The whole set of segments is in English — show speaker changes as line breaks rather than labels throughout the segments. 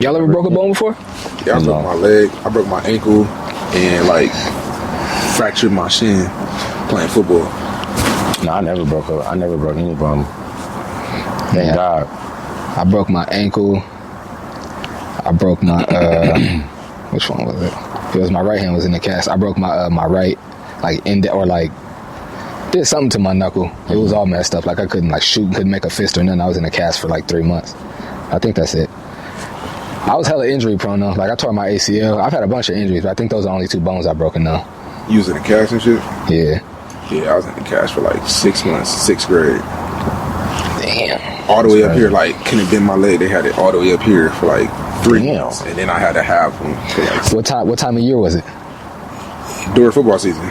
Y'all ever broke a bone before?
Yeah, I broke my leg. I broke my ankle and like fractured my shin playing football.
No, I never broke any bone. Thank God.
I broke my ankle. I broke my which one was it? It was my right hand was in the cast. I broke my my right did something to my knuckle. It was all messed up. Like I couldn't like shoot, couldn't make a fist or nothing. I was in a cast for like 3 months. I think that's it. I was hella injury prone though. Like I tore my ACL. I've had a bunch of injuries, but I think those are the only 2 bones I've broken now.
You was in the cast and shit?
Yeah.
Yeah, I was in the cast for like 6 months, 6th grade.
Damn.
All the way up here, like couldn't bend my leg. They had it all the way up here for like 3 months, and then I had to have them.
What time of year was it?
During football season.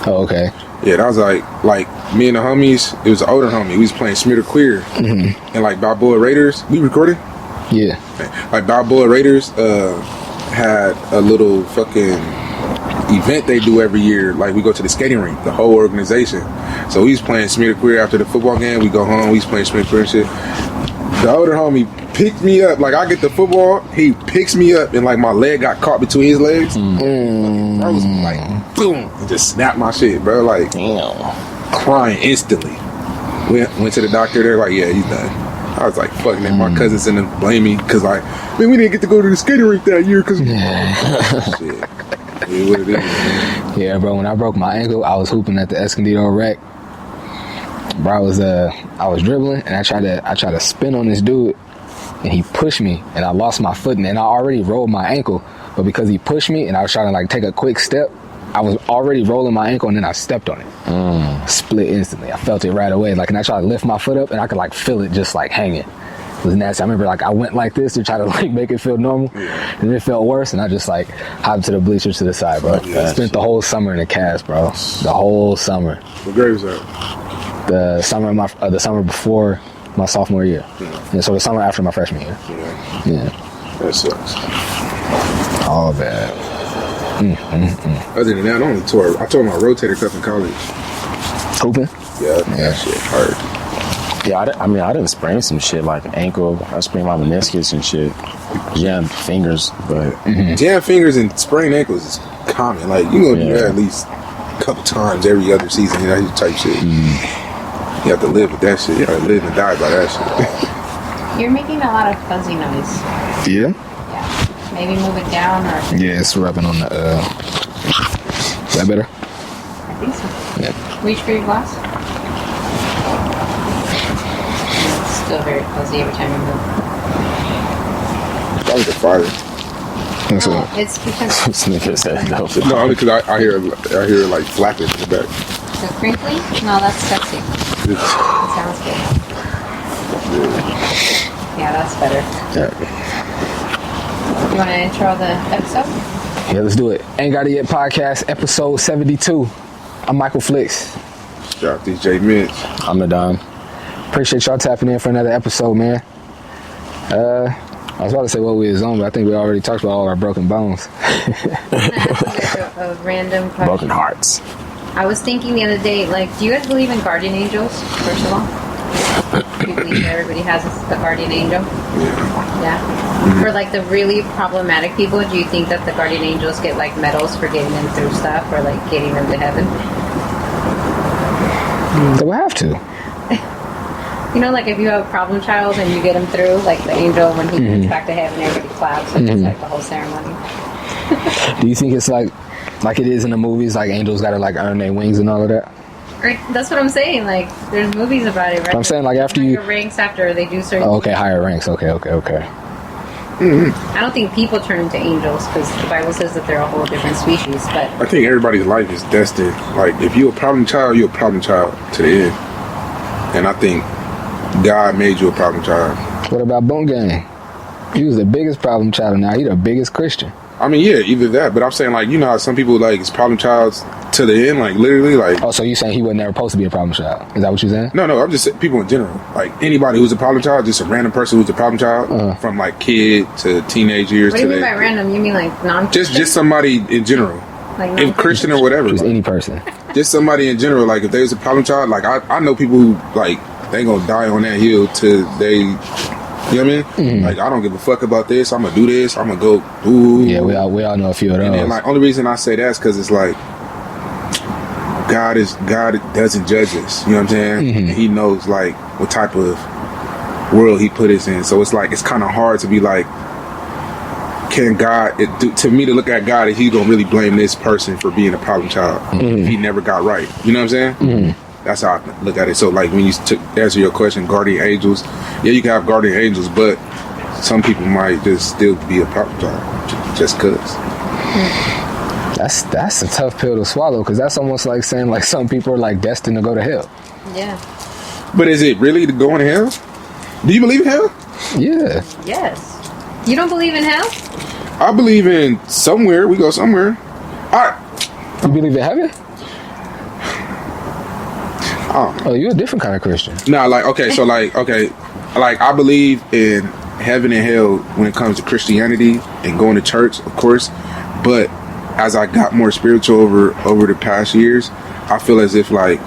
Oh, okay.
Yeah, that was like me and the homies. It was an older homie. We was playing Smitter Queer, and like Balboa Raiders. We recorded.
Yeah.
Like Balboa Raiders had a little fucking event they do every year. Like we go to the skating rink, the whole organization. So we was playing Smitter Queer after the football game. We go home. We was playing Smitter Queer and shit. The older homie picked me up. Like I get the football, he picks me up, and like my leg got caught between his legs. Froze me, like boom, and just snapped my shit, bro. Like
damn,
crying instantly. Went to the doctor. They're like, yeah, he's done. I was like, fucking it. My cousins and them blame me because like, man, we didn't get to go to the skating rink that year because shit. Yeah, what it is, man.
Yeah, bro. When I broke my ankle, I was hooping at the Escondido Rec. Bro, I was dribbling and I tried to spin on this dude, and he pushed me and I lost my footing, and I already rolled my ankle, but because he pushed me and I was trying to like take a quick step, I was already rolling my ankle and then I stepped on it. Split instantly. I felt it right away. Like, and I tried to lift my foot up and I could like feel it just like hanging. It was nasty. I remember like I went like this to try to like make it feel normal, and it felt worse, and I just like hopped to the bleachers to the side, bro. Spent the whole summer in a cast, bro. The whole summer.
What grade was that?
The summer before my sophomore year. And so the summer after my freshman year. Yeah.
That sucks.
All bad.
Other than that, I tore my rotator cuff in college.
Hooping?
Yeah, that shit hurt.
Yeah, I didn't sprain some shit like ankle. I sprained my meniscus and shit. Jammed fingers, but
jammed fingers and sprained ankles is common. Like you gonna do that at least a couple times every other season. You know, that type shit. You have to live with that shit. You have to live and die by that shit.
You're making a lot of fuzzy noise.
Yeah?
Yeah. Maybe move it down or...
Yeah, it's rubbing on the... Is that better?
I think so.
Yeah.
Reach for your glass. It's still very fuzzy every time you move.
Probably the fire.
No, it's because...
Snickers head though.
No, only because I hear it like flapping in the back.
The crinkly? No, that's sexy. It sounds good. Yeah, that's better. You want to intro the episode?
Yeah, let's do it. Ain't Got It Yet podcast, episode 72. I'm Michael Flicks.
Shout out DJ Mitch.
I'm the Don.
Appreciate y'all tapping in for another episode, man. I was about to say what we was on, but I think we already talked about all our broken bones.
I'm going to ask you a random question.
Broken hearts.
I was thinking the other day, like, do you guys believe in guardian angels, first of all? Do you believe everybody has a guardian angel? Yeah. Mm-hmm. For, like, the really problematic people, do you think that the guardian angels get, like, medals for getting them through stuff or, like, getting them to heaven?
They will have to.
You know, like, if you have a problem child and you get him through, like, the angel, when he gets back to heaven, everybody claps. It's like the whole ceremony.
Do you think it's like it is in the movies, like angels gotta like earn their wings and all of that?
Right, that's what I'm saying. Like, there's movies about it, right?
But I'm saying, like, after you
ranks after they do certain.
Oh, okay, higher ranks. Okay.
I don't think people turn into angels because the Bible says that they're a whole different species. But
I think everybody's life is destined. Like, if you're a problem child, you're a problem child to the end. And I think God made you a problem child.
What about Bone Gang? He was the biggest problem child, and now he's the biggest Christian.
I mean, yeah, either that, but I'm saying, like, you know how some people, like, it's problem childs to the end, like, literally, like...
Oh, so you saying he was never supposed to be a problem child? Is that what you're saying?
No, I'm just saying people in general. Like, anybody who's a problem child, just a random person who's a problem child, from, like, kid to teenage years.
What do you mean by random? You mean, like, non-Christian?
Just somebody in general.
Like,
if Christian or whatever.
Just
like,
any person.
Just somebody in general. Like, if there's a problem child, like, I know people who, like, they gonna die on that hill till they You know what I mean? Like, I don't give a fuck about this. I'm gonna do this. I'm gonna go. Ooh.
Yeah, we all know a few of those.
And then, like, only reason I say that is because it's like God doesn't judge us. You know what I'm saying? And He knows like what type of world He put us in. So it's like it's kind of hard to be like, can God? To me, to look at God, is He gonna really blame this person for being a problem child if he never got right? You know what I'm saying? That's how I look at it. So like when you answer your question, guardian angels, yeah, you can have guardian angels, but some people might just still be a problem child just cause.
That's a tough pill to swallow, because that's almost like saying like some people are like destined to go to hell.
Yeah.
But is it really to go in hell? Do you believe in hell?
Yeah.
Yes. You don't believe in hell?
I believe in somewhere. We go somewhere.
You believe in heaven?
Oh,
Oh, you're a different kind of Christian.
nah, like okay, so like okay, like I believe in heaven and hell when it comes to Christianity and going to church, of course. But as I got more spiritual over the past years, I feel as if like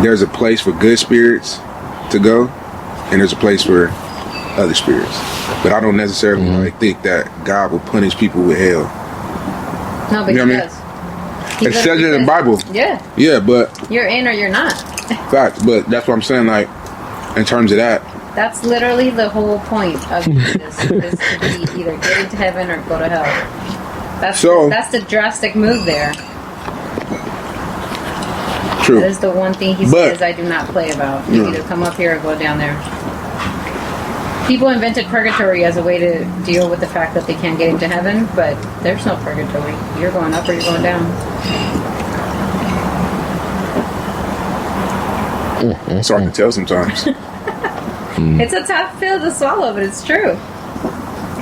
there's a place for good spirits to go, and there's a place for other spirits. But I don't necessarily like think that God will punish people with hell.
No, but
You know
He
what I mean?
does.
It says it in the Bible.
Yeah.
Yeah, but
You're in or you're not.
fact. But that's what I'm saying. Like in terms of that,
That's literally the whole point of Jesus, is to be either get into heaven or go to hell. That's the drastic move there.
true.
That is the one thing He
But-
says I do not play about. You either come up here or go down there. People invented purgatory as a way to deal with the fact that they can't get into heaven, but there's no purgatory. You're going up or you're going down.
It's hard to tell sometimes.
It's a tough pill to swallow, but it's true.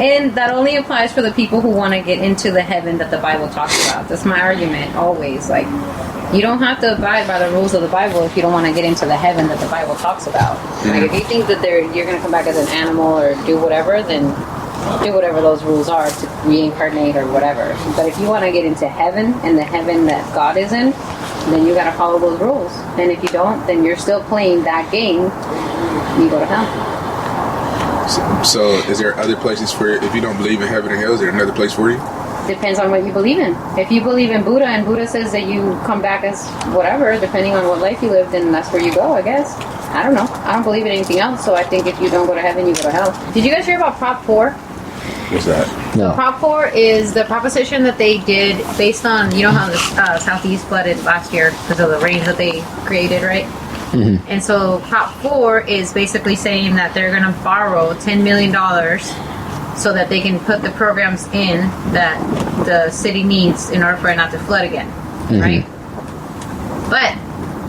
And that only applies for the people who want to get into the heaven that the Bible talks about. That's my argument always. Like, you don't have to abide by the rules of the Bible if you don't want to get into the heaven that the Bible talks about. Like, if you think that you're going to come back as an animal or do whatever, then do whatever those rules are to reincarnate or whatever. But if you want to get into heaven and the heaven that God is in, then you got to follow those rules. And if you don't, then you're still playing that game. You go to hell.
So, is there other places for if you don't believe in heaven and hell? Is there another place for you?
Depends on what you believe in. If you believe in Buddha and Buddha says that you come back as whatever, depending on what life you lived, then that's where you go, I guess. I don't know. I don't believe in anything else, so I think if you don't go to heaven, you go to hell. Did you guys hear about Prop 4?
What's that?
No.
Prop 4 is the proposition that they did based on, you know how the Southeast flooded last year because of the rains that they created, right? Mm-hmm. And so Prop 4 is basically saying that they're going to borrow $10 million so that they can put the programs in that the city needs in order for it not to flood again, right? But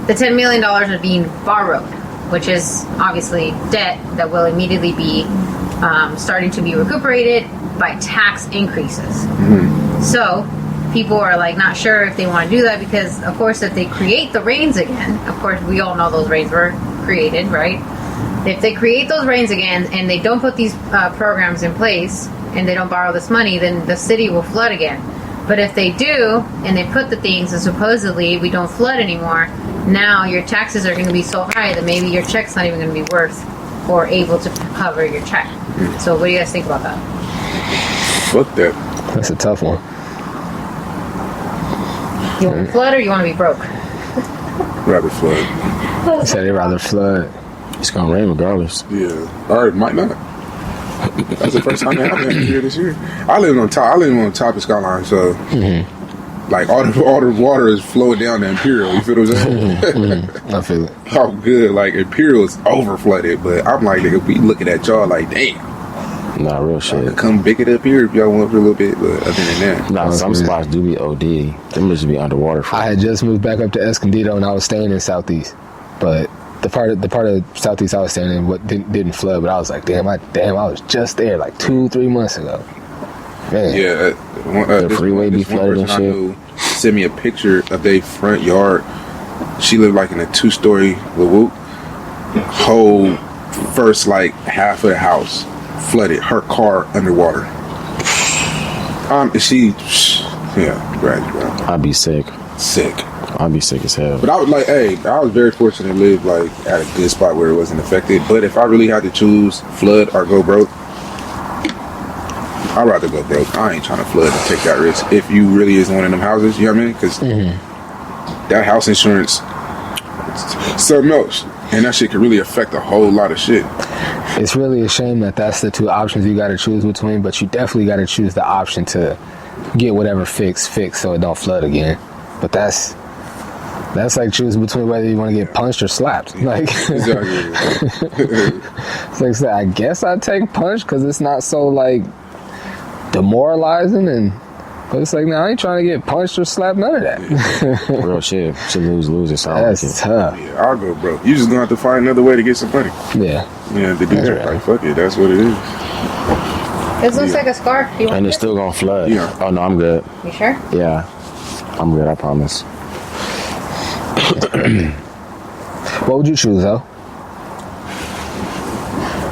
the $10 million are being borrowed, which is obviously debt that will immediately be starting to be recuperated by tax increases. So people are like not sure if they want to do that because, of course, if they create the rains again, of course, we all know those rains were created, right? If they create those rains again and they don't put these programs in place and they don't borrow this money, then the city will flood again. But if they do and they put the things and supposedly we don't flood anymore, now your taxes are going to be so high that maybe your check's not even going to be worth or able to cover your check. So what do you guys think about that?
Fuck that.
That's a tough one.
You want to flood or you want to be broke?
Rather flood.
Said they'd rather flood.
It's gonna rain regardless.
Yeah. Or it might not. That's the first time it happened here this year. I live on top of Skyline, so like all the water is flowing down to Imperial. You feel what I'm saying?
I feel it.
Oh, good. Like Imperial is over flooded, but I'm like, nigga, we looking at y'all like, damn.
Nah, real shit.
Come big it up here if y'all want for a little bit, but other than that,
Nah, some spots do be OD. Them just be underwater for
I had just moved back up to Escondido and I was staying in Southeast, but the part of Southeast I was staying in didn't flood. But I was like, damn, I was just there like 2-3 months ago. Man.
yeah.
The freeway be flooded and shit.
Sent me a picture of their front yard. She lived like in a 2-story LaWoot. Whole first like half of the house flooded. Her car underwater. Right, bro.
I'd be sick.
Sick.
I'd be sick as hell.
But I was like, hey, I was very fortunate to live like at a good spot where it wasn't affected. But if I really had to choose flood or go broke, I'd rather go broke. I ain't trying to flood and take that risk. If you really is one of them houses, you know what I mean? Because that house insurance, something else. And that shit can really affect a whole lot of shit.
It's really a shame that that's the two options you got to choose between, but you definitely got to choose the option to get whatever fixed so it don't flood again. But that's like choosing between whether you want to get punched or slapped. Like, it's like, I guess I'd take punch because it's not so like demoralizing, but it's like, I ain't trying to get punched or slapped, none of that.
Real shit. Should lose it.
That's tough.
Yeah, I'll go broke. You just gonna have to find another way to get some money.
Yeah.
Yeah, to do
That's
that.
right.
Like, fuck it, that's what it is.
This looks like a scarf. Do you want
And it's
this?
still gonna flood.
Yeah.
Oh no, I'm good.
You sure?
Yeah, I'm good. I promise.
What would you choose, though?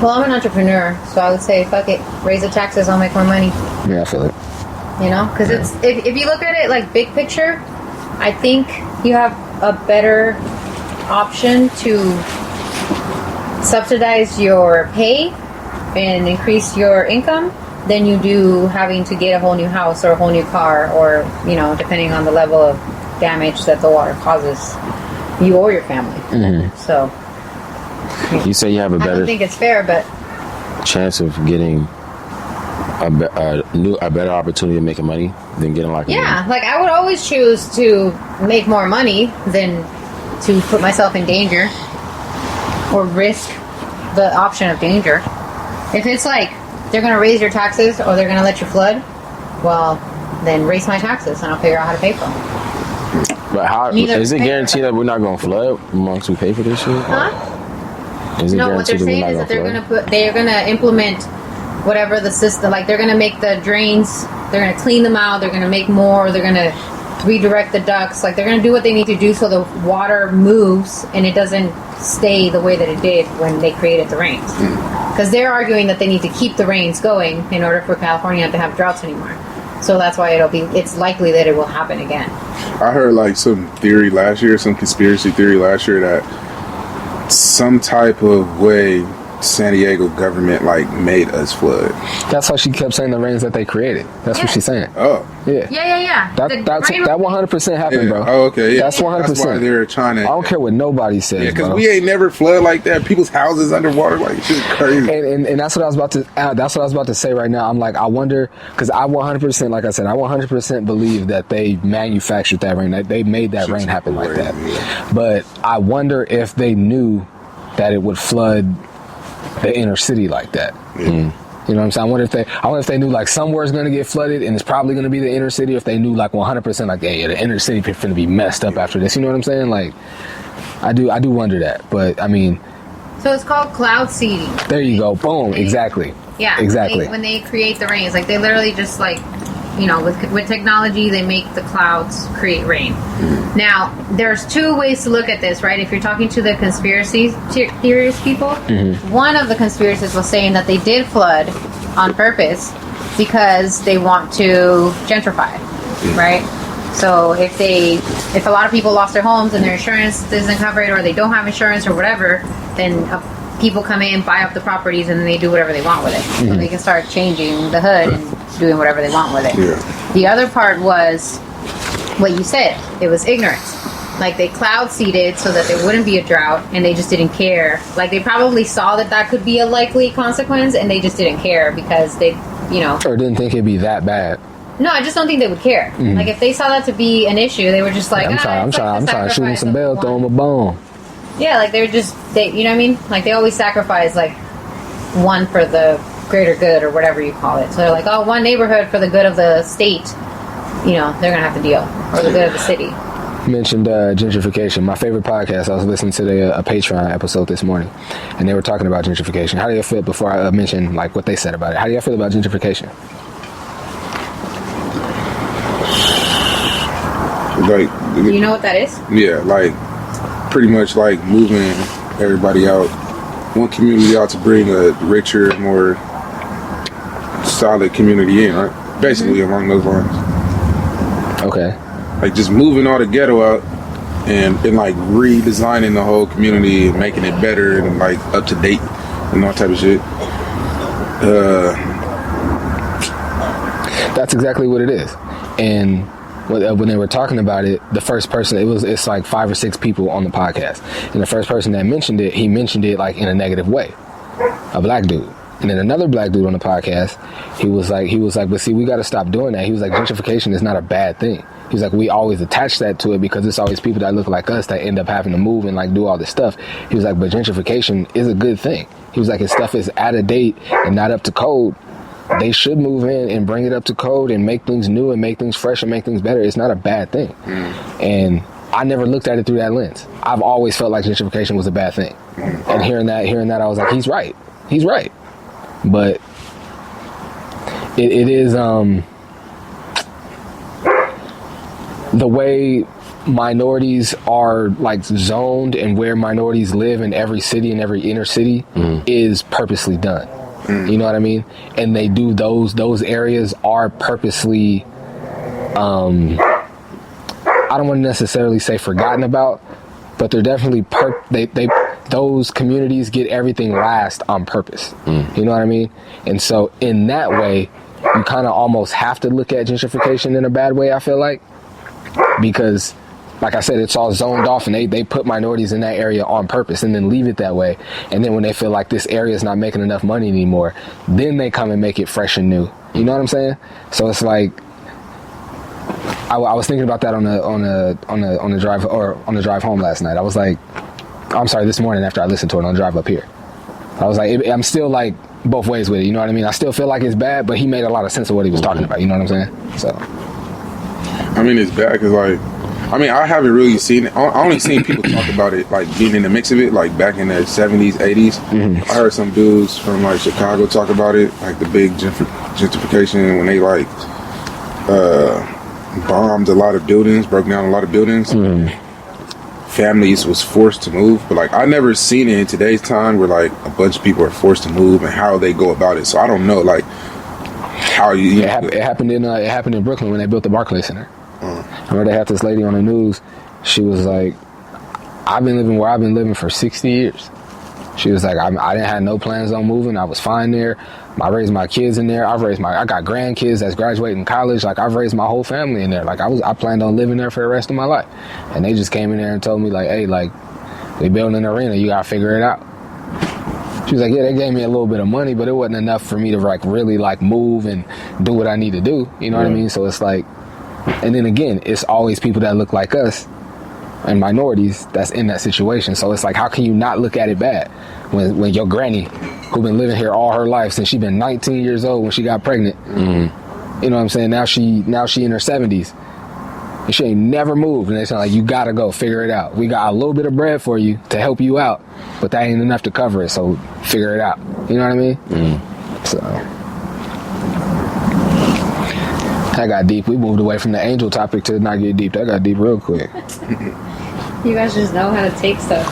Well, I'm an entrepreneur, so I would say, fuck it, raise the taxes, I'll make more money.
Yeah, I feel it.
You know, because it's if you look at it like big picture, I think you have a better option to subsidize your pay and increase your income than you do having to get a whole new house or a whole new car, or, you know, depending on the level of damage that the water causes you or your family. So
You say you have a
I don't
better
think it's fair, but
chance of getting a better opportunity of making money than getting like
yeah, like I would always choose to make more money than to put myself in danger or risk the option of danger. If it's like they're going to raise your taxes or they're going to let you flood, well, then raise my taxes and I'll figure out how to pay for them.
But how
Neither
is it
pay-
guaranteed that we're not gonna flood once we pay for this shit?
Huh?
Is it
No, what they're
guaranteed
saying is
that
that
we're not gonna
they're going to implement whatever the system, like they're going to make the drains, they're going to clean them out, they're going to make more, they're going to redirect the ducts, like they're going to do what they need to do so the water moves and it doesn't stay the way that it did when they created the rains. Because they're arguing that they need to keep the rains going in order for California not to have droughts anymore. So that's why it's likely that it will happen again.
I heard like some theory last year, some conspiracy theory last year that some type of way San Diego government like made us flood.
That's why she kept saying the rains that they created. That's what she's saying.
Oh.
Yeah.
Yeah.
That 100% happened,
Yeah.
bro.
Oh, okay. Yeah.
That's 100%.
That's why they're trying to.
I don't care what nobody says,
Yeah, because
bro.
we ain't never flood like that. People's houses underwater, like shit crazy.
And that's what I was about to. That's what I was about to say right now. I'm like, I wonder, because I 100%, like I said, I 100% believe that they manufactured that rain. That they made that rain happen like that.
Yeah.
But I wonder if they knew that it would flood the inner city like that.
Yeah.
You know what I'm saying? I wonder if they knew like somewhere's going to get flooded and it's probably going to be the inner city. If they knew like 100%, like, yeah, the inner city is going to be messed up after this. You know what I'm saying? Like, I do wonder that. But I mean,
So it's called cloud seeding.
there you go. Boom. Exactly.
Yeah,
Exactly.
When they create the rains, like they literally just like, you know, with technology, they make the clouds create rain. Now, there's two ways to look at this, right? If you're talking to the conspiracy theorist people, one of the conspiracists was saying that they did flood on purpose because they want to gentrify, right? So if a lot of people lost their homes and their insurance doesn't cover it, or they don't have insurance or whatever, then people come in, buy up the properties, and then they do whatever they want with it. So they can start changing the hood and doing whatever they want with it.
Yeah.
The other part was what you said. It was ignorance. Like they cloud seeded so that there wouldn't be a drought, and they just didn't care. Like they probably saw that could be a likely consequence, and they just didn't care because they, you know.
Or didn't think it'd be that bad.
No, I just don't think they would care. Like if they saw that to be an issue, they were just like,
I'm trying to shoot him some bell, throw him a bone.
Yeah, like you know what I mean? Like they always sacrifice like one for the greater good or whatever you call it. So they're like, oh, one neighborhood for the good of the state, you know, they're gonna have to deal, or the good of the city.
Mentioned gentrification. My favorite podcast. I was listening to a Patreon episode this morning, and they were talking about gentrification. How do you feel? Before I mention like what they said about it, how do you feel about gentrification?
Like,
Do you know what that is?
yeah, like pretty much like moving everybody out, one community out to bring a richer, more solid community in, right? Basically along those lines.
Okay.
Like just moving all the ghetto out and like redesigning the whole community and making it better and like up to date and all type of shit.
That's exactly what it is. And when they were talking about it, the first person, it's like 5 or 6 people on the podcast, and the first person that mentioned it, he mentioned it like in a negative way, a black dude. And then another black dude on the podcast, he was like, but see, we got to stop doing that. He was like, gentrification is not a bad thing. He was like, we always attach that to it because it's always people that look like us that end up having to move and like do all this stuff. He was like, but gentrification is a good thing. He was like, if stuff is out of date and not up to code, they should move in and bring it up to code and make things new and make things fresh and make things better. It's not a bad thing. And I never looked at it through that lens. I've always felt like gentrification was a bad thing. And hearing that, I was like, he's right. But it is the way minorities are like zoned and where minorities live in every city and every inner city is purposely done. You know what I mean? And they do those areas are purposely I don't want to necessarily say forgotten about, but they're definitely those communities get everything last on purpose. You know what I mean? And so in that way, you kind of almost have to look at gentrification in a bad way, I feel like, because like I said, it's all zoned off and they put minorities in that area on purpose and then leave it that way. And then when they feel like this area is not making enough money anymore, then they come and make it fresh and new. You know what I'm saying? So it's like, I was thinking about that on the drive home last night. I was like, I'm sorry, this morning after I listened to it on the drive up here. I was like, I'm still like both ways with it. You know what I mean? I still feel like it's bad, but he made a lot of sense of what he was talking about. You know what I'm saying? So,
I mean, it's bad because like, I mean, I haven't really seen it. I only seen people talk about it, like being in the mix of it, like back in the 70s, 80s. I heard some dudes from like Chicago talk about it, like the big gentrification when they like bombed a lot of buildings, broke down a lot of buildings. Families was forced to move, but like I never seen it in today's time where like a bunch of people are forced to move and how they go about it. So I don't know, like how you.
It happened in Brooklyn when they built the Barclays Center. I remember they had this lady on the news. She was like, I've been living where I've been living for 60 years. She was like, I didn't have no plans on moving. I was fine there. I raised my kids in there. I got grandkids that's graduating college. Like I've raised my whole family in there. Like I planned on living there for the rest of my life. And they just came in there and told me like, hey, like they building an arena. You gotta figure it out. She was like, yeah, they gave me a little bit of money, but it wasn't enough for me to like really like move and do what I need to do. You know what I mean? So it's like, and then again, it's always people that look like us and minorities that's in that situation. So it's like, how can you not look at it bad when your granny, who been living here all her life since she been 19 years old when she got pregnant, you know what I'm saying? Now she in her 70s and she ain't never moved. And they say like, you gotta go figure it out. We got a little bit of bread for you to help you out, but that ain't enough to cover it. So figure it out. You know what I mean? So that got deep. We moved away from the angel topic to not get deep. That got deep real quick.
You guys just know how to take stuff.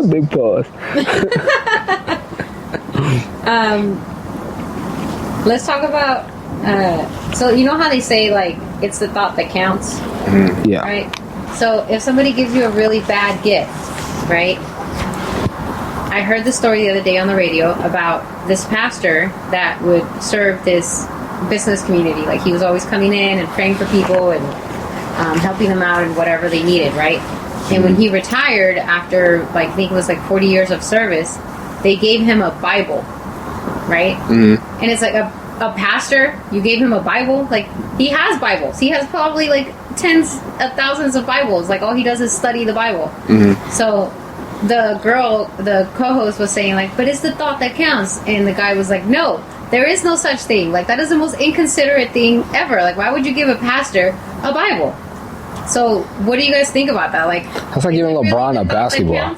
Big pause.
Let's talk about so you know how they say like it's the thought that counts?
Yeah.
Right? So if somebody gives you a really bad gift, right? I heard the story the other day on the radio about this pastor that would serve this business community. Like he was always coming in and praying for people and helping them out and whatever they needed, right? And when he retired after like I think it was like 40 years of service, they gave him a Bible, right? And it's like a pastor, you gave him a Bible? Like he has Bibles. He has probably like tens of thousands of Bibles. Like all he does is study the Bible. So the co-host was saying like, but it's the thought that counts. And the guy was like, no, there is no such thing. Like that is the most inconsiderate thing ever. Like why would you give a pastor a Bible? So what do you guys think about that? Like
that's like giving LeBron a basketball.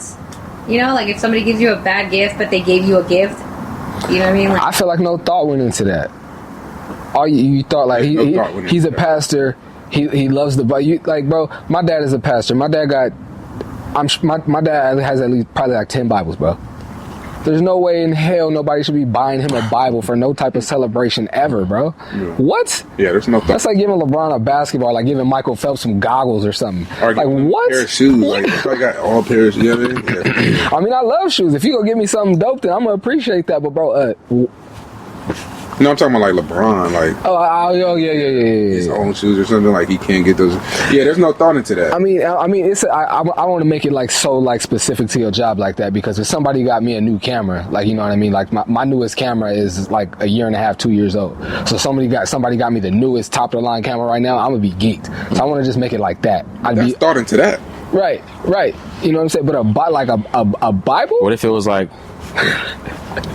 You know, like if somebody gives you a bad gift but they gave you a gift, you know what I mean? Like, I
feel like no thought went into that. All you thought like he's a pastor. He loves the Bible. Like bro, my dad is a pastor. My dad got my dad has at least probably like 10 Bibles, bro. There's no way in hell nobody should be buying him a Bible for no type of celebration ever, bro.
Yeah.
What?
Yeah, there's no.
That's like giving LeBron a basketball, like giving Michael Phelps some goggles or something.
Or
Like
give him
what?
A pair of shoes. Like I got all pairs. You know what I mean? Yeah.
I mean, I love shoes. If you gonna give me something dope, then I'm gonna appreciate that. But bro,
No, I'm talking about like LeBron, like
yeah.
his own shoes or something. Like he can't get those. Yeah, there's no thought into that.
I mean, it's I want to make it like so like specific to your job like that, because if somebody got me a new camera, like, you know what I mean, like my newest camera is like 1.5 years, 2 years old. So somebody got me the newest top of the line camera right now, I'm gonna be geeked. So I want to just make it like that.
That's thought into that.
Right. You know what I'm saying? But a Bible?
What if it was like,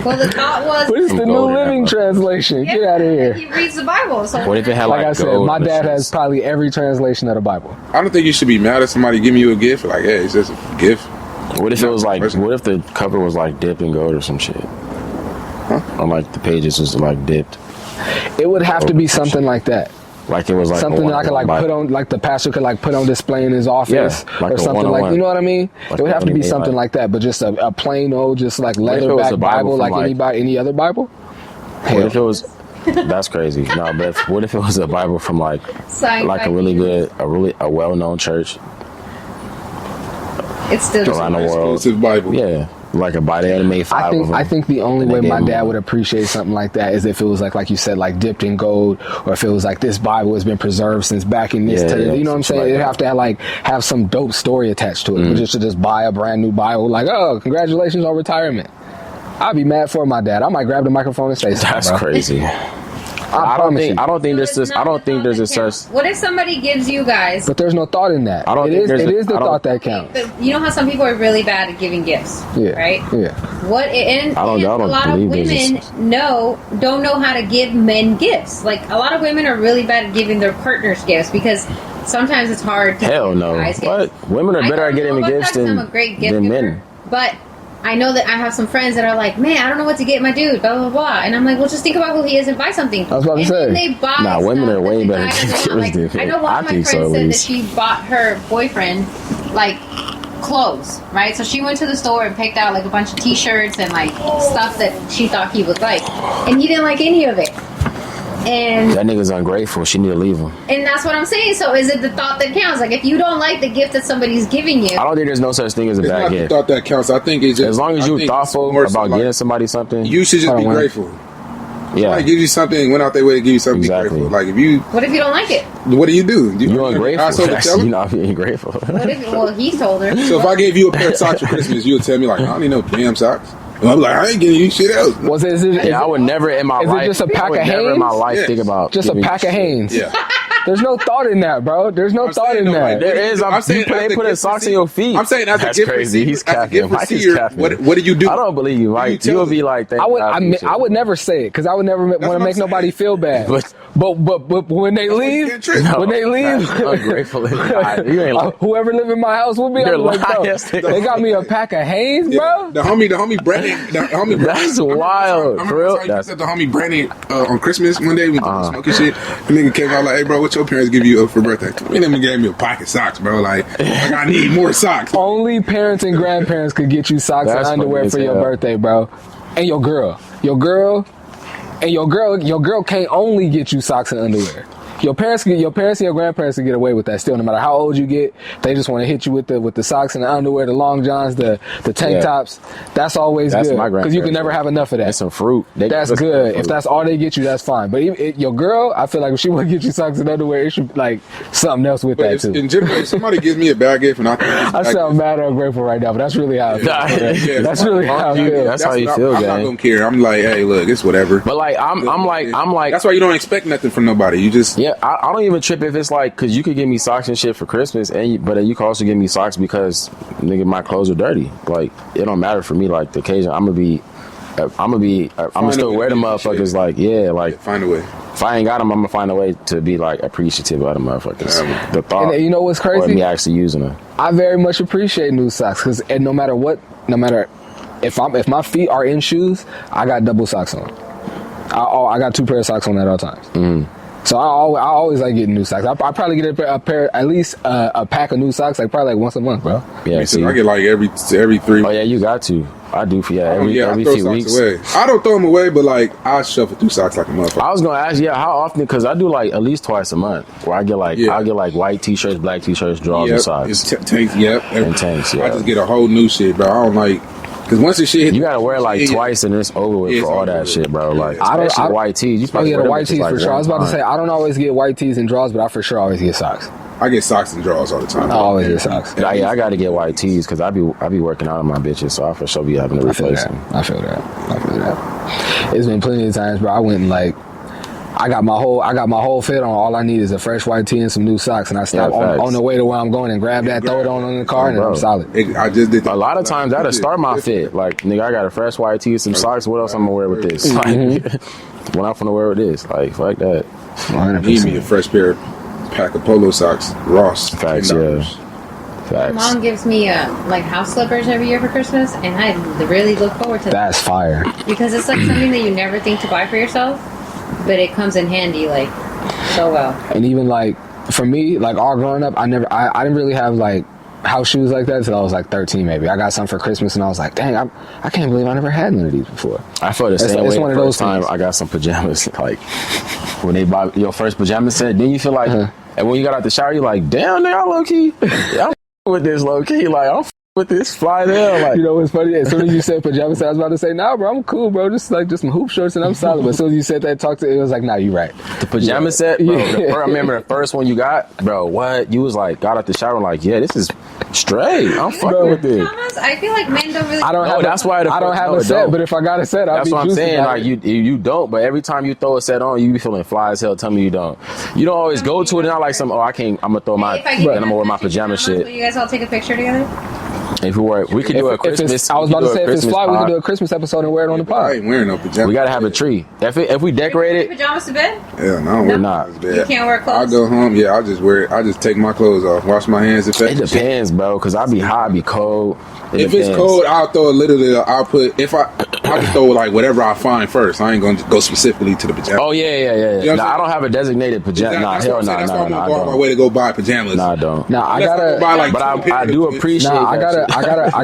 Well, the thought was.
What is the New
Golden
Living
Apple.
Translation? Get out of here.
He reads the Bible. So
what if it had
Like
like
I said,
gold
my
on the
dad has
shoes?
probably every translation of the Bible.
I don't think you should be mad at somebody giving you a gift. Like, hey, it's just a gift.
What if it was like?
Person.
What if the cover was like dipped in gold or some shit? Or like the pages was like dipped,
It would have to be something like that.
like it was like
Something
a
that I could like
one-on-one
put on, like the pastor could like put on display in his office,
like
or
a
something like,
one-on-one.
you know what I mean?
Like
It would have to be
a
something
like-
like that, but just a plain old, just like
if it was
leatherback
a Bible
Bible,
from,
like
like-
any other Bible.
What if it was? That's crazy. No, but what if it was a Bible from like
Signed
a
by
really
Jesus.
good, a well-known church
It's still
around the world?
Exclusive Bible.
Yeah, like a Bible. They had made 5 of them.
I think the only
And they
way my
gave
dad
him-
would appreciate something like that is if it was like you said, like dipped in gold, or if it was like this Bible has been preserved since back in this.
Yeah,
you know what I'm
something
saying?
like
It'd
that.
have to have some dope story attached to it. But just to just buy a brand new Bible, like, oh, congratulations on retirement. I'd be mad for my dad. I might grab the microphone and say something.
That's
bro.
crazy.
I
don't
promise
think.
you.
I don't think there's
So it's
this. I
not
don't
the
think
thought
there's a
that
such.
counts. What if somebody gives you guys?
But there's no thought in that.
I don't think there's
It
a-
is the
I don't-
thought that counts.
But you know how some people are really bad at giving gifts,
Yeah.
right?
Yeah.
What and,
I don't
and a lot of
believe there's
women don't know how to give men gifts. Like a lot of women are really bad at giving their partners gifts because sometimes it's hard to
Hell
give
no.
guys
What?
gifts.
Women are
I
better
don't
at getting
know
me
about
gifts
that 'cause
than
I'm a great gift
than
giver,
men.
but I know that I have some friends that are like, man, I don't know what to get my dude, blah blah blah, and I'm like, well, just think about who he is and buy something.
I was about to
and
say.
then they buy.
Nah, women
stuff
are
that
way
the
better
guy
gift
doesn't want.
givers than
I know one
I
of my
think so,
friends
at
said that
least.
she bought her boyfriend like clothes, right? So she went to the store and picked out like a bunch of T-shirts and like stuff that she thought he would like, and he didn't like any of it. And
That nigga's ungrateful. She need to leave him.
that's what I'm saying. So is it the thought that counts? Like if you don't like the gift that somebody's giving you,
I don't think there's no such thing as a
It's
bad
not the
gift.
thought that counts. I think it's just
As long as
I
you're
think
thoughtful
it's more so
about
like,
getting somebody something,
you should just
Hold
be
on, wait.
grateful.
yeah.
Somebody gives you something, went out their way to give you something.
Exactly.
Be grateful. Like if you,
what if you don't like it?
what do?
You're
I
ungrateful.
supposed to tell
You're
him?
not being grateful.
What if? Well, he told her.
So if I gave you a pair of socks for Christmas, you would tell me like, I don't need no damn socks. And I'm like, I ain't getting you shit else.
Was it?
Yeah, I would never in my
is it
life.
just a pack
I would
of
never in my
Hanes?
life
Yes.
think about
Just a
giving
pack
you
of
shit.
Hanes.
Yeah.
There's no thought in that, bro. There's no
I'm
thought
saying,
in
though, like,
that.
There is.
I'm saying
they
as a
put
gift
socks in
receiver-
your feet.
I'm saying as a
That's
gift
crazy.
receiver,
He's
as a
capping.
gift
Mike is
receiver,
capping.
what do you do?
I don't believe you, Mike.
tell
You would
me?
be like, thank
I would.
God for your shit.
I would never say it because I would never want
what
to
I'm
make nobody
saying.
feel bad.
But-
But when they
why you
leave,
can't trick.
when they leave,
That's ungrateful. You ain't like,
whoever live in my house will be.
You're
I'm like, bro,
lying.
they got me a pack of Hanes,
Yeah,
bro.
the homie Brandon.
That's wild, for real.
That's the homie Brandon on Christmas one day we was smoking shit. The nigga came out like, hey bro, what your parents give you for birthday? And then he gave me a pack of socks, bro. Like I need more socks.
Only parents and grandparents could get you socks
That's
and underwear
funny as
for your
hell.
birthday, bro. And your girl can't only get you socks and underwear. Your parents and your grandparents can get away with that still, no matter how old you get. They just want to hit you with the socks and the underwear, the long johns, the tank
Yeah.
tops. That's always
That's
good
my
because you can
grandparents,
never
bro.
have enough of that.
and some fruit.
That's good. If that's all they get you, that's fine. But your girl, I feel like if she want to get you socks and underwear, it should be like something else with
But
that
if,
too.
in general, if somebody gives me a bad gift and I think it's a
I
bad
sound
gift,
mad or ungrateful right now, but that's really how I feel.
yeah,
That's
somebody
really how I
wants you,
feel.
That's how you
what
feel,
I'm not
gang.
gonna care. I'm like, hey, look, it's whatever.
But like, I'm like,
That's why you don't expect nothing from nobody. You just
yeah, I don't even trip if it's like, cause you could give me socks and shit for Christmas, but then you can also give me socks because nigga, my clothes are dirty. Like it don't matter for me. Like the occasion, I'm gonna still
way
wear
to
them
make
motherfuckers.
shit.
Like yeah, like
find a way.
if I ain't got them, I'm gonna find a way to be like appreciative of them motherfuckers.
Yeah.
The thought,
And you know what's
or
crazy?
me actually using them.
I very much appreciate new socks because no matter if my feet are in shoes, I got double socks on. I got 2 pair of socks on at all times. So I always like getting new socks. I probably get a pair, at least a pack of new socks, like probably like once a month, bro.
Yeah,
So I get like every 3.
Oh yeah, you got to. I do for every
I throw
few
socks
weeks.
away. I don't throw them away, but like I shuffle through socks like a motherfucker.
I was gonna ask, how often? Because I do like at least twice a month. Where I get like I'll get like white t-shirts, black t-shirts, drawers, and socks.
It's tanks. Yep,
and tanks. Yeah,
I just get a whole new shit, bro. I don't like because once the shit,
you gotta wear like twice and it's over with for all that shit, bro. Like especially white tees. You
the white tees for sure. I was about to say I don't always get white tees and drawers, but I for sure always get socks.
I get socks and drawers all the time.
I always get socks.
I got to get white tees because I be working out on my bitches, so I for sure be having to replace them.
I feel that. It's been plenty of times, bro. I went and like, I got my whole fit on. All I need is a fresh white tee and some new socks, and I stop on the way to where I'm going and grab that, throw it on the car, and I'm solid.
I just did that.
A lot of times that'll start my fit. Like, nigga, I got a fresh white tee, some socks. What else I'm gonna wear with this? Like, what I'm gonna wear with this? Like, fuck that.
100%.
Need me a fresh pack of polo socks, Ross.
Facts,
$10.
yeah. Facts.
Mom gives me like house slippers every year for Christmas, and I really look forward to that.
That's fire.
Because it's like something that you never think to buy for yourself, but it comes in handy like so well.
And even like for me, like all growing up, I didn't really have like house shoes like that until I was like 13 maybe. I got some for Christmas and I was like, dang, I can't believe I never had none of these before.
I felt the same way.
It's one of those
times
things.
I got some pajamas. Like when they buy your first pajama set, then you feel like, and when you got out the shower, you're like, damn, nigga, I'm low key. I'm with this low key. Like I'm with this fly there. Like,
you know what's funny? As soon as you said pajamas, I was about to say, nah, bro, I'm cool, bro. Just some hoop shorts and I'm solid. But as soon as you said that, it was like, nah, you right.
The pajama set, bro. I remember the first one you got, bro. What you was like? Got out the shower and like, yeah, this is straight. I'm fucking with this.
Pajamas, I feel like men don't really.
I don't have a set, but if I got a set,
that's what I'm saying. Like you don't, but every time you throw a set on, you be feeling fly as hell. Tell me you don't. You don't always go to it. Not like I'm gonna throw my, and I'm gonna wear my pajama shit.
Will you guys all take a picture together?
If we could do a Christmas.
I was about to say, if it's fly, we could do a Christmas episode and wear it on the pod.
I ain't wearing no pajamas.
We gotta have a tree. If we decorate it,
pajamas to bed?
Yeah, no, we're not.
You can't wear clothes.
I go home. Yeah, I just wear it. I just take my clothes off, wash my hands.
It depends, bro. Cause I be hot, I be cold.
If it's cold, I'll throw it literally. I'll just throw like whatever I find first. I ain't gonna go specifically to the pajamas.
Oh yeah.
You know
I don't have a designated pajama. Nah, hell no.
That's why I'm gonna go out my way to go buy pajamas.
Nah, I don't.
Nah, I gotta
buy like.
But I do appreciate.
Nah, I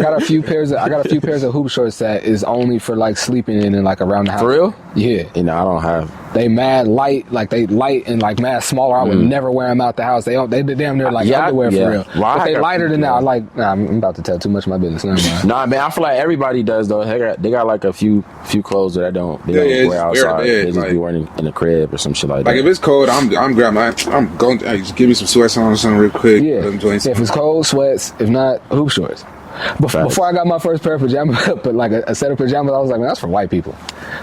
got a few pairs of hoop shorts that is only for like sleeping in and like around the house.
For real?
Yeah.
You know, I don't have.
They mad light, like they light and like mad smaller. I would never wear them out the house. They damn near like underwear for real.
Well,
if they lighter than that, I'm about to tell too much of my business. Never mind.
Nah, man, I feel like everybody does though. They got like a few clothes that they don't wear outside. They just be wearing in the crib or some shit like that.
Like if it's cold, I'm grabbing. I'm going. Just give me some sweats on or something real quick.
Yeah. If it's cold, sweats. If not, hoop shorts. Before I got my first pair of pajamas, but like a set of pajamas, I was like, man, that's for white people.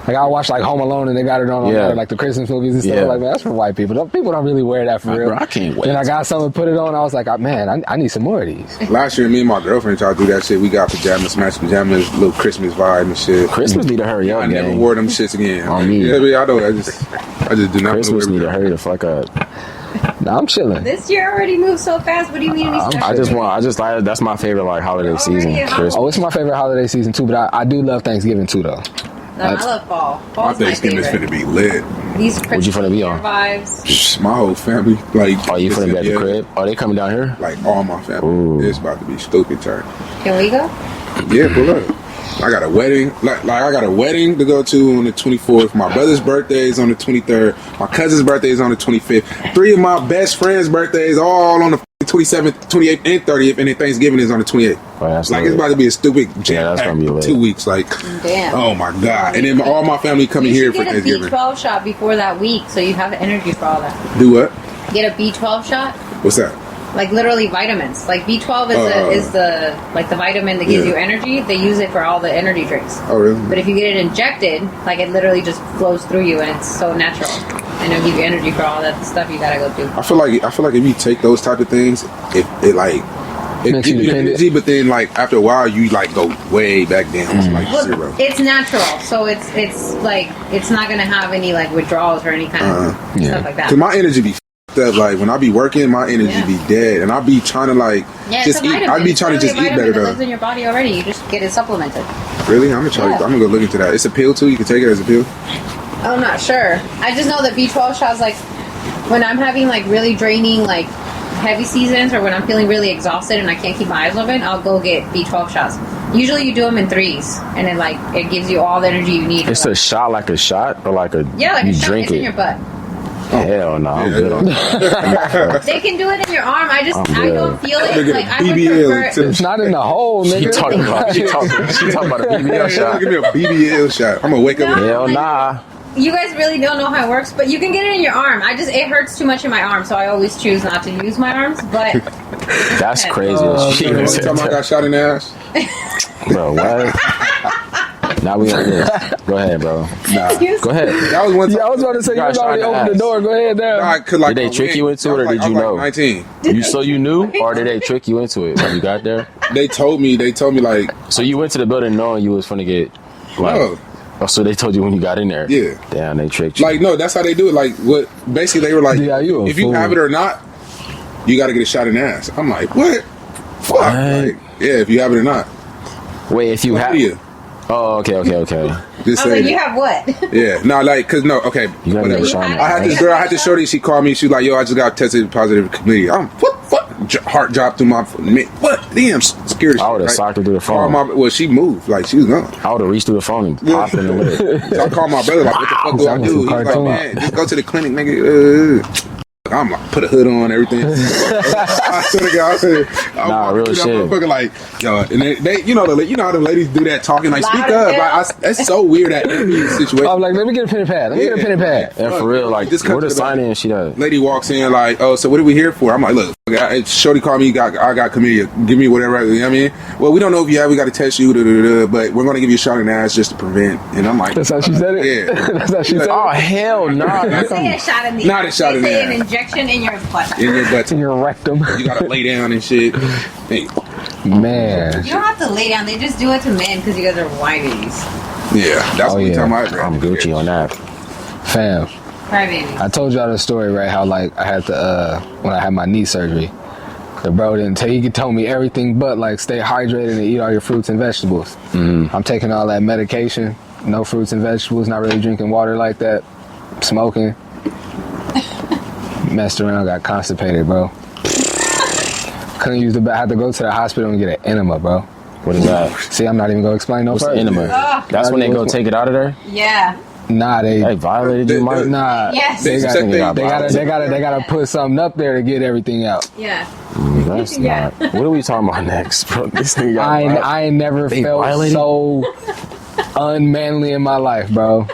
Like I watched like Home Alone and they got it on like the Christmas movies and stuff. I was like, man, that's for white people. People don't really wear that for real.
Bro, I can't wait.
Then I got something to put it on. I was like, man, I need some more of these.
Last year, me and my girlfriend tried to do that shit. We got pajamas, matched pajamas, little Christmas vibe and shit.
Christmas need to hurry up.
I never wore them shits again.
On me.
Yeah, I don't. I just do not.
Christmas need to hurry the fuck up.
Nah, I'm chilling.
This year already moved so fast. What do you mean?
That's my favorite like holiday season. Christmas.
Oh, it's my favorite holiday season too. But I do love Thanksgiving too, though.
No, I love fall. Fall's
my Thanksgiving is finna be lit.
These
what you finna be on?
Vibes.
My whole family, like.
Oh, you finna be at the crib? Are they coming down here?
Like all my family.
Ooh.
It's about to be stupid turn.
Can we go?
Yeah, pull up. I got a wedding, like I got a wedding to go to on the 24th. My brother's birthday is on the 23rd. My cousin's birthday is on the 25th. 3 of my best friends' birthdays all on the 27th, 28th, and 30th, and then Thanksgiving is on the 28th.
Oh,
it's about to be a stupid jam.
That's gonna be
2 weeks, like.
Damn.
Oh my god! And then all my family coming here for Thanksgiving.
Get a B12 shot before that week, so you have energy for all that.
Do what?
Get a B12 shot.
What's that?
Like literally vitamins. Like B12 is the vitamin that gives you energy. They use it for all the energy drinks.
Oh really?
But if you get it injected, like it literally just flows through you and it's so natural. And it'll give you energy for all that stuff you gotta go through. I feel
like if you take those type of things, it gives you energy, but then like after a while you like go way back down to like zero.
It's natural, so it's like it's not gonna have any like withdrawals or any kind of stuff like that.
Cause my energy be up. Like when I be working, my energy be dead, and I be trying to like just eat. I be trying to just eat better though. It lives
in your body already. You just get it supplemented.
Really? I'm gonna try. I'm gonna go look into that. It's a pill too. You can take it as a pill.
I'm not sure. I just know that B12 shots like when I'm having like really draining like heavy seasons, or when I'm feeling really exhausted and I can't keep my eyes open, I'll go get B12 shots. Usually you do them in 3s, and it gives you all the energy you need.
It's a shot, like a shot, or like a
like
you
a shot.
drink
It's in your butt.
Hell no, I'm good on that.
They can do it in your arm. I don't feel it.
Look at
Like
a
I would
BBL
prefer.
It's not in the hole, nigga.
She talking about a BBL shot.
Give me a BBL shot. I'm gonna wake up.
No.
Hell
Like-
nah.
You guys really don't know how it works, but you can get it in your arm. It hurts too much in my arm, so I always choose not to use my arms. But
That's crazy. She
One
even said
time I
that.
got shot in the ass.
Bro, what? Now we on this. Go ahead, bro. Go ahead.
That was one time.
Yeah, I was about to say, you
Got
already
shot in the
opened the
ass.
door. Go ahead now.
Nah, 'cause, like,
Did they
my
trick you
wing-
into it, or
I was
did you
like
know?
19.
You knew, or did they trick you into it when you got there?
They told me like,
So you went to the building knowing you was finna get like.
no.
Oh, so they told you when you got in there?
Yeah.
Damn, they tricked you.
Like, no, that's how they do it. Like, what? Basically, they were like,
Yeah, you a
if you
fool.
have it or not, you got to get a shot in the ass. I'm like, what? Fuck.
What?
Like, yeah, if you have it or not.
Wait, if you
What
have.
do you?
Oh, okay.
Just
I was
saying.
like, you have what?
Yeah, no, like, cause no, okay,
You gotta
whatever.
get shot in the
I had
ass.
this girl, I had this shorty. She called me. She was like, "Yo, I just got tested positive for chlamydia." I'm heart dropped through my what? Damn, scared. As
I
shit,
would have
right?
socked her through the
Called
phone.
well, she moved, like she was gone.
I would have reached through the phone and popped in the lid.
So I called my brother, like, "What the fuck do I
Sounds
do?"
like
He's
a
like,
cartoon.
"Man, just go to the clinic, nigga." I'm like, put a hood on, everything. I swear to God, I
Nah,
walked
real
through that
shit.
motherfucker like, yo, and they you know how them ladies do that talking, like,
Loud
speak
as
up.
hell.
Like, that's so weird at every situation.
I'm like, let me get a pen and pad. Let me get a pen and pad.
And for real, like,
Just cut
where
to
the
the
sign
back.
in? She does.
Lady walks in like, "Oh, so what are we here for?" I'm like, "Look, shorty called me. I got chlamydia. Give me whatever." You know what I mean? Well, we don't know if you have. We got to test you, but we're gonna give you a shot in the ass just to prevent. And I'm like,
That's how she said it?
Yeah.
That's how she said
Oh
it?
hell nah.
They say a shot in the
Not a shot in
They say
the
an
ass.
injection in your butt.
in your butt.
In your rectum.
You gotta lay down and shit. Hey,
Man.
You don't have to lay down. They just do it to men because you guys are whiteys.
yeah, that's
Oh,
the
yeah.
time I grabbed
I'm
it.
Gucci on that.
Fam.
Crybabies.
I told y'all the story, right? How like I had to when I had my knee surgery. The bro didn't tell he told me everything but like stay hydrated and eat all your fruits and vegetables.
Mm-hmm.
I'm taking all that medication, no fruits and vegetables, not really drinking water like that, smoking. Messed around, got constipated, bro. Couldn't use I had to go to the hospital and get an enema, bro.
What is that?
See, I'm not even gonna explain no
What's the
further.
enema? That's when they go take it out of there.
Yeah.
Nah,
They
they
violated you, Mike.
nah.
Yes.
They
They
gotta put something up there to get everything out.
Yeah.
That's
Yeah.
not. What are we talking about next, bro? This thing got
I ain't never
They
felt
violated?
so unmanly in my life, bro.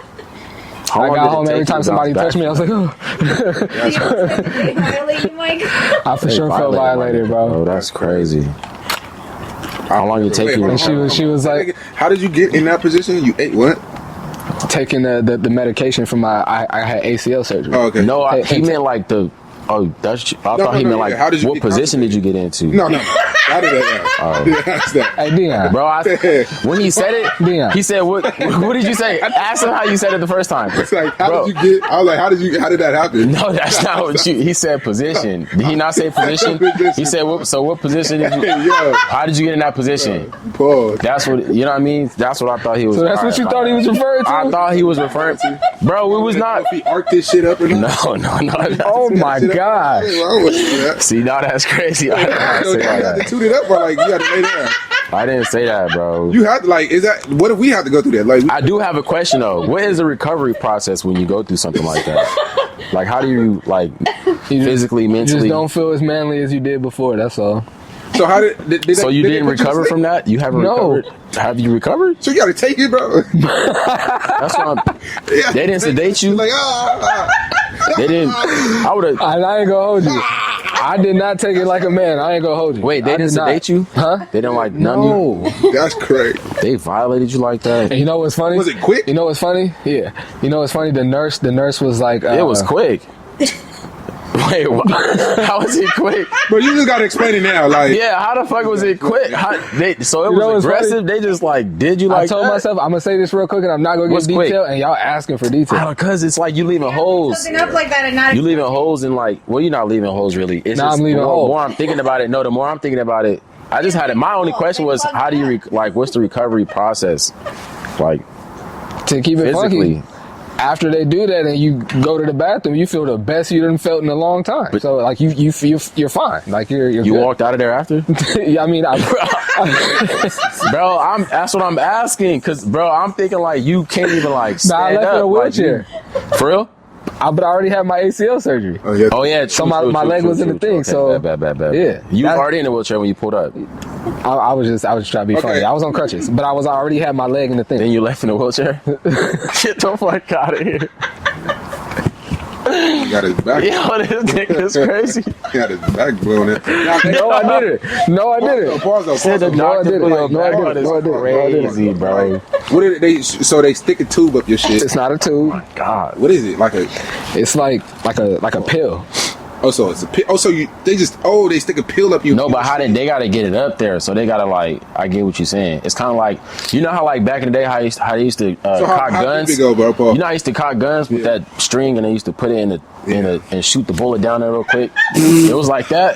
How
I
long
got
did it
home
take
every
you
time
to
somebody
bounce
touched me, I was like, oh.
They violate you, Mike.
I for
They
sure felt violated, bro.
That's crazy. How long it take
Wait,
you?
hold
And she was like
"How did you get in that position? You ate what?"
taking the medication from I had ACL surgery.
Oh, okay.
No,
Hey,
he meant like the. Oh, that's. I thought he
no,
meant
yeah.
like.
How did you
what
get
position did you get into?
No. How did that?
Oh.
That's that.
Hey Dion,
Bro, when he said it,
Dion.
he said, "What? What did you say?" Ask him how you said it the first time.
It's like, how
Bro.
did you get? I was like, how did that happen?
No, that's not what you. He said position. Did he not say position? He said, so what position did you?
Yo,
How did you get in that position?
pause.
That's what you know. What I mean, that's what I thought he was.
So that's what you thought he was referring to?
I thought he was referring to. Bro, it was not.
If he arced this shit up or not?
No.
Oh my gosh.
I wouldn't do that.
See, now that's crazy. I didn't
You
say
had to
that.
toot it up, or like you had to lay down.
I didn't say that, bro.
You had to like. Is that what if we have to go through that? Like,
I do have a question though. What is the recovery process when you go through something like that? Like, how do you like physically,
You just
mentally?
don't feel as manly as you did before, that's all.
so how did
So you
did they
didn't
put to
recover
sleep?
from that? You haven't
No.
recovered? Have you recovered?
So you got to take it, bro.
That's what I'm.
Yeah.
They didn't sedate you?
Like
They didn't. I would have.
I ain't gonna hold you. I did not take it like a man. I ain't gonna hold you.
Wait, they
I
didn't
did not.
sedate you?
Huh?
They didn't like numb you?
No.
that's crazy.
They violated you like that?
And you know what's funny?
Was it quick?
You know what's funny? Yeah. You know what's funny? The nurse was like,
It was quick. Wait, how was it quick?
But you just got to explain it now. Like,
Yeah, how the fuck was it quick? So it
You know
was
what's
aggressive. They just like did you like
I told
that?
myself I'm gonna say this real quick and I'm not gonna
What's
get
quick?
detail and y'all asking for detail.
Because it's like you leaving holes.
Something up like that and not.
You leaving holes in like. Well, you're not leaving holes really. It's
Nah,
just
I'm leaving
the
holes.
more I'm thinking about it. No, the more I'm thinking about it, I just had it. My only question was, how do you like? What's the recovery process? Like
To keep it
physically.
funky. after they do that and you go to the bathroom, you feel the best you done felt in a long time. So like you feel you're fine. Like you're
You
good.
walked out of there after?
Yeah, I mean,
Bro, that's what I'm asking. Cause bro, I'm thinking like you can't even like stand
I left
up.
in a wheelchair.
Like, for real?
But I already had my ACL surgery.
Oh yeah,
So my leg was in the thing.
Okay,
so
bad.
Yeah,
You was already in the wheelchair when you pulled up.
I was just trying to be funny. I was on crutches, but I already had my leg in the thing.
Then you left in the wheelchair. Get the fuck out of here.
He got his back.
Yo, this nigga's crazy.
He got his back blown in.
No, I didn't.
Pause though.
Said the doctor blew your back.
No, I didn't.
Crazy, bro.
What did they? So they stick a tube up your shit.
It's not a tube.
God.
What is it? Like a?
It's like a pill.
Oh, so it's a pill. Oh, so they stick a pill up you.
No, but how did they gotta get it up there? So they gotta like. I get what you're saying. It's kind of like you know how like back in the day how they used to cock guns.
Deep it go, bro, Paul?
You know, I used to cock guns with that string, and they used to put it in and shoot the bullet down there real quick. It was like that.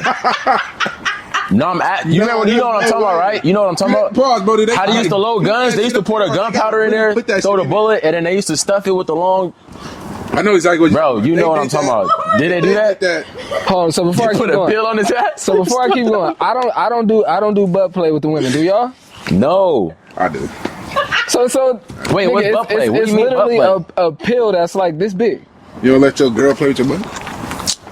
No, you know what I'm talking about, right? You know what I'm talking about?
Pause, bro.
How they used to load guns? They used to pour the gunpowder in there, throw the bullet, and then they used to stuff it with the long.
I know exactly what.
Bro, you know what I'm talking about. Did they do that?
Hold on. So before I keep
Put a
going,
pill on his ass.
So before I keep going, I don't do butt play with the women. Do y'all?
No.
I do.
So
Wait, what's butt play? What
It's
do you mean butt
literally
play?
a pill that's like this big.
You don't let your girl play with your butt?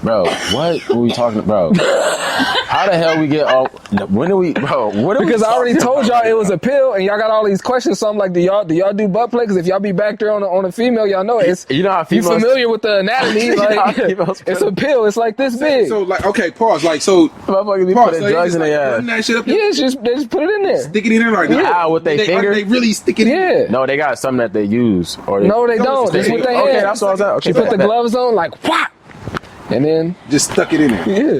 Bro, what are we talking about? How the hell we get all? When do we, bro? What?
Because I already told y'all it was a pill, and y'all got all these questions. So I'm like, do y'all do butt play? Because if y'all be back there on a female, y'all know it's.
You know how
You
females.
familiar with the anatomy?
You know how
Like
females
it's a pill. It's like this big.
So like, okay, pause. Like, so
Motherfuckers be
pause.
putting
So
drugs in
like
their
putting
ass.
that shit up.
Yeah, it's just they just put it in there.
Stick it in there like that.
Ow, with their finger?
They really stick it in.
Yeah.
No, they got something that they use. Or they,
No, they don't. They
it's
put their
okay,
hand.
that's what I was at. Okay,
She put the
bet.
gloves on, like what? And then
Just stuck it in there.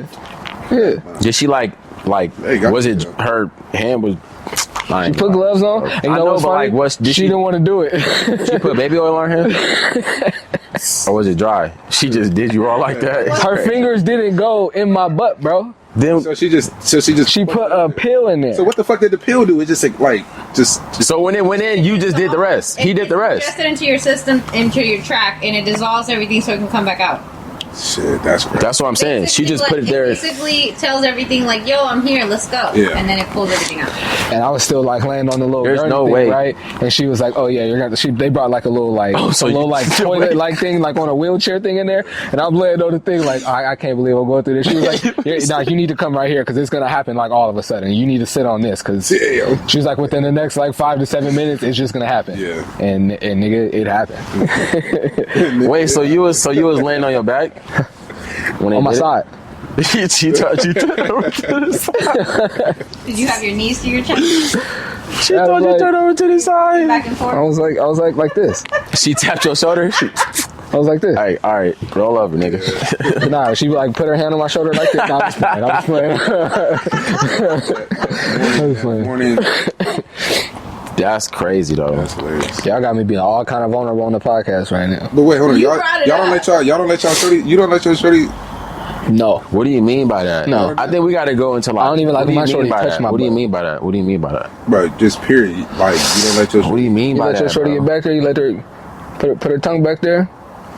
yeah.
Did she like
Hey, got
was
you,
it
though.
her hand was?
She put gloves on. And you
I
know
know,
what's
but
funny?
like, what's did
she didn't want to do it.
She put baby oil on her hand? Or was it dry? She just did you all like that?
Her fingers didn't go in my butt, bro.
Then
So she just.
She put a pill in there.
So what the fuck did the pill do? It just like just.
so when it went in, you just did the rest. He did the rest.
Ingest it into your system, into your tract, and it dissolves everything so it can come back out.
Shit, that's crazy.
That's what I'm saying. She just put it there.
Basically tells everything like, "Yo, I'm here. Let's go."
Yeah.
And then it pulls everything out.
And I was still like laying on the little
There's
gurney
no
thing,
way.
right? And she was like, "Oh yeah, you're gonna." They brought like a little like
so
a little
you-
like toilet like thing like on a wheelchair thing in there. And I'm laying on the thing like I can't believe I'm going through this. She was like, yeah, "Nah, you need to come right here because it's gonna happen like all of a sudden. You need to sit on this because."
Damn.
She was like, "Within the next like 5 to 7 minutes, it's just gonna happen."
Yeah.
And nigga, it happened
Wait, so you was laying on your back? When
on my side.
She told you turned over to the side.
Did you have your knees to your chest,
She
I was
told you
like-
turn over to the side.
back and forth?
I was like this.
She tapped your shoulder.
I was like this.
All right, roll over, nigga.
Nah, she like put her hand on my shoulder like this. Nah, I was playing. I was playing.
Morning.
That's crazy though.
That's hilarious.
Y'all got me being all kind of vulnerable on the podcast right now.
But wait, hold on.
You
Y'all
brought it
don't
up.
let y'all shorty. You don't let your shorty.
No.
What do you mean by that?
No.
I think we got to go into like.
I don't even like
what do you
my
mean
shorty
by
touch
that?
my
What do you
butt.
mean by that? What do you mean by that?
Bro, just period. Like you don't let your.
What do you mean
You
by
let
that?
your shorty
bro?
get back there, you let her put her tongue back there.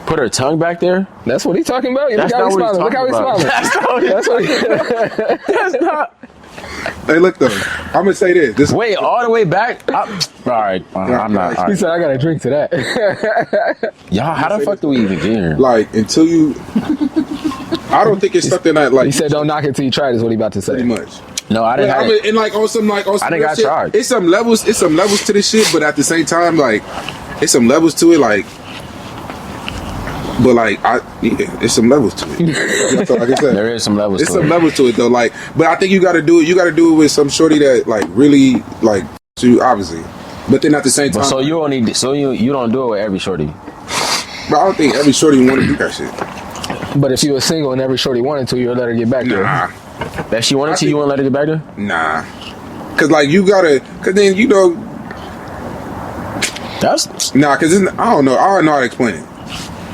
Put her tongue back there.
That's what he's talking about.
That's
Look how
not
he's
what he's
smiling. Look how he's
talking
smiling.
about.
That's what he
That's not.
Hey, look though. I'm gonna say this.
Wait, all the way back. All right, I'm not. All
He
right.
said I gotta drink to that.
Y'all, how the fuck do we even get here?
Like until you. I don't think it's something that like.
He said don't knock it till you try it is what he about to say.
pretty much.
No, I didn't.
But,
Have,
and like on some
I think
real
I
shit,
tried.
It's some levels to this shit, but at the same time, like it's some levels to it, like. But like it's some levels to it. That's all I can say.
there is some levels.
It's
to
some
it.
levels to it though. Like, but I think you got to do it. You got to do it with some shorty that like really like you, obviously. But then at the same time,
But so you only you don't do it with every shorty.
But I don't think every shorty want to do that shit.
But if you were single and every shorty wanted to, you'd let her get back there.
Nah,
That she wanted
I
to, you
think-
wouldn't let her get back there?
nah. Cause like you gotta, cause then you know,
That's
nah. Cause I don't know how to explain it.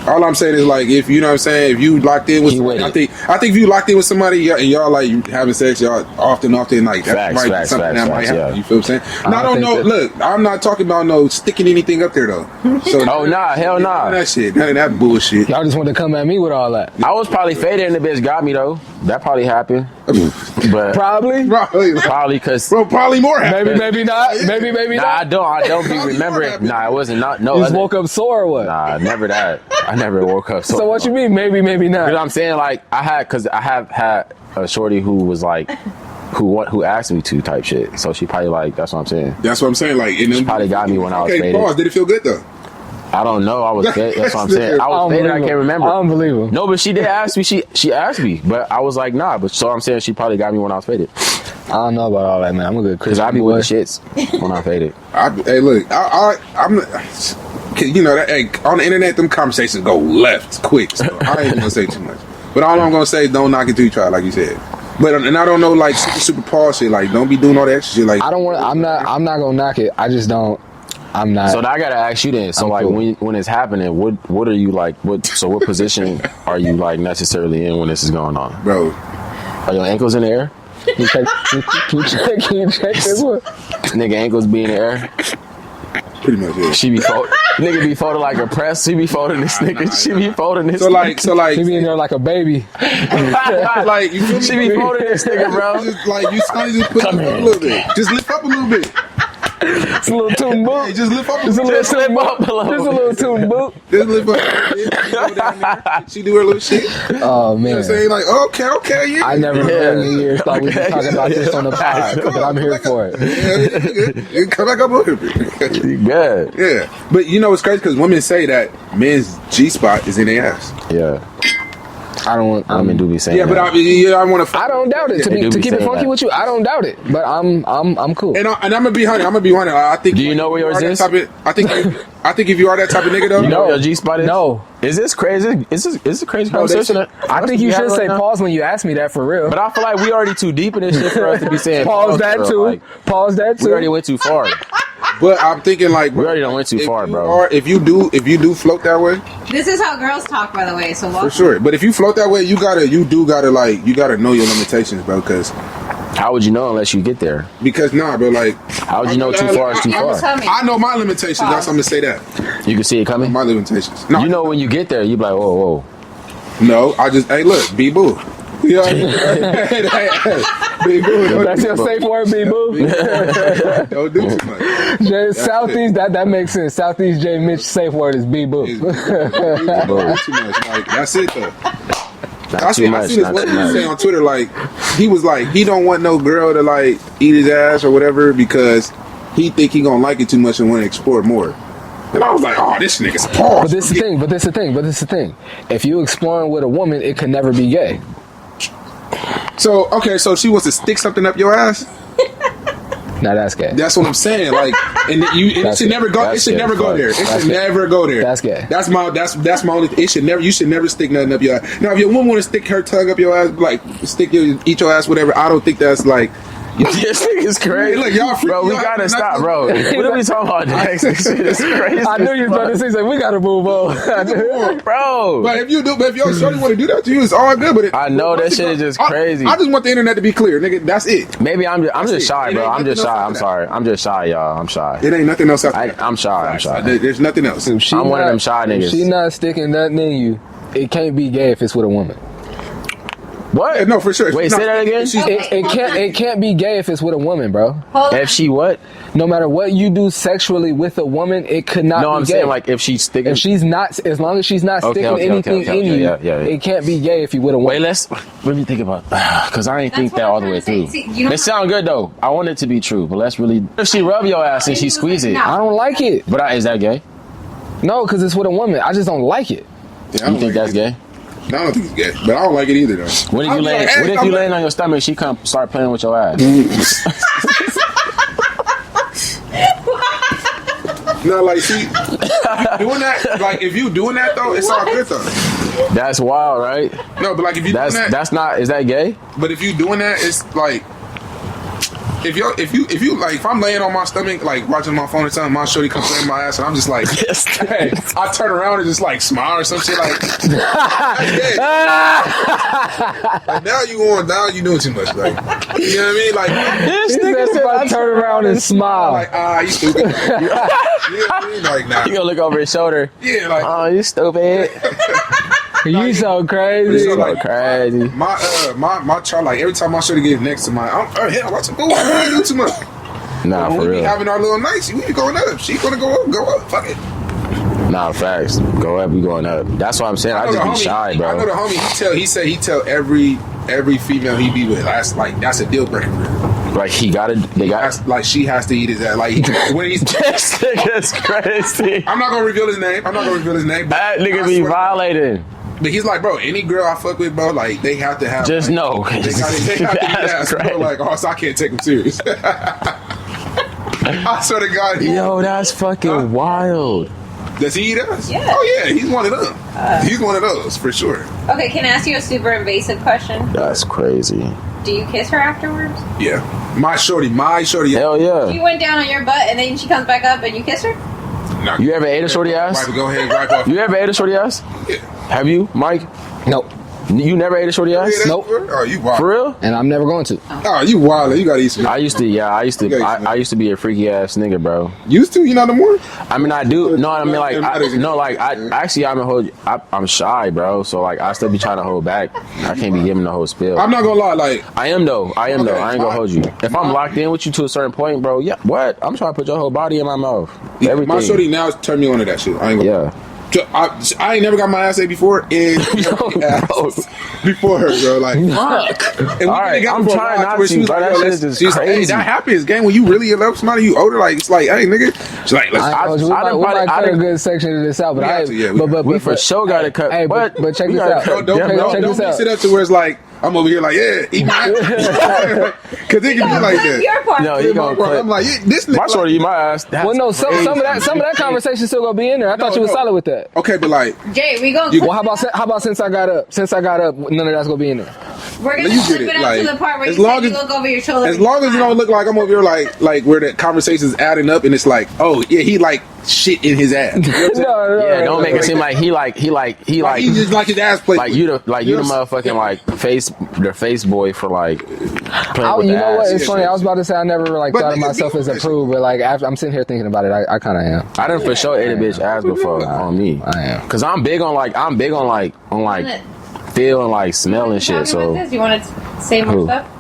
All I'm saying is like, if you know what I'm saying, if you locked in with somebody, I think if you locked in with somebody and y'all like having sex, y'all often like that might be something that might happen. Yeah. You feel what I'm saying? No, I don't know. Look, I'm not talking about no sticking anything up there though. So
hell nah.
That shit, none of that bullshit.
Y'all just want to come at me with all that.
I was probably faded and the bitch got me though. That probably happened. But
probably
because
probably more happened.
Maybe not. Maybe not.
I don't be remembering. Nah, it wasn't not. No,
you just woke up sore or what?
Nah, never that. I never woke up sore.
So what you mean? Maybe not.
You know what I'm saying? Like I have had a shorty who was like, who asked me to type shit. So she probably like, that's what I'm saying.
That's what I'm saying. Like,
she probably got me when I was faded.
Pause. Did it feel good though?
I don't know. I was faded. That's what I'm saying. I was faded. I can't remember.
Unbelievable.
No, but she did ask me. She asked me, but I was like, nah. But so I'm saying she probably got me when I was faded.
I don't know about all that, man. I'm a good Christian.
Cause I be with the shits when I'm faded.
Hey, look, I'm. You know that on the internet, them conversations go left quick. So I ain't gonna say too much. But all I'm gonna say, don't knock it till you try, like you said. But and I don't know, like super pause shit. Like, don't be doing all that extra shit. Like,
I don't want. I'm not gonna knock it. I just don't. I'm not.
So now I gotta ask you then. So like when it's happening, what are you like? What position are you like necessarily in when this is going on,
bro?
Are your ankles in the air?
Can you check this one?
Nigga, ankles be in the air.
Pretty much, yeah.
She be folding. Nigga be folding like a press. She be folding this nigga. She be folding this.
So like,
he be in there like a baby.
Like you feel me?
She be folding this nigga, bro.
Just like you just put up a little bit. Just lift up a little bit.
It's a little tune boot.
Hey, just lift up.
Just a little tune boot. Just a little tune boot.
Just lift up. She do her little shit.
Oh man.
You know what I'm saying? Like, okay, yeah.
I never heard in years thought we were talking about this on the pod, but I'm here for it.
Yeah, you come back up over here.
You good.
Yeah. But you know what's crazy? Because women say that men's G-spot is in their ass.
Yeah.
I don't want.
Women do be saying
yeah,
that.
but I want to.
I don't doubt it. To keep it funky with you, I don't doubt it. But I'm cool.
And I'm gonna be honest. I think.
Do you know where yours is?
I think if you are that type of nigga though,
you know where your G spot is.
No.
Is this crazy? Is this a crazy conversation?
I think you should say pause when you ask me that for real.
But I feel like we already too deep in this shit for us to be saying
pause that too.
Like,
pause that too.
We already went too far.
But I'm thinking like
we already went too far, bro.
If you do float that way,
this is how girls talk, by the way. So
for sure. But if you float that way, you gotta know your limitations, bro. Because
how would you know unless you get there?
Because bro, like
how would you know too far is too far?
I know my limitations. That's I'm gonna say that.
You can see it coming.
My limitations. No,
you know when you get there, you be like, whoa.
No, I just look, be boo. You know what I mean? Be boo.
That's your safe word, be boo.
Don't do too much.
Southeast, that makes sense. Southeast J Mitch safe word is be boo.
Too much. Like, that's it though. I seen this one dude say on Twitter, like he was like he don't want no girl to like eat his ass or whatever because he think he gonna like it too much and want to explore more. And I was like, oh, this nigga's pause.
But this is the thing. If you exploring with a woman, it could never be gay.
So she wants to stick something up your ass.
Now that's gay.
That's what I'm saying. Like, and it should never go. It should never go there. It should never go there.
That's gay.
That's my only. It should never. You should never stick nothing up your ass. Now, if your woman want to stick her tongue up your ass, like eat your ass, whatever. I don't think that's like.
This thing is crazy.
Look, y'all freak,
bro, we gotta stop, bro. What are we talking about next? This shit is crazy.
I knew you was about to say something. We gotta move on.
Bro.
But if your shorty want to do that to you, it's all good. But
I know that shit is just crazy.
I just want the internet to be clear, nigga. That's it.
Maybe I'm just shy, bro. I'm just shy. I'm sorry. I'm just shy, y'all. I'm shy.
It ain't nothing else out there.
I'm shy.
There's nothing else.
I'm one of them shy niggas.
If she not sticking nothing in you, it can't be gay if it's with a woman.
What?
Yeah, no, for sure.
Wait, say that again.
It can't be gay if it's with a woman, bro.
If she what?
No matter what you do sexually with a woman, it could not be gay.
No, I'm saying like if she's sticking.
If she's not, as long as she's not sticking anything in you, it can't be gay if you with a woman.
Wait, let me think about because I ain't think that all the way through. It sound good though. I want it to be true, but let's really. If she rub your ass and she squeeze it,
I don't like it.
But is that gay?
No, because it's with a woman. I just don't like it.
Yeah, you think that's gay?
No, I don't think it's gay, but I don't like it either though.
What if you laying on your stomach? She come start playing with your ass.
No, like she doing that. Like if you doing that though, it's all good though.
That's wild, right?
No, but like if you doing that,
that's not. Is that gay?
But if you doing that, it's like if you like, if I'm laying on my stomach, like watching my phone or something, my shorty comes playing my ass, and I'm just like, hey, I turn around and just like smile or some shit like, hey. Like now you doing too much, like, you know what I mean? Like,
This nigga said I turn around and smile.
like, you stupid. You know what I mean? Like, nah.
You gonna look over his shoulder.
Yeah, like,
Oh, you stupid.
You so crazy.
So, like,
Crazy.
my child, like every time my shorty gets next to mine, hell, what's it? I don't do too much.
Nah,
When
for
we be
real.
having our little nights, we be going up. She gonna go up. Fuck it.
Nah, facts. Go up, we going up. That's what I'm saying. I just be shy,
I know
bro.
the homie. He tell every female he be with. That's a deal breaker for him.
Like he gotta, they got.
Like she has to eat his ass. Like when he's.
This nigga's crazy.
I'm not gonna reveal his name. But
That nigga
I
be
swear-
violating.
But he's like, bro, any girl I fuck with, bro, like they have to have.
Just
like,
know.
They have to eat
That's
ass, bro.
crazy.
Like, so I can't take him serious. I swear to God.
Yo, that's fucking wild.
Does he eat us?
Yeah.
Oh yeah, he's one of them. He's one of those for sure.
Okay, can I ask you a super invasive question?
That's crazy.
Do you kiss her afterwards?
Yeah, my shorty.
Hell yeah.
She went down on your butt and then she comes back up and you kiss her?
Nah,
You ever ate a shorty ass?
Right, go ahead, right off.
You ever ate a shorty ass?
Yeah.
Have you, Mike?
Nope.
You never ate a shorty ass?
Nope.
Oh, you wild.
For real?
And I'm never going to.
Oh, you wild. You gotta eat some.
I used to be a freaky ass nigga, bro.
Used to? You not no more?
I mean, I do. No, I mean, like, I'm shy, bro. So, like, I still be trying to hold back. I can't be giving the whole spill.
I'm not gonna lie. Like,
I am though. I ain't gonna hold you. If I'm
My-
locked in with you to a certain point, bro, yeah, what? I'm trying to put your whole body in my mouth. Everything.
my shorty now turned me on to that shit. I ain't gonna.
Yeah.
I ain't never got my ass ate before, and
bro.
before her, bro. Like, fuck. And we
All right,
got
I'm
for a
trying
while
not
where she
to,
was
bro.
like,
That
yo,
shit
let's-
is
she's like, hey,
crazy.
that happens, gang. When you really love somebody, you older. Like, it's like, hey, nigga. She's like, let's.
We might cut a good section of this out, but
We have to, yeah, we
We for sure gotta cut.
Hey, but check
we
this
gotta
out.
cut.
Don't
check this out.
mix it up to where it's like I'm over here like, yeah, eat my because it can be like that.
Your part.
No, he gonna put.
I'm like, yeah, this nigga.
My shorty, eat my ass. That's
Well, no, some of that conversation still gonna be in there. I thought you was solid with that.
Okay, but like,
Jay, we gonna
Well, how about since I got up? Since I got up, none of that's gonna be in there.
we're gonna
you get
flip
it,
it up
like,
to the part where
as
you
long
said you
as-
look over your shoulder.
as long as you don't look like I'm over here like where the conversation's adding up and it's like, oh yeah, he like shit in his ass. You know what I'm saying?
Yeah, don't make it seem like he
He just like his ass plate.
like you the
You know what I'm
motherfucking like face boy for like playing with
You
the
know what?
ass.
It's funny. I was about to say I never like
But
thought of
niggas
myself
do
as a
that
prude, but like after I'm sitting here thinking about it, I kind of am.
I done for sure ate a bitch ass before on me.
I am.
Cause I'm big on feel and like smell and shit. So
you want to say more
Who?
stuff?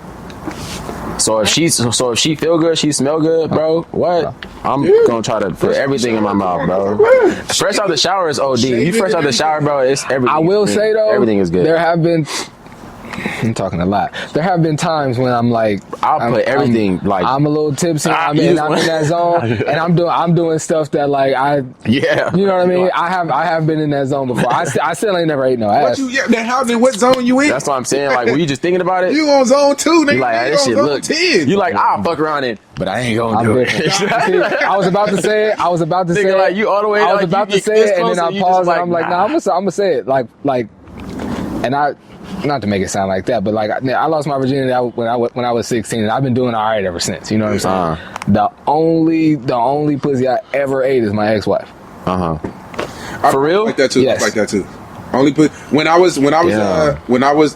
if she feel good, she smell good, bro. What? I'm gonna try to put everything in my mouth, bro. Fresh out the shower is OD. You fresh out the shower, bro. It's everything.
I will say though,
everything is good.
There have been. I'm talking a lot. There have been times when I'm like,
I'll put everything like
I'm a little tipsy. I'm
you
in
just
that zone, and I'm doing stuff that like
yeah.
you know what I mean. I have been in that zone before. I still ain't never ate no
What
ass.
you yeah, then how then what zone you in?
That's what I'm saying. Like, were you just thinking about it?
You on zone 2, nigga.
You like,
You
this
on
shit
zone
look.
10.
You like, I'll fuck around it, but I ain't gonna
I'm
do
different.
it.
See, I was about to say it.
Nigga, like, you all the way.
I was
like,
about
you
to
get
say
this
it, and then
close
I
you
paused,
just
and I'm like, nah, I'm gonna say it, like, and I, not to make it sound like that, but like, I lost my virginity when I was 16, and I've been doing all right ever since. You know what I'm saying? The only pussy I ever ate is my ex-wife.
For real?
Like that too.
Yes.
Like that too. Only when I was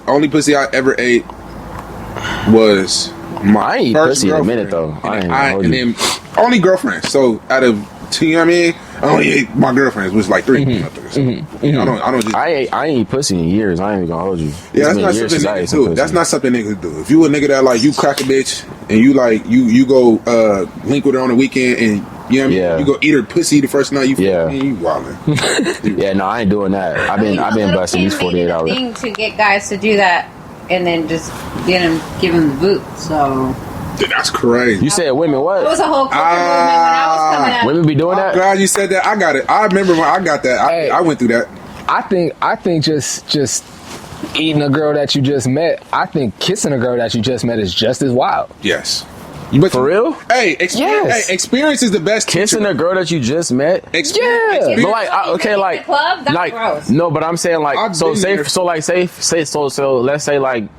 only pussy I ever ate was my
I ain't eat
first
pussy in a
girlfriend.
minute, though. I ain't
And,
gonna hold
and
you.
then only girlfriends. So out of two, you know what I mean? I only ate my girlfriends, which was like 3. So, I don't just.
I ain't eat pussy in years. I ain't even gonna hold you.
Yeah,
It's
that's
been
not
years
something
since I ate
niggas
some
do.
pussy.
That's not something niggas do. If you a nigga that like you crack a bitch and you like you go link with her on the weekend and you know what I mean,
Yeah.
you go eat her pussy the first night you
Yeah.
fuck, man, you wildin'.
Yeah, no, I ain't doing that. I've been busting these 48 hours.
Thing to get guys to do that, and then just give them the boot. So
That's crazy.
You said women
it
what?
was a whole culture movement when I was coming up.
Women be doing
I'm
that?
glad you said that. I got it. I remember when I got that.
Hey.
I went through that.
I think just eating a girl that you just met. I think kissing a girl that you just met is just as wild.
Yes. But
For real?
Hey,
Yes.
hey, experience is the best.
Kissing a girl that you just met?
Yeah.
But like, okay,
In
like,
the club? That's
like,
gross.
no, but I'm saying like,
I've
so
been
say,
there.
so like, so let's say like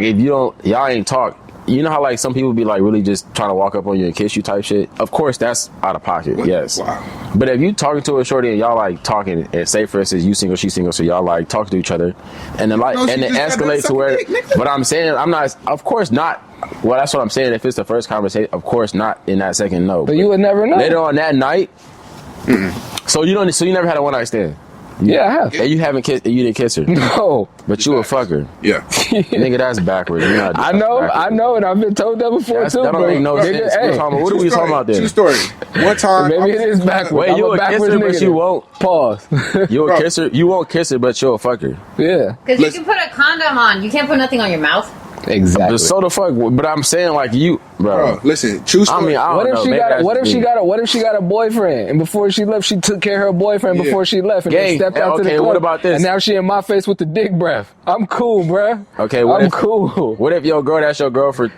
if you don't, y'all ain't talk you know how like some people be like really just trying to walk up on you and kiss you type shit. Of course, that's out of pocket. Yes.
Wow.
But if you talking to a shorty and y'all like talking, and say for instance you single, she single, so y'all like talk to each other, and then like
No,
and
she
then
just got
escalate
done
to where.
sucking dick, nigga.
But I'm saying I'm not. Of course not. Well, that's what I'm saying. If it's the first conversation, of course not in that second. No.
But you would never know.
Later on that night. So you don't. So you never had a one night stand.
Yeah, I have.
And you haven't kissed. You didn't kiss her.
No.
But you a fucker.
Yeah.
Nigga, that's backwards. You're not,
I know, and I've been told that before
That's,
too.
that don't
bro.
make no
Nigga,
sense.
hey,
What are we talking about there?
True story. One time.
maybe it is backwards.
Wait,
I'm
you
a
a
backwards
kisser, but
nigga.
you won't.
Pause.
You a
Bro.
kisser. You won't kiss her, but you'll a fucker.
Yeah,
Because you
Listen.
can put a condom on. You can't put nothing on your mouth.
exactly.
But so the fuck. But I'm saying like you,
Bro, listen. True
I
story.
mean, I
What
don't
if
know.
she
Maybe
got?
that's
What if
just
she
me.
got? What if she got a boyfriend, and before she left, she took care of her boyfriend
Yeah.
before she left, and
Gang,
then stepped out to the
okay,
club.
what about this?
And now she in my face with the dick breath. I'm cool, bruh.
Okay, what
I'm
if
cool.
What if your girl, that's your girl for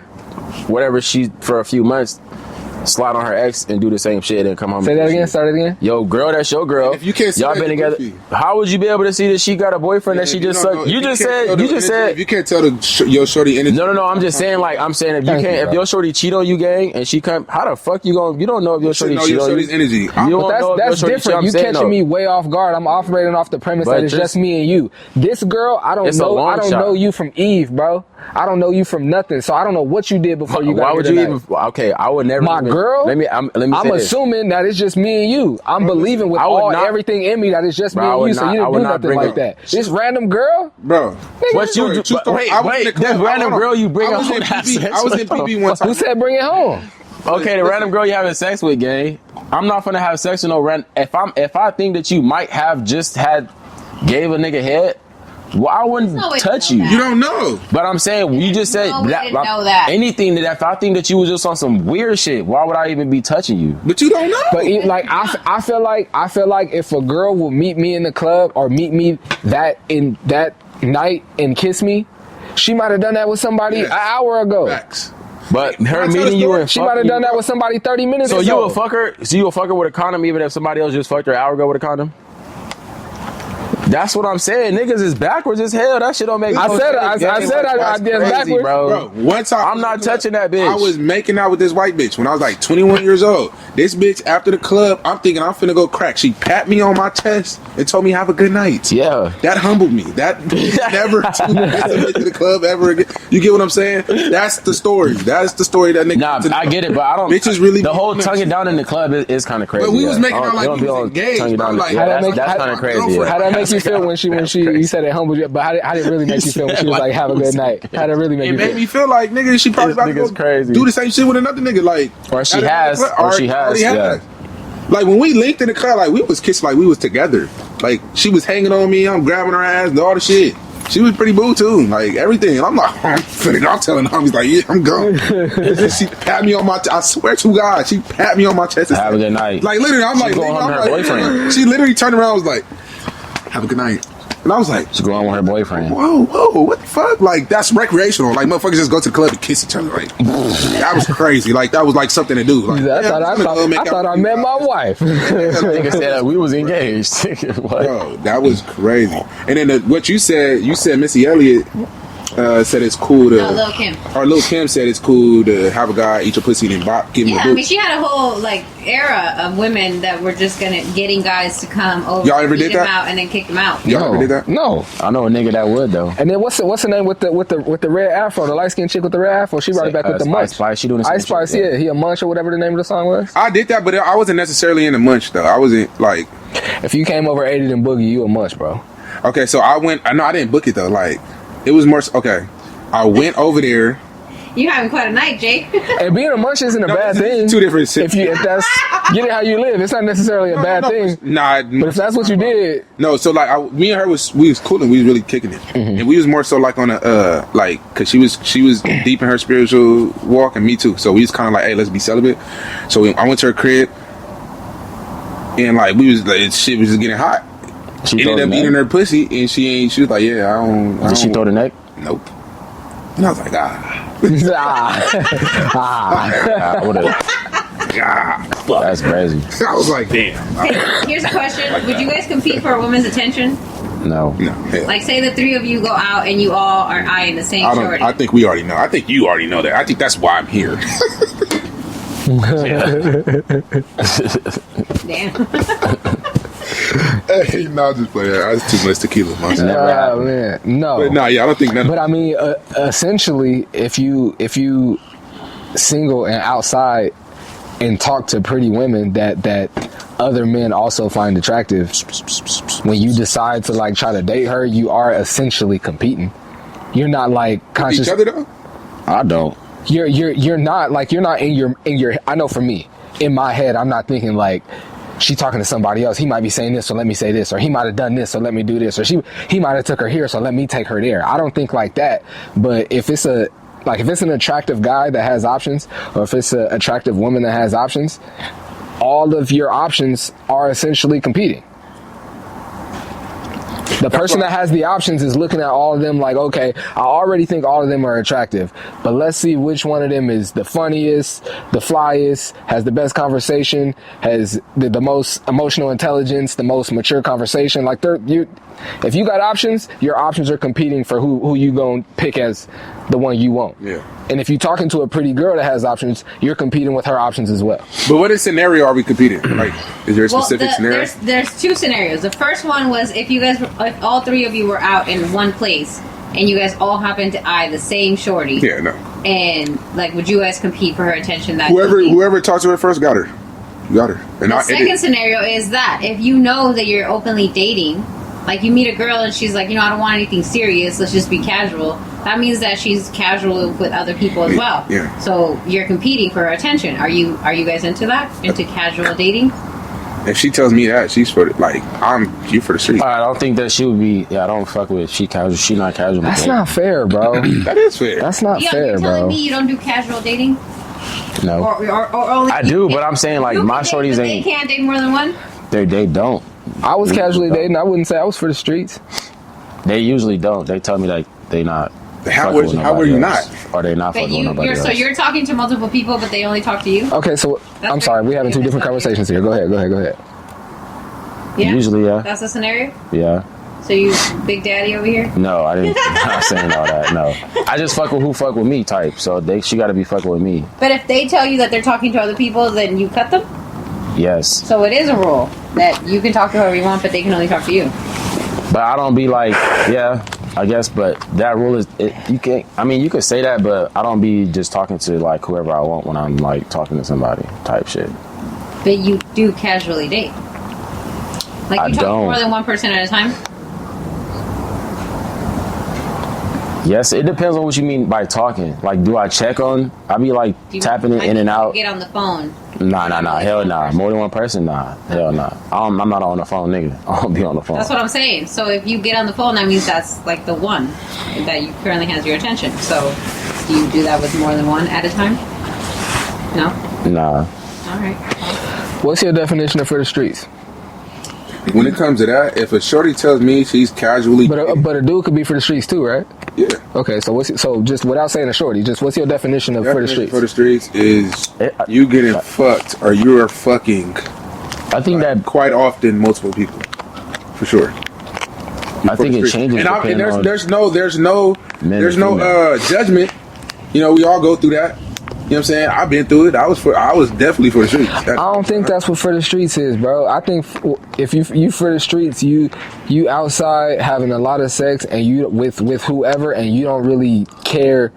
whatever she for a few months, slide on her ex and do the same shit and come home.
Say
and
that
kiss
again.
you?
Start it again.
Yo, girl, that's your girl.
If you can't see
y'all
that,
been
you're
together.
goofy.
How would you be able to see that she got a boyfriend that she
If you
just
don't
sucked?
know-
You
if
just
can't
said.
tell
You
the
just
energy-
said.
If you can't tell your shorty energy.
No. I'm just saying, like, I'm saying if you
Thank you,
can't, if
bro.
your shorty cheat on you, gang, and she come, how the fuck you going? You don't know if your
You should
shorty
know
cheat
your
on you.
shorty's energy.
You
I'm-
don't know if
That's
your shorty cheat.
different.
I'm
You
saying,
catching
though.
me way off guard. I'm operating off the premise
But
that it's just me and you. This girl, I don't
It's a
know.
long
I don't
shot.
know you from Eve, bro. I don't know you from nothing. So I don't know what you did before you got
Why
here
would you
tonight.
even? Okay, I would never.
My
even,
girl?
Let me. Let me.
I'm
say this.
assuming that it's just me and you. I'm believing with
I would
all
not-
everything in me that it's just
Bro,
me
I
and
would
you. So
not-
you
I
didn't
would
do
not
nothing
bring
like
up-
that. This random girl.
Bro.
What you do?
True story.
Wait,
I was in
wait.
the club.
This random
Hold on.
girl you bring
I
up
was in
on that
PB.
sex
I was in
with?
PB one time.
Who said bring it home?
Okay, the random girl you having sex with, gang. I'm not gonna have sex with no random. If I think that you might have just gave a nigga head, well, I wouldn't
There's no way to
touch
know
you.
that.
You don't know.
But I'm saying you just said
No way to know that.
anything that if I think that you was just on some weird shit, why would I even be touching you?
But you don't know.
But I feel like if a girl will meet me in the club or meet me that night and kiss me, she might have done that with somebody
Yes.
an hour ago.
Facts.
But
Can I
her
tell the
meeting you
story?
and
She might have done that with somebody 30 minutes
So
ago.
you a fucker? So you a fucker with a condom even if somebody else just fucked her an hour ago with a condom? That's what I'm saying. Niggas is backwards as hell. That shit don't make
I
no
said
sense.
I said I did
Crazy,
backwards.
bro.
One time
I'm not touching that bitch.
I was making out with this white bitch when I was like 21 years old. This bitch after the club, I'm thinking I'm finna go crack. She pat me on my chest and told me have a good night.
Yeah.
That humbled me. That never to the club ever again. You get what I'm saying? That's the story. That's the story that nigga.
Nah, I get it, but I don't.
Bitches really
the whole
be-
tongue it down in the club is kind of crazy.
But we was
yeah.
making
I
out
don't-
like
it don't
we
be
was
on
engaged,
tongue it
bro.
down.
Like,
Yeah,
how that make-
that's
how-
kind of crazy.
girlfriend.
Yeah.
How that make you feel when she you said it humbled you? But how did it really make you feel when she was like, have a good night? How did it really make
It
you
made
feel?
me feel like nigga, she probably
This
about to
nigga's
go
crazy.
do the same shit with another nigga. Like,
Or she
at another
has,
club.
or she has,
Already
yeah.
Like when we linked in the club, like we was kissing, like we was together. Like she was hanging on me, I'm grabbing her ass and all the shit. She was pretty boo too, like everything. And I'm like, I'm finna go. I'm telling her, he's like, yeah, I'm gone. And then she pat me on my. I swear to God, she pat me on my chest. And
Have a good night.
Like literally, I'm
She
like,
going
nigga,
home
I'm
to her
like,
boyfriend.
She literally turned around, and was like, have a good night. And I was like,
She go on with her boyfriend.
whoa, what the fuck? Like, that's recreational. Like, motherfuckers just go to the club and kiss each other. Like, that was crazy. Like, that was like something to do. Like,
I thought I met my wife.
Nigga said that we was engaged. What?
Bro, that was crazy. And then what you said Missy Elliott said it's cool to.
No, Lil' Kim.
Or Lil' Kim said it's cool to have a guy eat your pussy and then give him
Yeah,
a
I
boot.
mean, she had a whole like era of women that were just getting guys to come over,
Y'all ever
eat
did
them
that?
out, and then kick them out.
Y'all ever did that?
No.
I know a nigga that would though.
And then what's the name with the red afro? The light skinned chick with the red afro. She brought it back with the
Ice
munch.
Spice, she doing the same
Ice Spice,
shit,
yeah. He a munch or whatever the name of the song was.
I did that, but I wasn't necessarily in the munch, though. I wasn't, like...
If you came over 80 and boogie, you a munch, bro.
Okay, so I didn't book it, though. Like, it was more... Okay, I went over there...
You having quite a night, Jake.
And being a munch isn't a bad thing.
Two different shit.
If that's get it how you live, it's not necessarily a bad thing.
Nah,
But if that's what you did,
no. So like, me and her we was cool and we was really kicking it, and we was more so like on a like, cause she was deep in her spiritual walk and me too. So we was kind of like, hey, let's be celibate. So I went to her crib, and like we was like, shit was just getting hot.
She
Ended
throw
up
the
eating
neck?
her pussy, and she was like, yeah, I don't.
Did she throw the neck?
Nope. And I was like,
I would've. That's crazy.
I was like, damn.
Here's a question: would you guys compete for a woman's attention?
No.
No. Hell.
Like, say the three of you go out and you all are eyeing the same shorty.
I think we already know. I think you already know that. I think that's why I'm here.
Damn.
Hey, no, just play that. That's too much tequila, man.
Man, no.
But nah, yeah, I don't think none.
But I mean, essentially, if you single and outside and talk to pretty women that other men also find attractive, when you decide to like try to date her, you are essentially competing. You're not like conscious.
Each other though.
I don't.
You're not like you're not in your. I know for me, in my head, I'm not thinking like, she talking to somebody else. He might be saying this, so let me say this, or he might have done this, so let me do this, or he might have took her here, so let me take her there. I don't think like that. But if it's an attractive guy that has options, or if it's an attractive woman that has options, all of your options are essentially competing. The person that has the options is looking at all of them like, okay, I already think all of them are attractive, but let's see which one of them is the funniest, the flyest, has the best conversation, has the most emotional intelligence, the most mature conversation. Like, if you got options, your options are competing for who you gonna pick as the one you want.
Yeah.
And if you're talking to a pretty girl that has options, you're competing with her options as well.
But what scenario are we competing? Like, is there a specific scenario?
There's two scenarios. The first one was if all three of you were out in one place and you guys all happened to eye the same shorty.
Yeah, no.
And like, would you guys compete for her attention?
Whoever talked to her first got her. Got her. And
the second scenario is that if you know that you're openly dating, like you meet a girl and she's like, I don't want anything serious, let's just be casual. That means that she's casual with other people as well.
Yeah.
So you're competing for her attention. Are you guys into that? Into casual dating?
If she tells me that, she's for you for the street.
I don't think that she would be. Yeah, I don't fuck with. She casual. She not casual.
That's not fair, bro.
That is fair.
That's not fair,
you're
bro.
telling me you don't do casual dating?
No.
Or only
I do, but I'm saying like my shorties
They
ain't.
can't date more than one?
They don't.
I was casually dating. I wouldn't say I was for the streets.
They usually don't. They tell me like they not.
How were you not?
Or they not fucking with nobody else.
So you're talking to multiple people, but they only talk to you?
Okay, so I'm sorry. We're having two different conversations here. Go ahead.
Yeah?
Usually, yeah.
That's the scenario?
Yeah.
So you big daddy over here?
No, I didn't. I'm not saying all that. No, I just fuck with who fuck with me type. So she got to be fucking with me.
But if they tell you that they're talking to other people, then you cut them?
Yes.
So it is a rule that you can talk to whoever you want, but they can only talk to you.
But I don't be like, yeah, I guess. But that rule is, you can't. I mean, you could say that, but I don't be just talking to like whoever I want when I'm like talking to somebody type shit.
But you do casually date. Like you talk to more than one person at a time?
Yes, it depends on what you mean by talking. Like, do I check on? I be like tapping it in and out.
Get on the phone.
Nah. Hell nah. More than one person? Nah. Hell nah. I'm not on the phone, nigga. I don't be on the phone.
That's what I'm saying. So if you get on the phone, that means that's like the one that you currently has your attention. So do you do that with more than one at a time? No?
Nah.
All right.
What's your definition of for the streets?
When it comes to that, if a shorty tells me she's casually,
but a dude could be for the streets too, right?
Yeah.
Okay, so just without saying a shorty, just what's your definition of for the streets?
For the streets is you getting fucked or you are fucking.
I think that
quite often multiple people, for sure.
I think it changes.
And there's no judgment. We all go through that. You know what I'm saying? I've been through it. I was definitely for the streets.
I don't think that's what for the streets is, bro. I think if you for the streets, you outside having a lot of sex and you with whoever, and you don't really care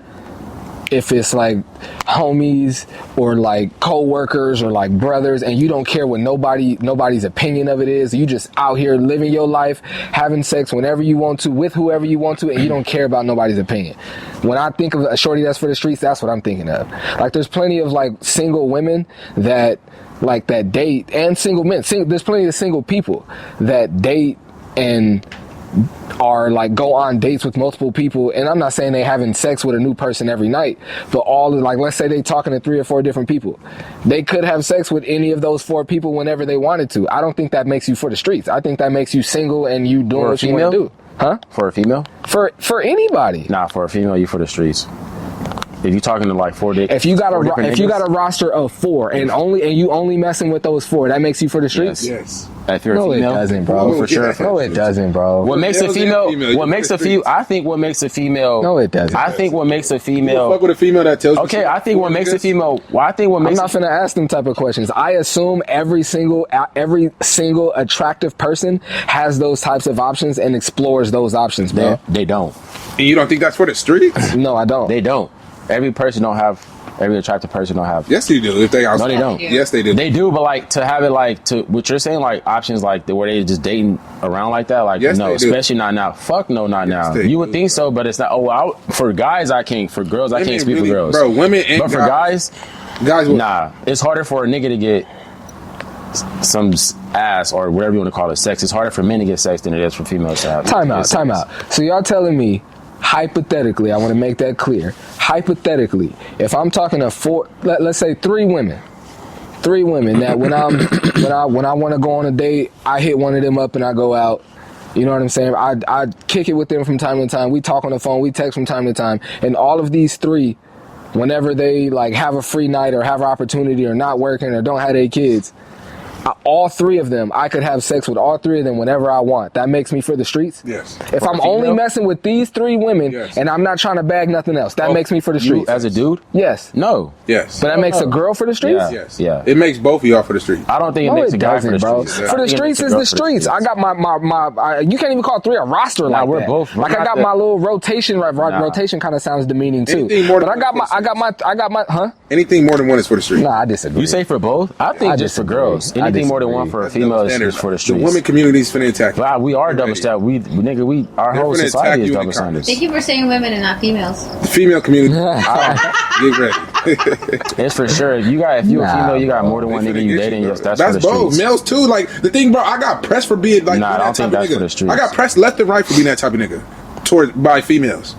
if it's like homies or like co-workers or like brothers, and you don't care what nobody's opinion of it is. You just out here living your life, having sex whenever you want to, with whoever you want to, and you don't care about nobody's opinion. When I think of a shorty that's for the streets, that's what I'm thinking of. Like, there's plenty of like single women that date, and single men. There's plenty of single people that date and are like go on dates with multiple people, and I'm not saying they having sex with a new person every night, but let's say they talking to 3 or 4 different people. They could have sex with any of those 4 people whenever they wanted to. I don't think that makes you for the streets. I think that makes you single and you doing what you want to do. Huh?
For a female?
For anybody.
Nah, for a female, you for the streets. If you talking to like 4 days,
if you got a roster of 4 and you only messing with those 4, that makes you for the streets.
Yes.
If you're a
No, it
female,
doesn't, bro.
For sure.
No, it doesn't, bro.
What makes a
Males and
female?
females,
What
you
makes
put
a
the
female?
streets.
I think what makes a female.
No, it doesn't.
I think what makes a
You fuck
female.
with a female that tells you
Okay, I think what makes a female. Well, I think what
I'm
makes.
not finna ask them type of questions. I assume every single attractive person has those types of options and explores those options, bro.
They don't.
And you don't think that's for the streets?
No, I don't.
They don't. Every attractive person don't have.
Yes, you do. If they outside.
No, they don't.
Yes, they do.
They do, but like to have it like to what you're saying, like options like where they just dating around like that, like
Yes,
no,
they do.
especially not now. Fuck no, not now.
they
You would
do,
think so, but it's not. Oh, well, for guys I can't. For girls I
Women
can't speak
really-
for girls,
bro, women and
but for
guys-
guys,
Guys, will,
nah. It's harder for a nigga to get some ass or whatever you want to call it, sex. It's harder for men to get sex than it is for females to have.
Time out,
get
time
sex.
out. So y'all telling me, hypothetically, I want to make that clear. Hypothetically, if I'm talking to let's say three women that when I want to go on a date, I hit one of them up and I go out. You know what I'm saying? I kick it with them from time to time. We talk on the phone, we text from time to time, and all of these three, whenever they like have a free night or have an opportunity or not working or don't have their kids, all three of them, I could have sex with all three of them whenever I want. That makes me for the streets?
Yes.
If
For
I'm
a
only
female?
messing with these three women
Yes.
and I'm not trying to bag nothing else, that makes me for the
You
streets.
as a dude,
Yes.
no.
yes.
But that makes a girl for the streets?
Yeah.
Yes.
Yeah.
It makes both of y'all for the streets.
I don't think it
No,
makes
it
a guy for
doesn't,
the
bro.
streets.
For
I
the
think it
streets
makes a
is
girl
the
for
streets. I got my you can't even call three a roster like
we're
that.
both- we're
Like I
not
got
the-
my little rotation. Rotation kind of sounds demeaning too.
Anything more
But
than
I got my. Huh?
Anything more than one is for the streets.
Nah, I disagree.
You say for both? I think
I
just for
disagree.
girls.
I
Anything more than one
disagree.
for a
That's
female
double
is
standard.
just for the
The
streets.
women community's finna attack you.
Wow, we are
Get
double
ready.
standard. Our
They're
whole
finna
society
attack
is
you in
double
the
standard.
Thank you for saying women and not females.
The female community. Get ready.
It's for sure. If you're a female, you got
bro.
more than one
They
nigga
finna
you
get
dating.
bro.
Yes, that's for the
both.
streets.
Males too. Like the thing, bro. I got pressed for being like
Nah, I
that
don't
type
think
of
that's
nigga.
for the streets.
I got pressed left and right for being that type of nigga by females.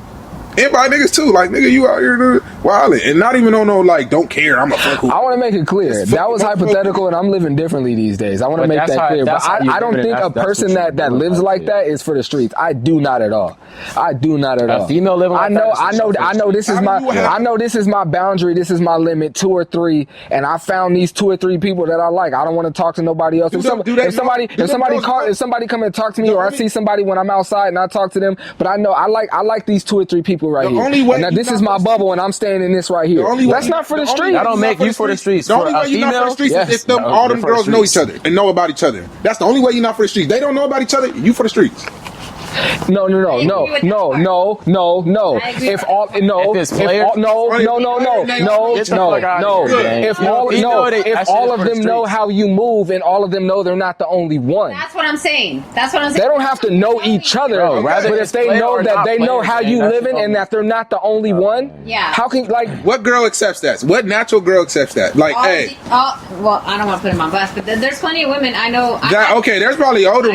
And by niggas too, like nigga, you out here wilding, and not even on no like don't care. I'm a fuck who.
I want to make it clear
It's
that was
fucking-
hypothetical, and I'm living differently these days. I want to
But
make
that's
that
how-
clear. But
that's how you
I don't
living,
think
and
a
that's
person
what
that
you're
lives
doing,
like
yeah.
that is for the streets. I do not at all. I do not at all.
female living like that is
I know.
for the
I know. This is
How do
my.
you have-
I know this is my boundary. This is my limit. 2 or 3, and I found these 2 or 3 people that I like. I don't want to talk to nobody else.
Do
If
them-
somebody,
do that-
if somebody,
do
if
them
somebody
girls
call,
know?
if somebody come and talk to me,
The
or I
only-
see somebody when I'm outside and I talk to them, but I know I like these 2 or 3 people right
The
here.
only way
And now
you
this
not
is my
for the
bubble, and I'm staying in this right here.
The only way
That's
you-
not for the
only
streets.
way
That don't
you're
make
not
you for the streets.
The
For
only
a
way you're not for the
female,
streets
yes.
is if them,
No,
all
you're
them
for the
girls know
streets.
each other and know about each other. That's the only way you're not for the streets. They don't know about each other. You for the streets.
No.
I agree with that part.
No.
I agree
If
with
all no,
If it's
if
players-
all, no.
Get the fuck out of here, gang.
If
You
all
know that
if
shit
all
is
of
for the
them know
streets.
how you move, and all of them know they're not the only one.
That's what I'm saying. That's what I'm saying.
They don't have to know each other,
Bro, rather
but
it's
if they
player
know
or
that
not
they know
player,
how
man,
you
that's
living
the
and that they're not the only one,
Yeah.
how can like
What girl accepts that? What natural girl accepts that? Like, hey,
Well, I don't want to put him on blast, but there's plenty of women I know.
okay, there's probably older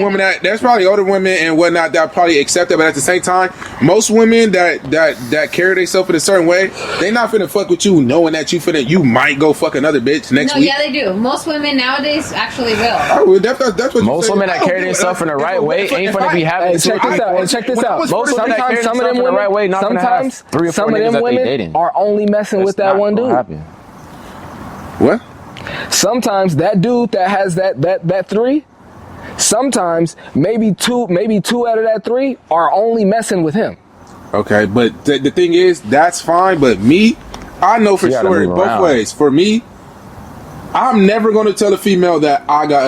women and whatnot that probably accept that, but at the same time, most women that carry themselves in a certain way, they not finna fuck with you knowing that you might go fuck another bitch next
No,
week.
yeah, they do. Most women nowadays actually will.
Oh, well, that's what
Most
you
women
say.
that carry themselves in the right way ain't gonna be having.
Hey, check this out. Hey, check this out.
Most women that carry
Sometimes some of
themselves
them
in the right way
women,
not gonna have
sometimes
3 or 4
some of
niggas
them
that they
women
dating.
are only messing with that one dude.
Happen.
What?
Sometimes that dude that has that 3, sometimes maybe two out of that 3 are only messing with him.
Okay, but the thing is, that's fine. But me, I know for
You gotta
sure
move
both
around.
ways. For me, I'm never going to tell a female that I got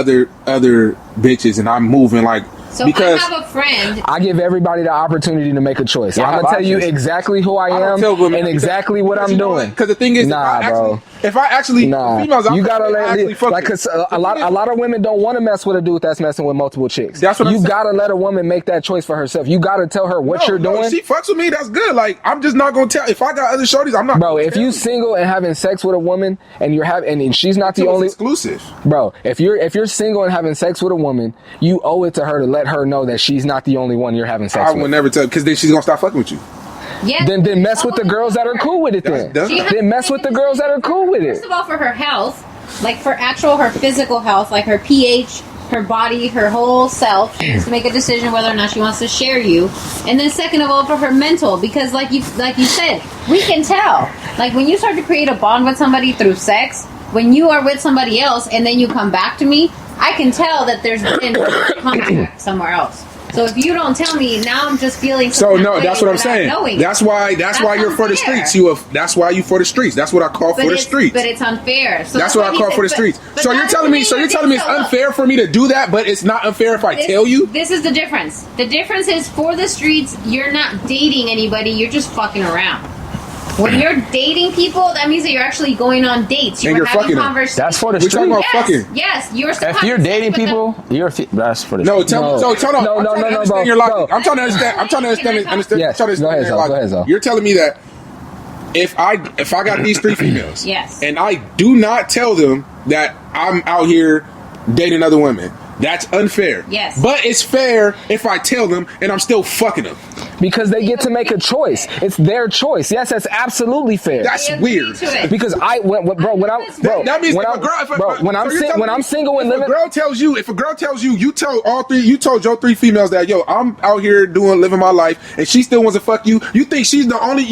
other bitches and I'm moving like
So
because
I have a friend.
I give everybody the opportunity to make a choice.
Yeah,
I'm gonna
have
tell you
options.
exactly who I
I don't
am
tell women
and
because-
exactly what
because
I'm
you know
doing.
Because the thing is,
Nah,
if I actually
Nah,
females,
you gotta
actually fuck
like
with.
cause a lot of women don't want to mess with a dude that's messing with multiple chicks.
That's what I'm
you
saying.
gotta let a woman make that choice for herself. You gotta tell her what you're doing.
She fucks with me. That's good. Like I'm just not gonna tell. If I got other shorties, I'm not.
Bro,
gonna
if
tell
you single and having sex with a woman and you're having and she's not the
It's
only
exclusive.
bro, if you're single and having sex with a woman, you owe it to her to let her know that she's not the only one you're having sex
I
with.
would never tell because then she's gonna stop fucking with you.
Yeah.
Then mess with the girls that are cool with it then.
That's dumb.
Then mess with the girls that are cool with
First
it.
of all, for her health, like for her physical health, like her pH, her body, her whole self, she needs to make a decision whether or not she wants to share you. And then second of all, for her mental, because like you said, we can tell. Like when you start to create a bond with somebody through sex, when you are with somebody else and then you come back to me, I can tell that there's been contact somewhere else. So if you don't tell me, now I'm just feeling.
So no, that's what I'm saying. That's why you're for the streets. That's why you for the streets. That's what I call for the streets.
But it's unfair. So
that's what I call for the streets. So you're telling me it's unfair for me to do that, but it's not unfair if I tell you?
This is the difference. The difference is for the streets, you're not dating anybody, you're just fucking around. When you're dating people, that means that you're actually going on dates. You're having conversations.
That's for the
streets. We're talking about fucking.
Yes,
if you're dating people, that's for the
streets. No, I'm trying to understand your logic. I'm trying to understand.
Yes, go ahead, Zo.
You're telling me that if I got these 3 females,
yes,
and I do not tell them that I'm out here dating other women, that's unfair.
Yes.
But it's fair if I tell them and I'm still fucking them.
Because they get to make a choice. It's their choice. Yes, that's absolutely fair.
That's weird.
Because when I'm single and living.
If a girl tells you, you told your 3 females that, yo, I'm out here living my life, and she still wants to fuck you. You think you're the only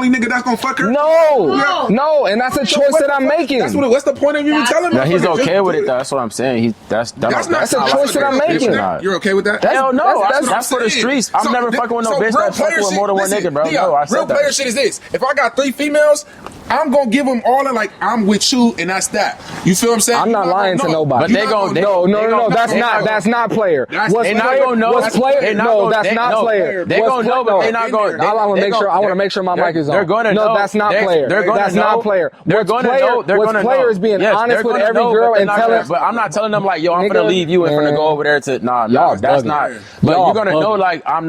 nigga that's gonna fuck her?
No, and that's a choice that I'm making.
What's the point of you telling me?
He's okay with it. That's what I'm saying. That's
a choice that I'm making.
You're okay with that?
Hell no. That's for the streets. I'm never fucking with no bitch that's fucking with more than one nigga, bro. No, I said
real player shit is this. If I got 3 females, I'm gonna give them all I'm with you, and that's that. You feel what I'm saying?
I'm not lying to nobody.
But
no. That's not player.
What's player?
No, that's not player.
They gonna know, but they not going.
I want to make sure my mic is on.
They're gonna know.
No, that's not player. That's not player.
They're gonna know.
What's player is being honest with every girl and telling.
But I'm not telling them like, yo, I'm gonna leave you and gonna go over there to. Nah, that's not. But you're gonna know like I'm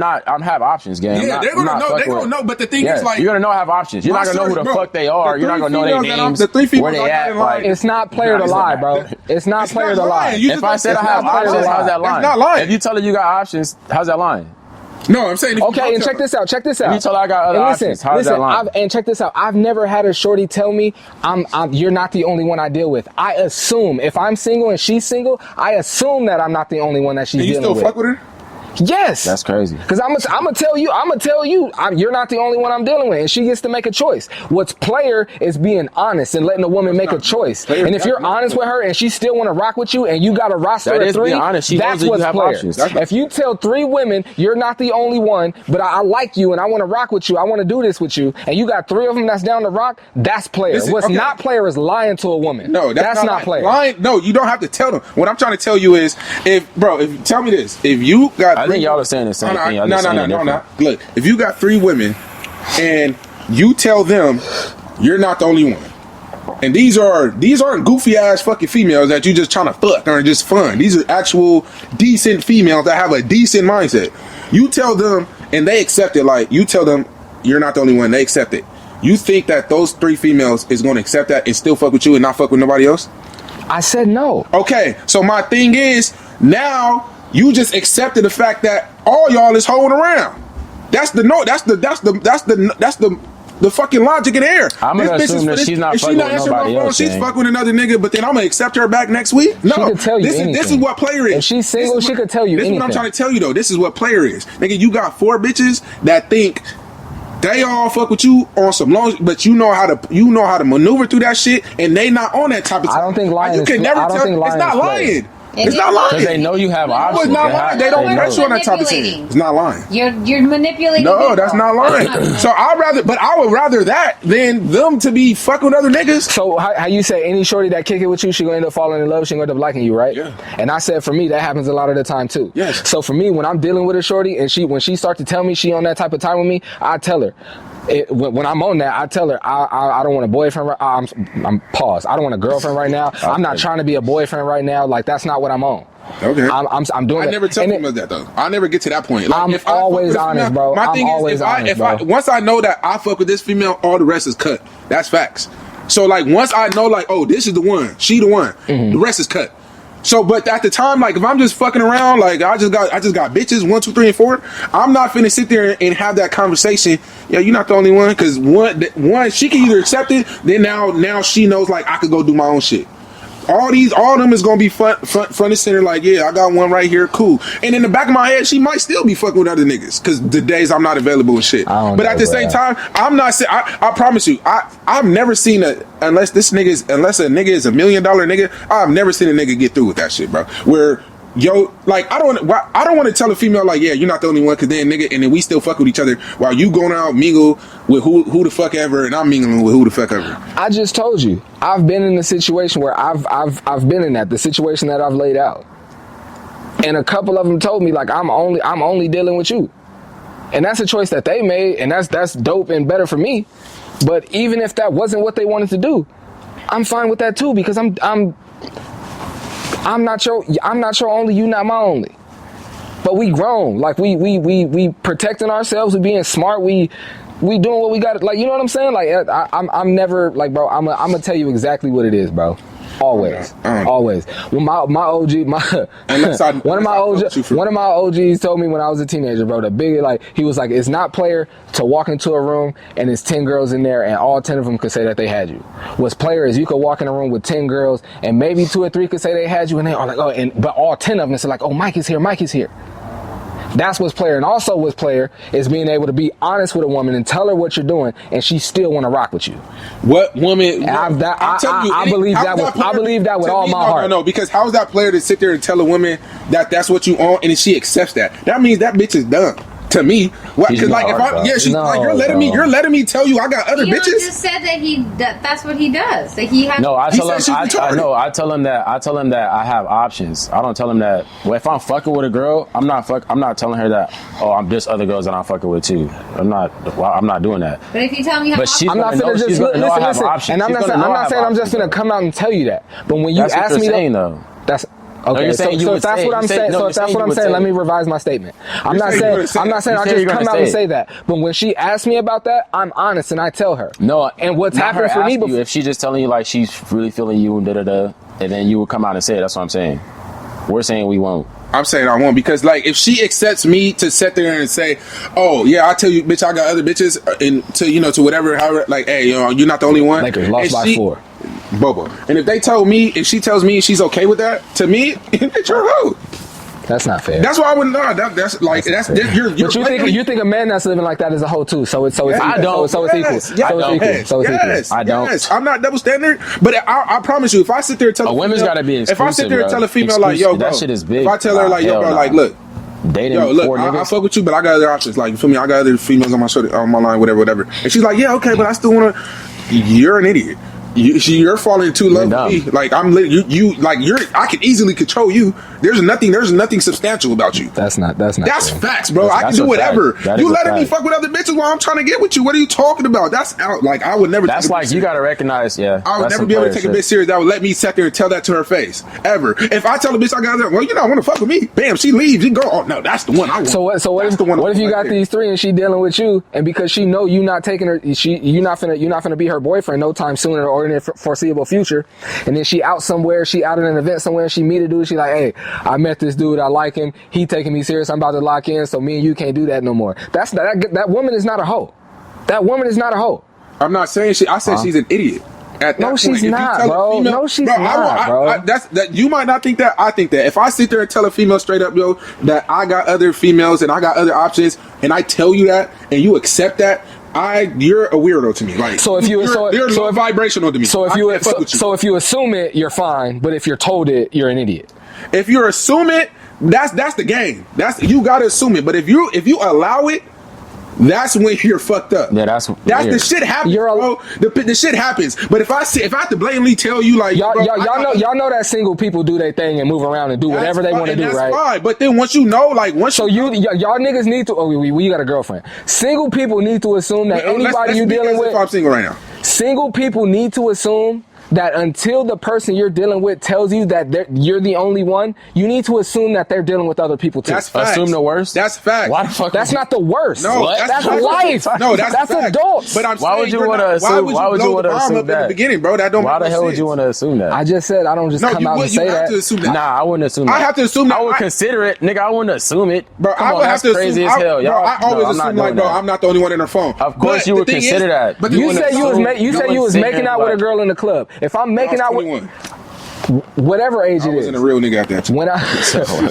have options, gang.
Yeah, they're gonna know. But the thing is, like,
you're gonna know I have options. You're not gonna know who the fuck they are. You're not gonna know their names. Where they at? Like,
it's not player to lie, bro. It's not player to lie.
If I said I have options, how's that lying?
It's not lying.
If you tell her you got options, how's that lying?
No, I'm saying.
Okay, and check this out.
If you tell her I got other options, how's that lying?
And check this out. I've never had a shorty tell me you're not the only one I deal with. I assume if I'm single and she's single, I assume that I'm not the only one that she's dealing with.
You still fuck with her?
Yes,
that's crazy.
Because I'm gonna tell you, you're not the only one I'm dealing with, and she gets to make a choice. What's player is being honest and letting a woman make a choice. And if you're honest with her and she still want to rock with you, and you got a roster of 3, that's what's player. If you tell 3 women you're not the only one, but I like you and I want to rock with you, I want to do this with you, and you got 3 of them that's down to rock, that's player. What's not player is lying to a woman.
No, that's not player.
Lying.
No, you don't have to tell them. What I'm trying to tell you is, tell me this, if you got.
I think y'all are saying the same thing.
No. Look, if you got 3 women and you tell them you're not the only one, and these aren't goofy ass fucking females that you just trying to fuck or just fun. These are actual decent females that have a decent mindset. You tell them and they accept it. Like, you tell them you're not the only one, they accept it. You think that those 3 females is going to accept that and still fuck with you and not fuck with nobody else?
I said no.
Okay, so my thing is, now you just accepted the fact that all y'all is holding around. That's the fucking logic in there.
I'm gonna assume that she's not fucking with nobody else.
She's fucking with another nigga, but then I'm gonna accept her back next week. No,
she could tell you anything.
This is what player is.
If she's single, she could tell you anything.
This is what I'm trying to tell you though. This is what player is. Nigga, you got 4 bitches that think they all fuck with you on some long, but you know how to maneuver through that shit, and they not on that type of.
I don't think lying.
You can never tell. It's not lying. It's not lying.
Because they know you have options.
It's not lying. They don't press you on that type of thing. It's not lying.
You're manipulating.
No, that's not lying. So I would rather that than them to be fucking with other niggas.
So how you say any shorty that kick it with you, she gonna end up falling in love, she gonna end up liking you, right?
Yeah.
And I said for me, that happens a lot of the time too.
Yes.
So for me, when I'm dealing with a shorty and when she starts to tell me she on that type of time with me, I tell her. When I'm on that, I tell her I don't want a boyfriend. I'm pause. I don't want a girlfriend right now. Okay. I'm not trying to be a boyfriend right now. Like, that's not what I'm on.
Okay.
I'm doing.
I never tell females that though. I never get to that point. Like,
I'm always honest, bro.
My thing is, once I know that I fuck with this female, all the rest is cut. That's facts. So like, once I know, like, oh, this is the one, she the one, the rest is cut. So, but at the time, like, if I'm just fucking around, like, I just got bitches 1, 2, 3, and 4. I'm not finna sit there and have that conversation. Yeah, you're not the only one, because one, she can either accept it. Then now she knows, like, I could go do my own shit. all of them is gonna be front and center. Like, yeah, I got one right here, cool. And in the back of my head, she might still be fucking with other niggas because the days I'm not available and shit. But at the same time, I'm not saying. I promise you, I've never seen unless a nigga is $1 million nigga. I've never seen a nigga get through with that shit, bro. Where yo, like I don't want to tell a female like, yeah, you're not the only one, because then nigga, and then we still fuck with each other while you going out mingle with who the fuck ever, and I'm mingling with who the fuck ever.
I just told you, I've been in the situation where I've been in the situation that I've laid out, and a couple of them told me like I'm only dealing with you, and that's a choice that they made, and that's dope and better for me. But even if that wasn't what they wanted to do, I'm fine with that too, because I'm not your only, you not my only. But we grown. Like we protecting ourselves, we being smart, we doing what we got, like, you know what I'm saying? Like I'm never like, bro, I'm gonna tell you exactly what it is, bro. Always. Always. Well, my OG, one of my OGs told me when I was a teenager, bro, the big, like, he was like, it's not player to walk into a room and there's 10 girls in there and all 10 of them could say that they had you. What's player is you could walk in a room with 10 girls and maybe 2 or 3 could say they had you, and they are like, oh, but all 10 of them say like, oh, Mike is here. That's what's player. And also what's player is being able to be honest with a woman and tell her what you're doing, and she still want to rock with you.
What woman?
I believe that with all my heart.
No, because how is that player to sit there and tell a woman that that's what you on, and she accepts that? That means that bitch is dumb. To me, because like she's like, you're letting me tell you I got other bitches.
You just said that that's what he does. That he has.
No, I tell him that I have options. I don't tell him that. Well, if I'm fucking with a girl, I'm not telling her that. Oh, I'm just other girls that I'm fucking with too. I'm not doing that.
But if you tell me,
I'm not finna just listen. And I'm not saying I'm just gonna come out and tell you that. But when you ask me though, that's. Okay, so if that's what I'm saying, let me revise my statement. I'm not saying I'll just come out and say that. But when she asks me about that, I'm honest and I tell her.
No,
and what's happened for me before,
if she's just telling you like she's really feeling you and and then you will come out and say it. That's what I'm saying. We're saying we won't.
I'm saying I won't, because like if she accepts me to sit there and say, oh yeah, I tell you, bitch, I got other bitches, and to whatever, however, like, hey, you're not the only one.
Lakers lost by 4.
Bobo. And if she tells me she's okay with that, to me, it's your hoe.
That's not fair.
That's why I wouldn't.
You think a man that's living like that is a hoe too? So it's equal. I don't.
I'm not double standard, but I promise you, if I sit there and tell
a women's gotta be exclusive,
if I sit there and tell a female like, yo, bro,
that shit is big.
If I tell her like, yo, bro, like, look.
Dating
I fuck with you, but I got other options. Like, you feel me? I got other females on my line, whatever. And she's like, yeah, okay, but I still wanna. You're an idiot. You're falling too low for me. Like I can easily control you. There's nothing substantial about you.
That's
facts, bro. I can do whatever. You letting me fuck with other bitches while I'm trying to get with you. What are you talking about? That's out. Like, I would never.
That's like, you gotta recognize. Yeah,
I would never be able to take a bitch serious that would let me sit there and tell that to her face ever. If I tell a bitch I got that, well, you don't want to fuck with me. Bam, she leaves. You go. Oh no, that's the one I want.
So what if you got these 3 and she dealing with you, and because she know you not taking her, you not finna be her boyfriend no time soon or in the foreseeable future, and then she out somewhere, she out at an event somewhere, she meet a dude, she like, hey, I met this dude, I like him, he taking me serious, I'm about to lock in, so me and you can't do that no more. That woman is not a hoe. That woman is not a hoe.
I'm not saying I said she's an idiot.
No, she's not, bro. No, she's not, bro.
That you might not think that. I think that if I sit there and tell a female straight up, yo, that I got other females and I got other options, and I tell you that, and you accept that, you're a weirdo to me. Like,
so if you're
low vibrational to me.
So if you assume it, you're fine. But if you're told it, you're an idiot.
If you assume it, that's the game. You gotta assume it. But if you allow it, that's when you're fucked up.
Yeah, that's
the shit happens, bro. The shit happens. But if I have to blatantly tell you, like,
y'all know that single people do their thing and move around and do whatever they want to do, right?
That's fine. But then once you know, like, y'all
niggas need to. Oh, we got a girlfriend. Single people need to assume that anybody you dealing with.
If I'm single right now.
Single people need to assume that until the person you're dealing with tells you that you're the only one, you need to assume that they're dealing with other people too.
That's facts.
Assume the worst?
That's fact.
Why the fuck?
That's not the worst.
No,
that's life.
No, that's
adults.
But I'm
why
saying,
would you want to assume? Why would you want to assume that?
In the beginning, bro, that don't.
Why the hell would you want to assume that?
I just said I don't just come out and say that.
Nah, I wouldn't assume that.
I have to assume that.
I would consider it, nigga. I wouldn't assume it.
Bro, I would have to assume.
Crazy as hell.
Bro, I always assume like, bro, I'm not the only one in her phone.
Of course, you would consider that.
But you said you was making out with a girl in the club. If I'm making out with. whatever age
I
it is.
wasn't a real nigga at that time.
When I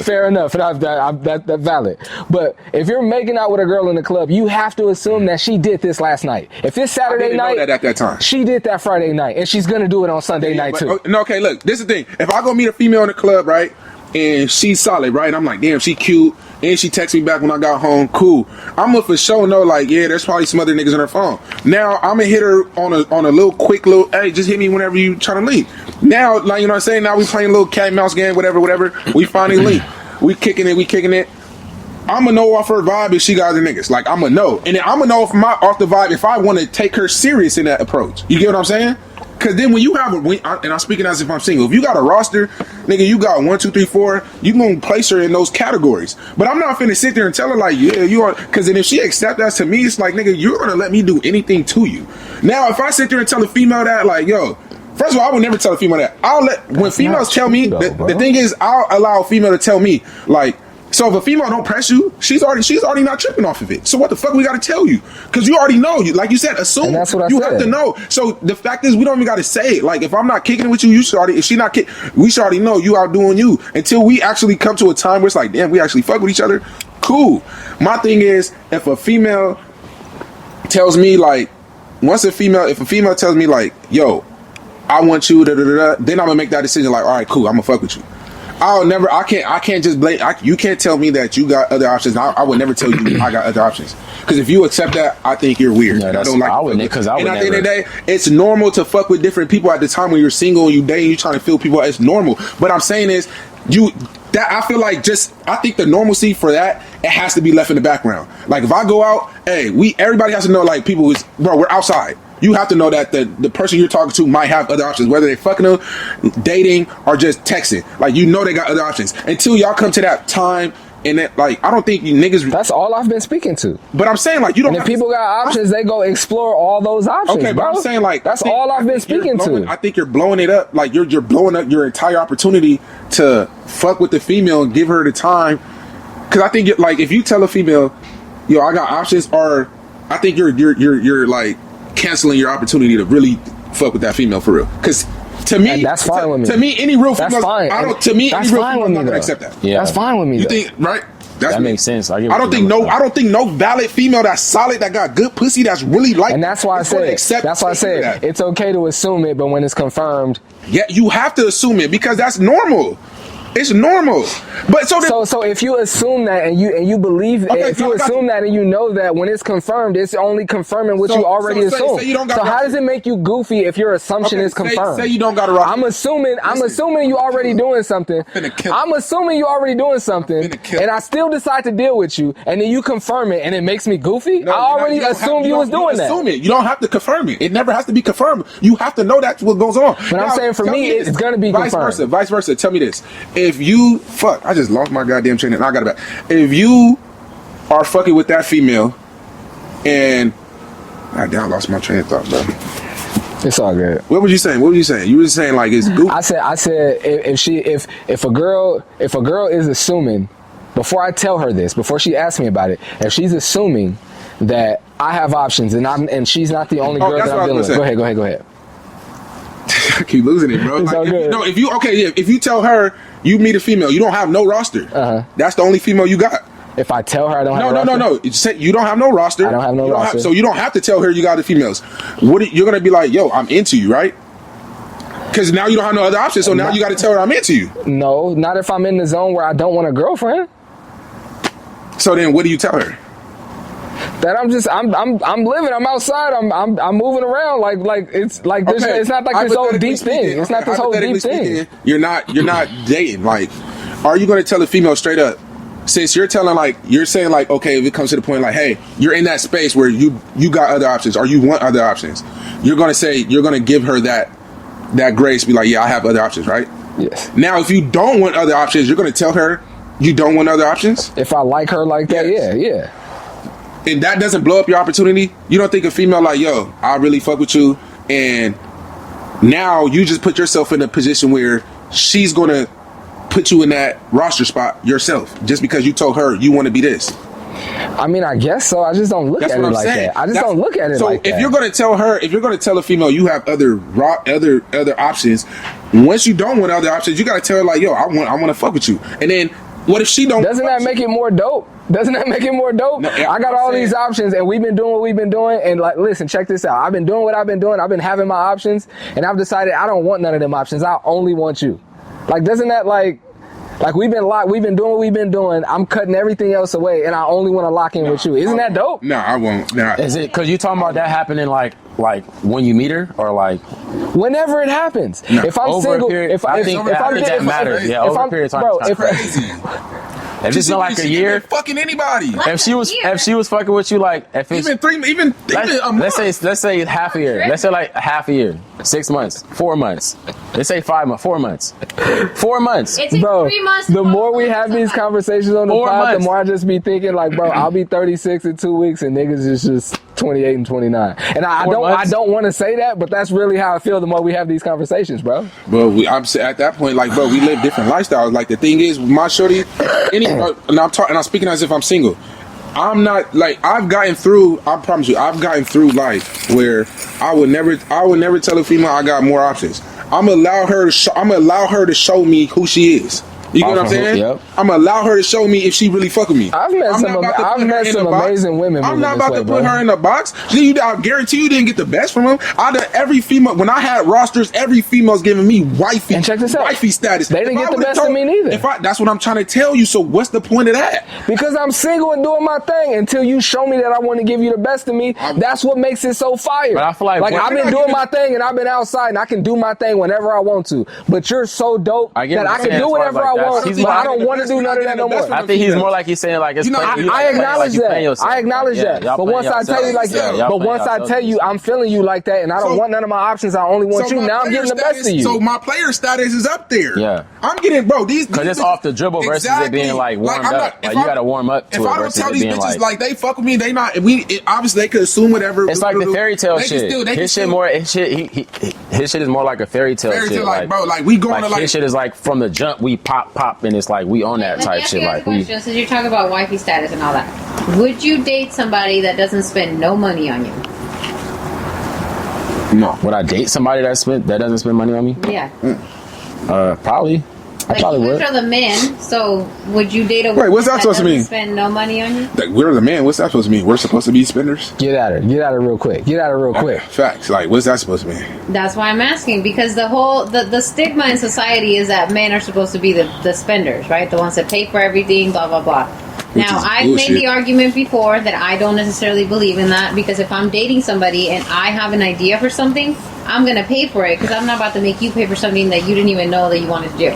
fair enough, and that's valid. But if you're making out with a girl in the club, you have to assume that she did this last night. If it's Saturday
I didn't
night,
know that at that time.
she did that Friday night, and she's gonna do it on Sunday night too.
No, okay, look, this is the thing. If I go meet a female in the club, right, and she's solid, right, I'm like, damn, she cute, and she texts me back when I got home, cool. I'm gonna for sure know, like, yeah, there's probably some other niggas on her phone. Now I'm gonna hit her on a little quick little, hey, just hit me whenever you trying to leave. Now, like, you know what I'm saying? Now we playing a little cat and mouse game, whatever. We finally link. We kicking it. I'm gonna know off her vibe if she got other niggas. Like, I'm gonna know, and then I'm gonna know off the vibe if I want to take her serious in that approach. You get what I'm saying? Because then when you have and I'm speaking as if I'm single. If you got a roster, nigga, you got 1, 2, 3, 4. You gonna place her in those categories. But I'm not finna sit there and tell her like, yeah, you are. Because then if she accept that to me, it's like, nigga, you're gonna let me do anything to you. Now, if I sit there and tell a female that, like, yo, first of all, I would never tell a female that. When females tell me, the thing is, I'll allow a female to tell me, like. So if a female don't press you, she's already not tripping off of it. So what the fuck we gotta tell you? Because you already know. Like you said, assume.
And that's what I
you
said.
have to know. So the fact is, we don't even gotta say it. Like if I'm not kicking it with you, you should already. If she not kick, we should already know you outdoing you. Until we actually come to a time where it's like, damn, we actually fuck with each other. Cool. My thing is, if a female tells me like, if a female tells me like, yo, I want you, then I'm gonna make that decision. Like, all right, cool, I'm gonna fuck with you. I can't just blame. You can't tell me that you got other options. I would never tell you I got other options. Because if you accept that, I think you're weird.
Yeah,
I don't like.
I would, because I would.
And at the end of the day, it's normal to fuck with different people at the time when you're single and you dating. You trying to feel people. It's normal. But I'm saying is, I feel like I think the normalcy for that, it has to be left in the background. Like if I go out, hey, everybody has to know, like, people is, bro, we're outside. You have to know that the person you're talking to might have other options, whether they fucking them, dating, or just texting. Like, you know they got other options. Until y'all come to that time, and that, like, I don't think you niggas.
That's all I've been speaking to.
But I'm saying, like, you don't.
And if people got options, they go explore all those options.
Okay, but
bro.
I'm saying, like,
that's all I've been speaking to.
I think you're blowing it up. Like you're blowing up your entire opportunity to fuck with the female and give her the time. Because I think, like, if you tell a female, yo, I got options, or I think you're like canceling your opportunity to really fuck with that female for real. Because to me,
and that's fine with me.
To me, any real female,
that's fine.
Any real female is not gonna accept that.
Yeah, that's fine with me.
You think, right?
That makes sense. I
don't think no valid female that's solid, that got good pussy, that's really like.
And that's why I said. It's okay to assume it, but when it's confirmed,
yeah, you have to assume it because that's normal. It's normal. But so
if you assume that and you believe, if you assume that and you know that when it's confirmed, it's only confirming what you already assumed. So how does it make you goofy if your assumption is confirmed?
Say you don't got a roster.
I'm assuming you already doing something. I'm assuming you already doing something, and I still decide to deal with you, and then you confirm it, and it makes me goofy. I already assumed you was doing that.
Assume it. You don't have to confirm it. It never has to be confirmed. You have to know that's what goes on.
But I'm saying for me, it's gonna be confirmed.
Vice versa. Tell me this. If you I just lost my goddamn train and I got it back. If you are fucking with that female and I lost my train of thought, bro.
It's all good.
What was you saying? You were saying like it's goofy.
I said if a girl is assuming, before I tell her this, before she asks me about it, if she's assuming that I have options and she's not the only girl that I'm dealing with. Go ahead.
I keep losing it, bro. If you tell her you meet a female, you don't have no roster. That's the only female you got.
If I tell her I don't have a roster?
No. You don't have no roster.
I don't have no roster.
So you don't have to tell her you got the females. You're going to be like, yo, I'm into you, right? Because now you don't have no other options, so now you got to tell her I'm into you.
No, not if I'm in the zone where I don't want a girlfriend.
So then what do you tell her?
That I'm living, I'm outside, I'm moving around like it's like this. Okay. It's not like this whole deep thing. It's not this whole deep thing.
You're not dating. Like, are you going to tell a female straight up? Since you're saying like, okay, if it comes to the point like, hey, you're in that space where you got other options or you want other options, you're going to give her that grace, be like, yeah, I have other options, right?
Yes.
Now, if you don't want other options, you're going to tell her you don't want other options.
If I like her like that,
yes.
yeah.
And that doesn't blow up your opportunity. You don't think a female like, yo, I really fuck with you, and now you just put yourself in a position where she's gonna put you in that roster spot yourself just because you told her you want to be this.
I mean, I guess so. I just don't look at it like that. I just don't look at it like that.
So if you're gonna tell a female you have other options, Once you don't want other options, you gotta tell her like, yo, I want to fuck with you. And then what if she don't?
Doesn't that make it more dope? Doesn't that make it more dope?
No, yeah,
I got all these options, and we've been doing what we've been doing. And like, listen, check this out. I've been doing what I've been doing. I've been having my options, and I've decided I don't want none of them options. I only want you. Like, doesn't that like we've been locked? We've been doing what we've been doing. I'm cutting everything else away, and I only want to lock in with you. Isn't that dope?
No, I won't. Nah.
Is it because you talking about that happening like when you meet her or like
whenever it happens?
No.
If I'm
over
single,
a period?
if
I
I'm
think
getting,
that matters. Yeah, over a period of time.
bro,
It's
Crazy.
if it's not like a year,
fucking anybody.
if she was fucking with you like if it's
Even a month.
let's say half a year. Let's say like half a year, 6 months, 4 months. Let's say 5 months, 4 months, 4 months.
It takes
bro,
3 months. to
the
fall
more we
in love
have
with
these
somebody.
conversations on the
4
pod, the
months.
more I just be thinking like, bro, I'll be 36 in 2 weeks, and niggas is just 28 and 29. And I
4 months?
don't want to say that, but that's really how I feel. The more we have these conversations, bro.
But I'm at that point, like, bro, we live different lifestyles. Like, the thing is, my shorty, and I'm speaking as if I'm single. I'm not like I've gotten through. I promise you, I've gotten through life where I would never tell a female I got more options. I'm gonna allow her to show me who she is. You get what I'm saying?
Yep.
I'm gonna allow her to show me if she really fuck with me.
I've met
I'm
some
not about to
I've
put her
met
in
some
a box.
amazing women.
I'm
moving
not
this
about
way,
to
bro.
put her in a box. I guarantee you didn't get the best from him. Out of every female, when I had rosters, every female's giving me wifey.
And check this out.
Wifey status.
They didn't
If
get
I
the
would've
best of me neither.
That's what I'm trying to tell you. So what's the point of that?
Because I'm single and doing my thing. Until you show me that I want to give you the best of me, that's what makes it so fire.
But I feel like
I've been doing my thing and I've been outside and I can do my thing whenever I want to. But you're so dope
I get
that
what
I
you're
can
saying
do
as far as
whatever
like
I
that.
want.
He's
But
not
I don't want to do none of that no more.
I think he's more like he's saying like it's.
You know,
I acknowledge that. I acknowledge that. But once I tell you like, but once I tell you I'm feeling you like that, and I don't want none of my options. I only want you. Now I'm getting the best of you.
So my player status is up there.
Yeah.
I'm getting, bro.
Because it's off the dribble versus it being like warmed up. Like you got to warm up to it
If I don't
versus
tell
it
these
being
bitches
like
they fuck with me, they not. Obviously they could assume whatever.
it's like the fairy tale shit. His shit more. His shit is more like a fairy tale shit.
Like, bro, like we going to like
his shit is like from the jump we pop and it's like we own that type shit. Like we.
Since you talk about wifey status and all that, would you date somebody that doesn't spend no money on you?
No.
Would I date somebody that doesn't spend money on me?
Yeah.
Probably. I probably
you
would.
guys are the men, so would you date a woman
what's that supposed to mean?
Spend no money on you?
Like, we're the man. What's that supposed to mean? We're supposed to be spenders?
Get at her real quick.
Facts. Like, what's that supposed to mean?
That's why I'm asking, because the whole the stigma in society is that men are supposed to be the spenders, right? The ones that pay for everything, blah blah blah. Now, I've made the argument before that I don't necessarily believe in that, because if I'm dating somebody and I have an idea for something, I'm going to pay for it, because I'm not about to make you pay for something that you didn't even know that you wanted to do,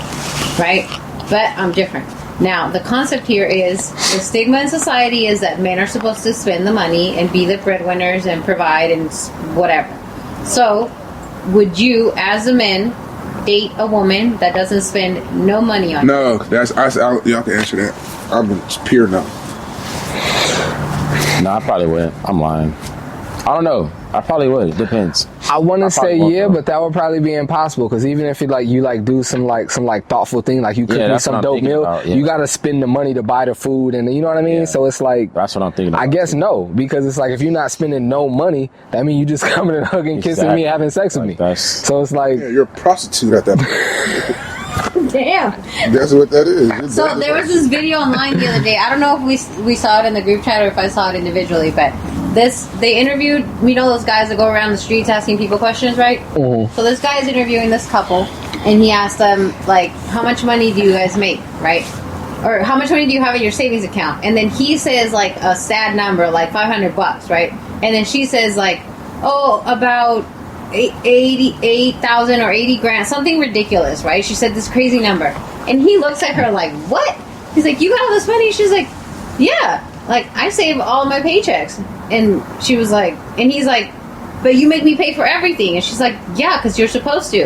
right? But I'm different. Now, the concept here is the stigma in society is that men are supposed to spend the money and be the breadwinners and provide and whatever. So, would you, as a man, date a woman that doesn't spend no money on you?
No, y'all can answer that. I'm pure no.
No, I probably wouldn't. I'm lying. I don't know. I probably would. It depends.
I want to say
won't,
yeah,
though.
but that would probably be impossible, because even if you do some thoughtful thing, like you cook me
that's
some
what I'm
dope
thinking
meal,
about, yeah.
you got to spend the money to buy the food, and you know what I mean.
Yeah.
So it's like,
That's what I'm thinking about.
I guess no, because it's like if you're not spending no money, that means you just coming and hugging, kissing me,
Exactly.
having sex with
Like,
me.
that's-
So it's like,
Yeah, you're a prostitute at that point.
Damn.
That's what that is.
So there was this video online the other day. I don't know if we saw it in the group chat or if I saw it individually, but they interviewed, those guys that go around the streets asking people questions, right?
Mm-hmm.
So this guy is interviewing this couple, and he asked them, like, how much money do you guys make, right? Or how much money do you have in your savings account? And then he says, like, a sad number, like $500, right? And then she says, like, oh, about 88,000 or 80 grand, something ridiculous, right? She said this crazy number, and he looks at her like, what? He's like, you got all this money? She's like, yeah, like I save all my paychecks. And she was like, and he's like, but you make me pay for everything. And she's like, yeah, because you're supposed to.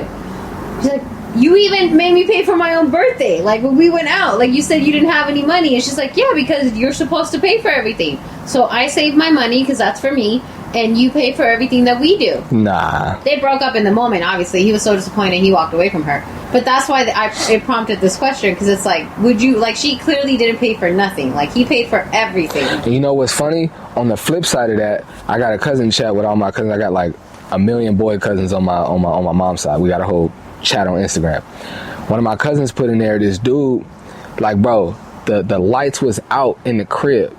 She's like, you even made me pay for my own birthday, like when we went out, like you said you didn't have any money. And she's like, yeah, because you're supposed to pay for everything, so I save my money because that's for me, and you pay for everything that we do.
nah.
They broke up in the moment, obviously. He was so disappointed, he walked away from her. But that's why it prompted this question, because it's like, would you, like, she clearly didn't pay for nothing. Like, he paid for everything.
And you know what's funny? On the flip side of that, I got a cousin chat with all my cousins. I got like 1 million boy cousins on my mom's side. We got a whole chat on Instagram. One of my cousins put in there, this dude, like, bro, the lights was out in the crib,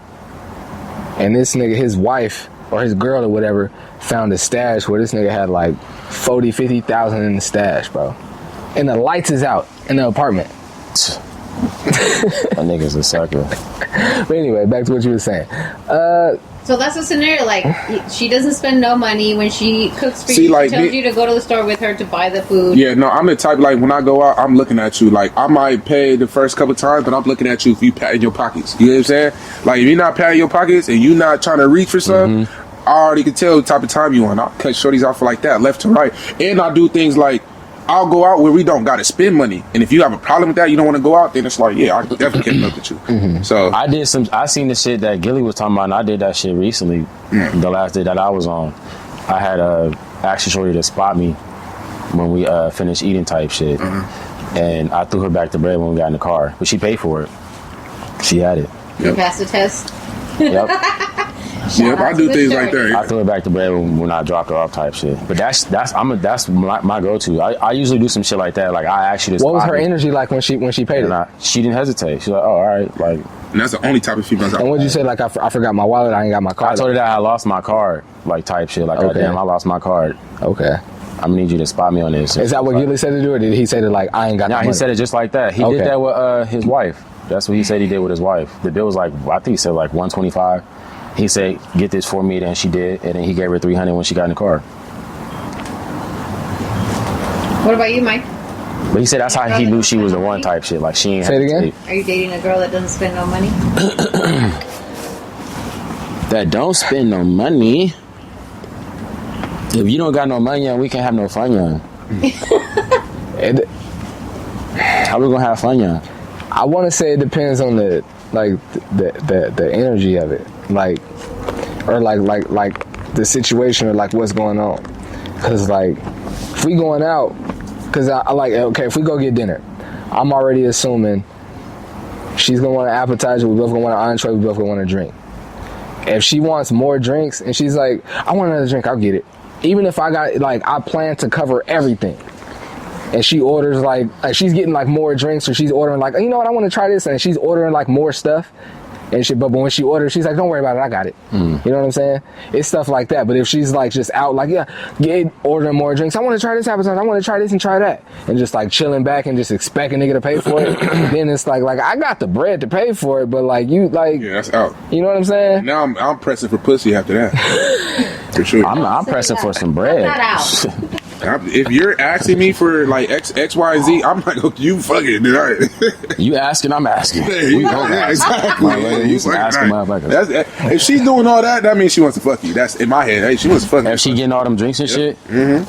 and this nigga, his wife or his girl or whatever, found a stash where this nigga had like 50,000 in the stash, bro, and the lights is out in the apartment.
That nigga's a sucker.
But anyway, back to what you were saying.
So that's a scenario, like, she doesn't spend no money when she cooks for you.
like,
She tells you to go to the store with her to buy the food.
Yeah, no, I'm the type, like, when I go out, I'm looking at you. Like, I might pay the first couple times, but I'm looking at you if you pat in your pockets. You know what I'm saying? Like, if you're not patting your pockets and you're not trying to reach for something, I already can tell the type of time you on. I'll cut shorties off like that, left to right. And I do things like, I'll go out where we don't got to spend money. And if you have a problem with that, you don't want to go out, then it's like, yeah, I definitely can't look at you. So
I seen the shit that Gilly was talking about, and I did that shit recently. The last day that I was on, I had actually shorty to spot me when we finished eating type shit. And I threw her back the bread when we got in the car. But she paid for it. She had it.
You passed the test.
Yep.
Yep, I do things like that.
I threw it back to bed when I dropped her off type shit. But that's my go-to. I usually do some shit like that. Like, I actually just.
What was her energy like when she paid it?
She didn't hesitate. She's like, oh, all right. Like,
And that's the only type of females I
and what'd you say? Like, I forgot my wallet. I ain't got my card.
I told her that I lost my card. Like, type shit. Like,
Okay.
damn, I lost my card.
Okay.
I'm gonna need you to spot me on this.
Is that what Gilly said to do, or did he say that, like, I ain't got
No,
the
he
money?
said it just like that. He
Okay.
did that with his wife. That's what he said he did with his wife. The bill was like, I think he said like $125. He said, get this for me, and she did, and then he gave her $300 when she got in the car.
What about you, Mike?
But he said that's how he knew she was the one type shit. Like, she ain't
Say it again?
hesitate.
Are you dating a girl that doesn't spend no money?
That don't spend no money. If you don't got no money, we can't have no fun, young. How we gonna have fun, young?
I want to say it depends on the energy of it, like the situation, or like what's going on. Cause like if we going out, cause I like, okay, if we go get dinner, I'm already assuming she's gonna want an appetizer, we both gonna want an entree, we both gonna want a drink. If she wants more drinks and she's like, I want another drink, I'll get it. Even if I got, like, I plan to cover everything, and she orders like she's getting like more drinks, or she's ordering like, you know what, I want to try this, and she's ordering like more stuff, and shit. But when she orders, she's like, don't worry about it, I got it. You know what I'm saying? It's stuff like that. But if she's like just out, like, ordering more drinks, I want to try this appetizer, I want to try this and try that, and just like chilling back and just expecting nigga to pay for it, then it's like I got the bread to pay for it, but like you like,
Yeah, that's out.
you know what I'm saying?
Now I'm pressing for pussy after that. For sure.
I'm pressing for some bread.
Cut that out.
If you're asking me for like X, Y, Z, I'm like, okay, you fucking right.
You asking, I'm asking. We both
Yeah,
asking.
exactly.
Like, whether you some
fucking
asking
right.
motherfuckers.
If she's doing all that, that means she wants to fuck you. That's in my head. Hey, she wants to fuck you.
If she getting all them drinks and shit,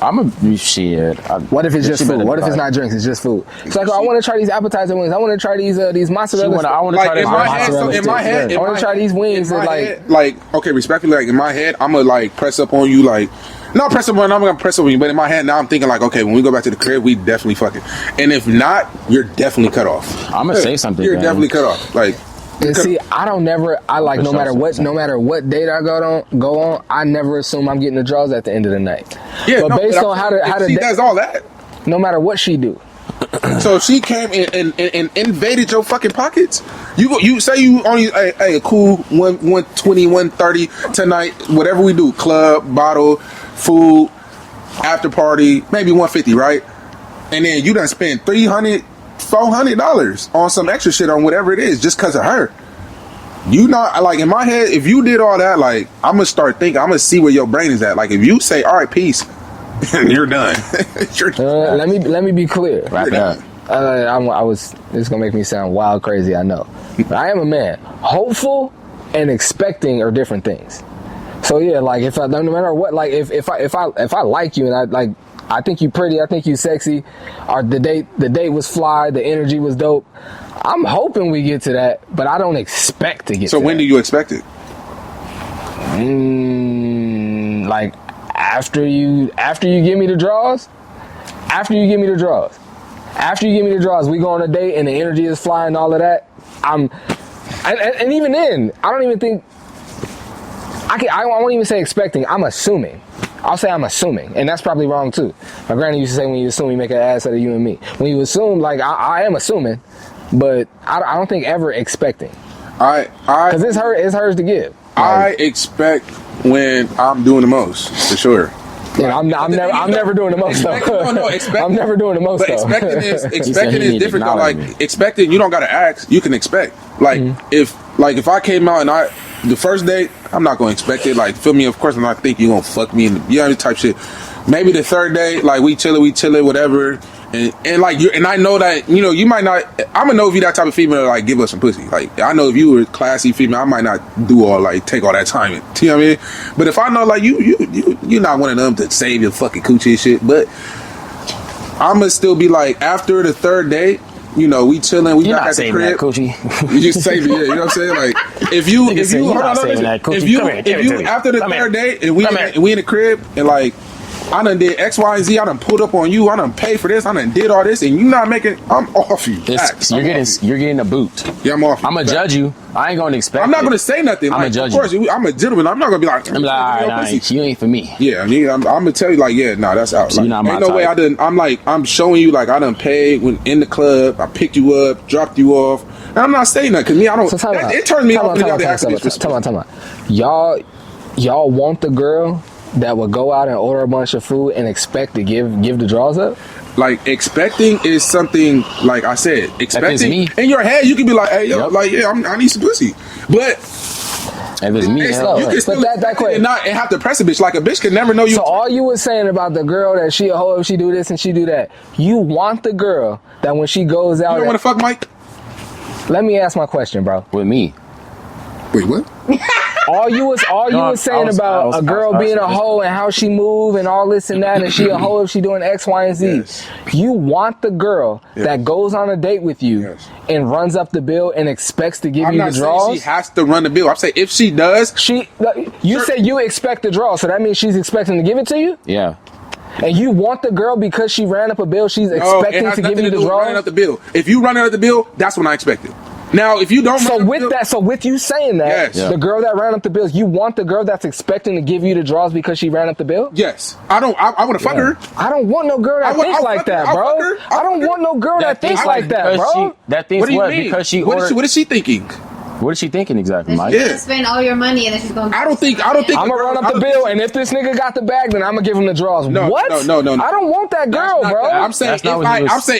I'm a shit.
What if it's just food? What if it's not drinks? It's just food. It's like, I want to try these appetizer wings. I want to try these mozzarella.
I want to
Like
try this
in my head,
mozzarella
in my
sticks.
head,
Yeah.
I wanna try these wings
in my
that, like-
head, like, okay, respectfully, like in my head, I'm gonna like press up on you, like, not press up on. I'm gonna press up on you, but in my head now, I'm thinking like, okay, when we go back to the crib, we definitely fucking. And if not, you're definitely cut off.
I'm gonna say something.
You're
man.
definitely cut off. Like,
And see, I like, no matter what date I go on, I never assume I'm getting the draws at the end of the night.
yeah,
But based on how
she does all that.
no matter what she do,
So if she came and invaded your fucking pockets, you say you only a cool 120, 130 tonight, whatever we do, club, bottle, food, after party, maybe 150, right? And then you done spend $300, $400 on some extra shit on whatever it is just because of her. You not, like, in my head, if you did all that, like, I'm gonna start thinking, I'm gonna see where your brain is at. Like, if you say, all right, peace, you're done. You're done.
let me be clear.
Wrap it up.
It's gonna make me sound wild crazy, I know. But I am a man. Hopeful and expecting are different things. So yeah, like, if I, no matter what, like, if I like you and I think you pretty, I think you sexy, or the date was fly, the energy was dope, I'm hoping we get to that, but I don't expect to get
So
to
when
that.
do you expect it?
Like, after you give me the draws, we go on a date and the energy is flying, all of that. And even then, I don't even think I won't even say expecting. I'm assuming I'll say I'm assuming, and that's probably wrong too. My granny used to say, when you assume, you make an ass out of you and me. When you assume, like, I am assuming, but I don't think ever expecting. Because it's hers to give.
I expect when I'm doing the most, for sure.
Yeah, I'm never doing the most though. I'm never doing the most
but
though.
Expecting is different though. Like expecting, you don't gotta ask. You can expect. Like if I came out and the first date, I'm not gonna expect it. Like feel me, of course I'm not think you gonna fuck me and type shit. Maybe the third date, like we chilling, whatever. And like you, and I know that you might not. I'm gonna know if you that type of female like give us some pussy. Like I know if you were a classy female, I might not take all that time. You know what I mean? But if I know like you're not one of them to save your fucking coochie and shit. But I'm gonna still be like after the third date. We chilling. We back at the crib. You just save it. Yeah, you know what I'm saying? Like if you after the third date and we in the crib and like. I done did X, Y, and Z. I done pulled up on you. I done paid for this. I done did all this, and you not making. I'm off you.
You're getting a boot.
Yeah, I'm off.
I'm gonna judge you. I ain't gonna expect.
I'm not gonna say nothing.
I'm gonna judge
you. Of course, I'm a gentleman. I'm not gonna be like.
I'm like, all right, you ain't for me.
Yeah, I'm gonna tell you like, yeah, nah, that's out.
So
like,
not
ain't no
type.
way I done. I'm showing you like I done paid when in the club. I picked you up, dropped you off, and I'm not saying that because me, I don't. So it turns me off. Tell
me. Y'all want the girl that would go out and order a bunch of food and expect to give the draws up?
Like expecting is something like I said. Expecting
me.
In your head, you can be like, "Hey, yo, like yeah, I need some pussy," but
if it's me,
you can still and have to press a bitch. Like a bitch can never know you.
So all you was saying about the girl that she a hoe if she do this and she do that. You want the girl that when she goes out.
You don't want to fuck Mike?
Let me ask my question, bro.
With me.
Wait, what?
All you was saying about a girl being a hoe and how she move and all this and that, and she a hoe if she doing X, Y, and Z.
Yes.
You want the girl that goes on a date with you and runs up the bill and expects to give you the draws?
I'm not saying she has to run the bill. I'm saying if she does,
you say you expect the draw, so that means she's expecting to give it to you?
Yeah.
And you want the girl because she ran up a bill, she's expecting to give you the draws?
Running up the bill. If you running up the bill, that's when I expect it. Now, if you don't,
so with you saying that, the girl that ran up the bills, you want the girl that's expecting to give you the draws because she ran up the bill?
Yes, I want to fuck her.
I don't want no girl that thinks like that, bro. I don't want no girl that thinks like that, bro.
That thinks what? Because she ordered.
What is she thinking?
What is she thinking exactly, Mike?
She's gonna spend all your money and then she's gonna.
I don't think.
I'm gonna run up the bill, and if this nigga got the bag, then I'm gonna give him the draws.
No.
I don't want that girl, bro.
I'm saying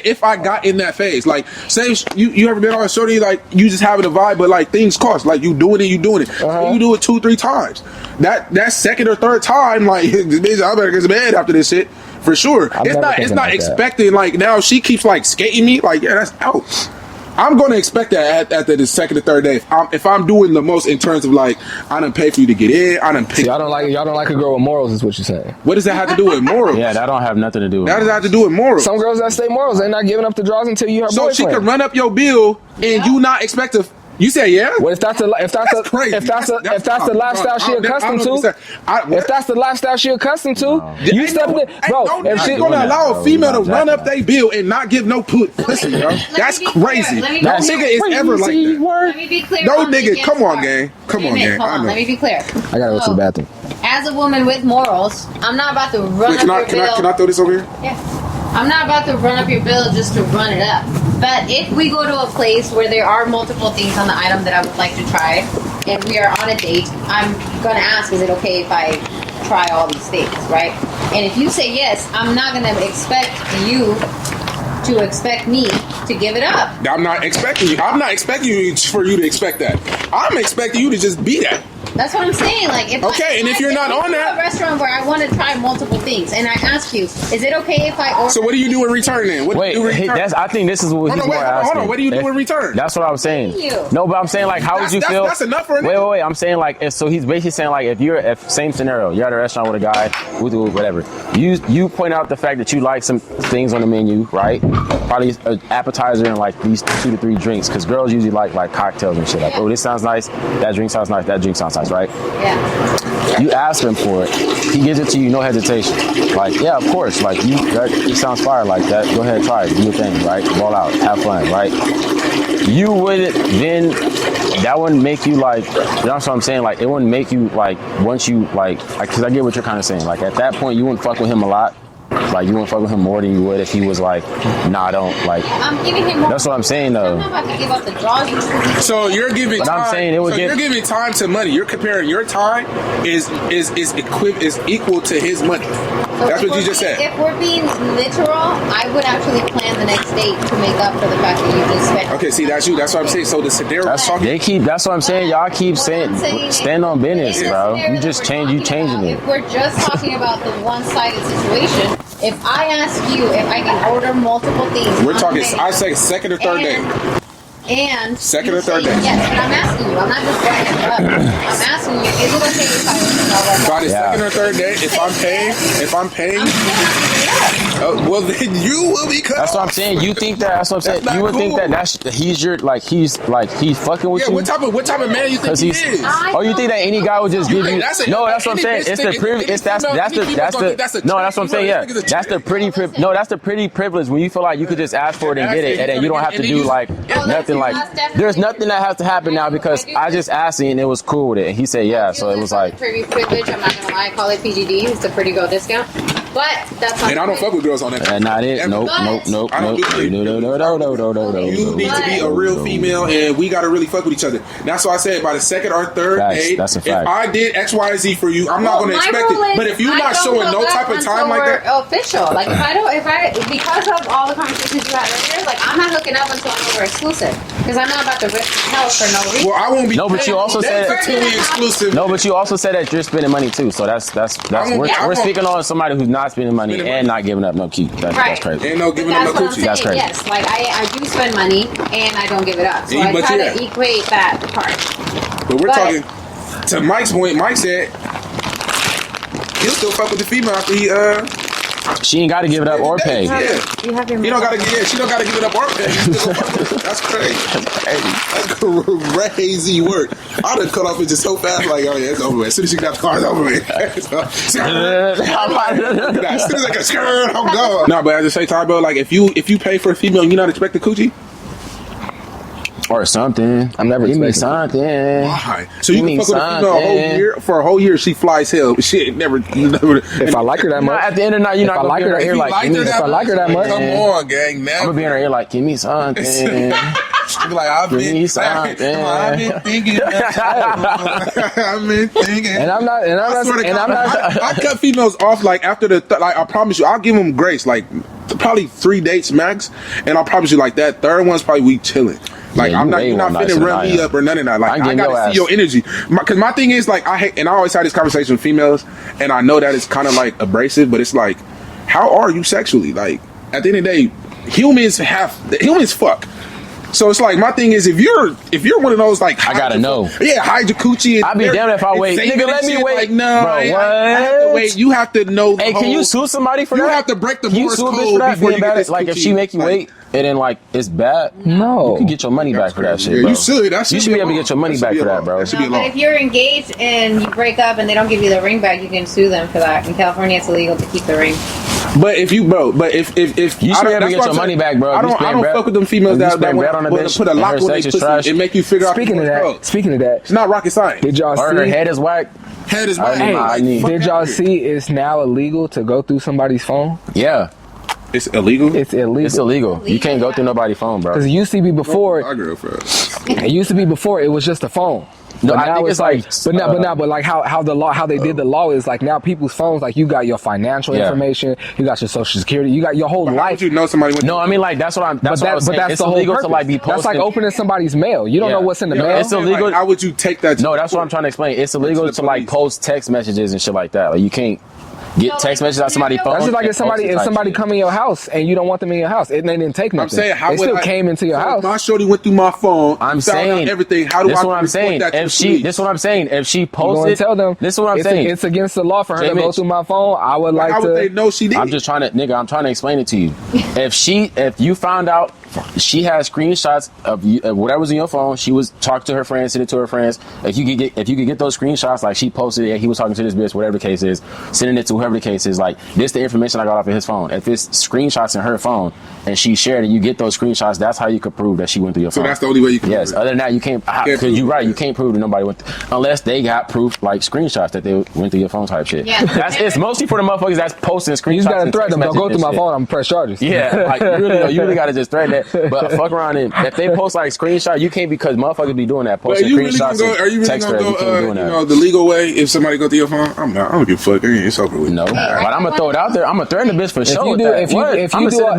if I got in that phase, like say you ever been on a shorty, like you just having a vibe, but like things cost, like you doing it. So you do it 2-3 times. That second or third time, like bitch, I better get some head after this shit for sure. It's not expecting like now she keeps like skating me, like yeah, that's out. I'm going to expect that at the second or third day. If I'm doing the most in terms of like, I done pay for you to get in. I done pay.
Y'all don't like a girl with morals, is what you're saying.
What does that have to do with morals?
Yeah, that don't have nothing to do with
that. Does have to do with morals.
Some girls that stay morals, they're not giving up the draws until you her
so
boyfriend.
She can run up your bill and you not expect to. You say yeah?
Well, if that's the lifestyle she accustomed to, if that's the lifestyle she accustomed to, you step in, bro. If she
gonna allow a female to run up their bill and not give no pussy, bro, that's crazy. No nigga is ever like that.
Let me be clear.
No nigga, come on, gang. Come on, gang.
Hold on, let me be clear.
I gotta go to the bathroom.
As a woman with morals, I'm not about to run up your bill.
Can I throw this over here?
Yeah. I'm not about to run up your bill just to run it up. But if we go to a place where there are multiple things on the item that I would like to try, and we are on a date, I'm going to ask, is it okay if I try all these things, right? And if you say yes, I'm not going to expect you to expect me to give it up.
I'm not expecting you. I'm not expecting you for you to expect that. I'm expecting you to just be that.
That's what I'm saying. Like, if you're not on that, a restaurant where I want to try multiple things, and I ask you, is it okay if I order?
So what do you do in return then?
I think this is what he's more asking.
Hold on. What do you do in return?
That's what I was saying. No, but I'm saying like, how would you feel?
That's enough for a nigga.
Wait. I'm saying like, so he's basically saying like, if same scenario, you're at a restaurant with a guy, whatever. You point out the fact that you like some things on the menu, right? Probably an appetizer and like these 2 to 3 drinks, because girls usually like cocktails and shit. Like, oh, this sounds nice. That drink sounds nice. That drink sounds nice, right?
Yeah.
You ask him for it. He gives it to you, no hesitation. Like, yeah, of course. Like, it sounds fire like that. Go ahead, try it. Do your thing, right? Ball out. Have fun, right? You would then that wouldn't make you like. That's what I'm saying. Like, it wouldn't make you like once you like, because I get what you're kind of saying. Like, at that point, you wouldn't fuck with him a lot. Like, you wouldn't fuck with him more than you would if he was like, nah, I don't like.
I'm giving him more.
That's what I'm saying, though.
I'm not about to give up the draws.
So you're giving
But
time.
I'm saying it would
You're giving time to money. You're comparing your time is equal to his money. That's what you just said.
If we're being literal, I would actually plan the next date to make up for the fact that you just spent.
Okay, see, that's you. That's what I'm saying. So the scenario talking.
They keep. That's what I'm saying. Y'all keep
What
saying,
I'm saying
stand on business,
in the
bro.
scenario
You just
that
change.
we're
You changing
talking
it.
about, If we're just talking about the one-sided situation, if I ask you if I can order multiple things,
We're
on
talking.
the menu,
I say second or third date.
and
Second
you
or third
say
date?
Yes, but I'm asking you. I'm not just going to I'm asking you, is it okay if I
By the
Yeah.
second or third date, if I'm paying, well then you will be cut.
That's what I'm saying. You think that? That's what I'm saying.
That's
You would
not
think
cool.
that he's your like he's fucking with
Yeah,
you.
what type of man you think
Because
he
he's.
is?
Oh, you think that any guy would just give you?
That's a-
No, that's what I'm
any
saying.
bitch
It's the
think-
privilege.
any
It's that's
female-
that's
any
the
female
that's
gonna think
the.
that's a
No,
trick.
that's what I'm
You
saying.
know,
Yeah,
this nigga's a
that's the
trick.
pretty. No, that's the pretty privilege when you feel like you could just ask for it and get it, and then you don't have to do like nothing. Like there's nothing that has to happen now because I just asked him and it was cool with it, and he said yeah. So it was like.
pretty privilege. I'm not gonna lie. I call it PGD. It's the pretty girl discount. But that's not.
And I don't fuck with girls on that.
That's not it.
Ever.
Nope.
I don't do it. You need to be a real female, and we gotta really fuck with each other. That's why I said by the second or third
Facts.
date,
That's a
if
fact.
I did X, Y, Z for you, I'm not gonna expect it. But if you're not showing no type of time like that,
official. Like because of all the conversations you had earlier, like I'm not hooking up until I know we're exclusive. Because I'm not about to risk health for no reason.
well, I won't be.
No, but you also said
until we exclusive.
No, but you also said that you're spending money too. So that's we're speaking on somebody who's not spending money and not giving up no key. That's crazy.
Ain't no giving up no
That's what I'm
coochie.
saying.
That's crazy.
Yes, like I do spend money and I don't give it up. So
Yeah,
I
but
try
yeah.
to equate that part.
But we're
But-
talking to Mike's point. Mike said he'll still fuck with the female after he
She ain't got to give it up or pay.
Yeah.
You have your
He don't gotta get. She don't gotta give it up or pay. He still gonna fuck with her. That's crazy. That's crazy work. I'd have cut off it just so fast. Like, oh yeah, it's over with. As soon as she got the car, it's over with. As soon as I got skirt, I'm gone. No, but at the same time, bro, like if you pay for a female, and you not expect the coochie.
Or something.
I'm never
Give me
expecting
something.
Why? So you
Give
can
me
fuck with a female a whole
something.
year. For a whole year, she flies hell. Shit, never.
If I like her that much,
At the end of the night, you're
If
not
I
gonna
like
be in
her,
her
if
ear
you
like,
like
give me
her
if
that
I like her that much,
Come on, gang.
I'm
Never.
gonna be in her ear like, give me something.
She be like, I've
Give me
been
something.
thinking. I've been thinking.
and I'm not,
I swear to
and
God,
I'm not.
I cut females off like after the like. I promise you, I'll give them grace. Like probably 3 dates max, and I promise you, like that third one's probably we chilling. Like
Yeah,
I'm
you
not,
way
you're not
more nicer
finna
than
run
I
me
am.
up or none of that. Like
I'm
I
getting your
gotta
ass.
see your energy. Because my thing is like I hate, and I always had this conversation with females, and I know that it's kind of like abrasive, but it's like, how are you sexually? Like at the end of the day, humans fuck. So it's like my thing is if you're one of those like
I gotta know.
hide your coochie. And
I'd be damned if I
and
wait.
save
Nigga,
it
let
and
me
shit.
wait.
Like no,
Bro,
I have to
what?
wait. You have to know. The
Hey, can you
whole-
sue somebody for
You
that?
have to break the
Can you
Morse
sue a bitch
code
for that?
before
Being
you get
bad?
this
Like if
coochie.
she make you
Like,
wait and then like it's bad,
No.
you can get your money back for that
crazy.
shit,
Yeah,
bro.
you should. That should
You should be able to get your money back for that, bro.
That should be a
But
law.
if you're engaged and you break up and they don't give you the ring back, you can sue them for that. In California, it's illegal to keep the ring.
But if you, bro, but if
You should be able to get your money back, bro.
I don't fuck with them females
If you
that
spend
want
bread on a bitch
to put a
and
lock
her
on their
sex is
pussy
trash.
and make you figure out.
Speaking of that,
it's not rocket science.
did y'all
Or her
see?
head is whack.
Head is
I
mine.
need- I need-
Did y'all see? It's now illegal to go through somebody's phone.
Yeah,
It's illegal.
It's illegal.
it's illegal. You can't go through nobody's phone, bro.
Because it used to be before.
My girlfriend.
It used to be before. It was just a phone.
No,
But
I
now
think
it's
it's
like,
like,
but like how the law, how they did the law is like now people's phones, like you got your financial
Yeah.
information, you got your social security, you got your whole
How
life.
would you know somebody went?
No, I mean like that's what I'm. That's what I was saying. It's
the whole
illegal
purpose.
to like be posting.
That's like opening somebody's mail. You don't
Yeah.
know what's in the
Yeah,
mail.
It's illegal.
Like, how would you take that?
No, that's what I'm trying to explain. It's illegal
To
to
the
like
police.
post text messages and shit like that. Like you can't get text messages out somebody's phone.
That's just like
and
if somebody
post it type
somebody
shit.
come in your house and you don't want them in your house. They didn't take nothing.
I'm saying, how
they
would
still
I,
came into your
so
house.
If my shorty went through my phone.
I'm
found out
saying
everything. How do
this
I
is what I'm
report
saying.
that to
If
the
she,
police?
this is what I'm saying. If she
You
posted,
gonna tell them
this is what I'm
it's,
saying.
it's against the law for her
J.
to go
Mitch.
through my phone. I would like
How
to.
would they know she did?
I'm just trying to, nigga. I'm trying to explain it to you. If you found out she has screenshots of you, whatever's in your phone, she was talking to her friends, send it to her friends. If you could get those screenshots, like she posted it, he was talking to this bitch, whatever the case is, sending it to whatever the case is, like this the information I got off of his phone. If it's screenshots in her phone and she shared it, you get those screenshots. That's how you could prove that she went through your phone.
So that's the only way you can.
Yes. Other than that, you can't. Because you're right. You can't prove that nobody went unless they got proof, like screenshots that they went through your phone type shit.
Yeah.
It's mostly for the motherfuckers that's posting screenshots.
You just gotta threaten them. Don't go through my phone. I'm press charges.
Yeah, like you really gotta just threaten that. But fuck around and if they post like screenshots, you can't because motherfuckers be doing that. Posting screenshots.
Are you really gonna go the legal way if somebody go through your phone? I'm not. I don't give a fuck. It's over with.
No, but I'm gonna throw it out there. I'm gonna threaten the bitch for sure.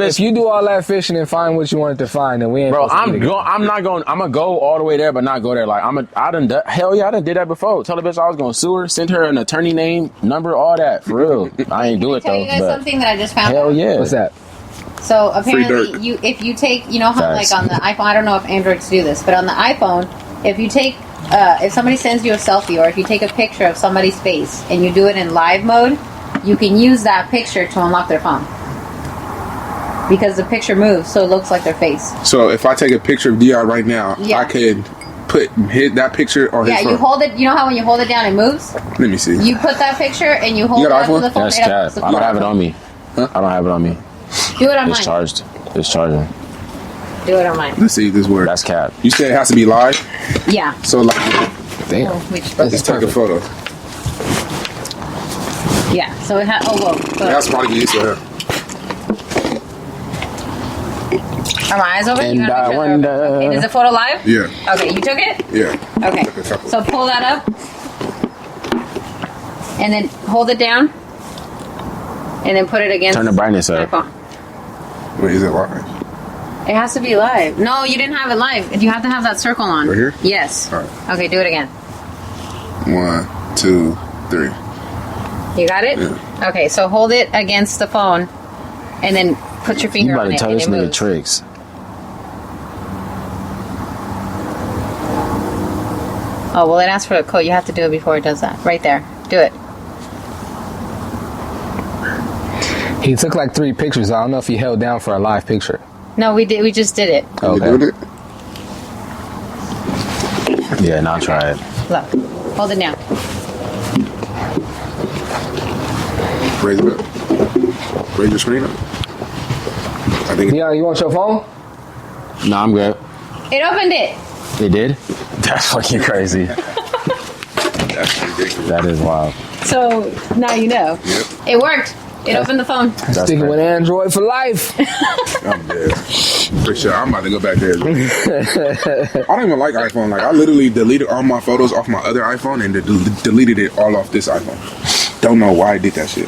If you do all that fishing and find what you wanted to find, then we ain't.
Bro, I'm gonna go all the way there, but not go there. Like I done did that before. Tell the bitch I was gonna sue her, send her an attorney name, number, all that for real. I ain't do it though.
Tell you guys something that I just found.
Hell
out.
yeah.
What's that?
So apparently, if you take, you know how
Facts.
like on the iPhone, I don't know if Androids do this, but on the iPhone, if you take, if somebody sends you a selfie or if you take a picture of somebody's face and you do it in live mode, you can use that picture to unlock their phone because the picture moves, so it looks like their face.
So if I take a picture of Dion right now,
Yeah.
I could hit that picture on his phone.
Yeah, you hold it. You know how when you hold it down, it moves.
Let me see.
You put that picture and you hold
You
it
got
up to
iPhone?
the phone.
That's
right up
cap.
to the
I don't
phone.
have it on me.
Huh?
I don't have it on me.
Do it on
It's
mine.
charged. It's charging.
Do it on mine.
Let's see if this works.
That's cap.
You said it has to be live,
Yeah.
so like,
Damn.
Oh, we just-
let's take a photo.
Yeah. So it has. Oh whoa.
That's probably easy to have.
Are my eyes open?
And
You gotta
I
make sure they're
wonder-
open. Okay, is the photo live?
Yeah.
Okay, you took it?
Yeah.
Okay.
Took a couple.
So pull that up. And then hold it down. And then put it against
Turn the brightness
my
up.
phone.
Wait, is it live?
It has to be live. No, you didn't have it live. You have to have that circle on.
Right here?
Yes.
All right.
Okay, do it again.
1, 2, 3.
You got it?
Yeah.
Okay, so hold it against the phone and then put your
You
finger
about
on
to
it
tell
and
this
it
nigga
moves.
tricks.
Oh, well, it asks for a code. You have to do it before it does that. Right there. Do it.
He took like 3 pictures. I don't know if he held down for a live picture.
No, we did. We just did it.
You
Okay.
doing it?
Yeah, now try it.
Look. Hold it down.
Raise it up. Raise your screen up. I think.
Yeah, you want your phone?
No, I'm good.
It opened it.
It did? That's fucking crazy.
That's ridiculous.
That is wild.
So now you know.
Yep.
It worked. It opened the phone.
That's
Sticking with
crazy.
Android for life.
I'm dead. For sure. I'm about to go back there. I don't even like iPhone. Like, I literally deleted all my photos off my other iPhone and deleted it all off this iPhone. Don't know why I did that shit.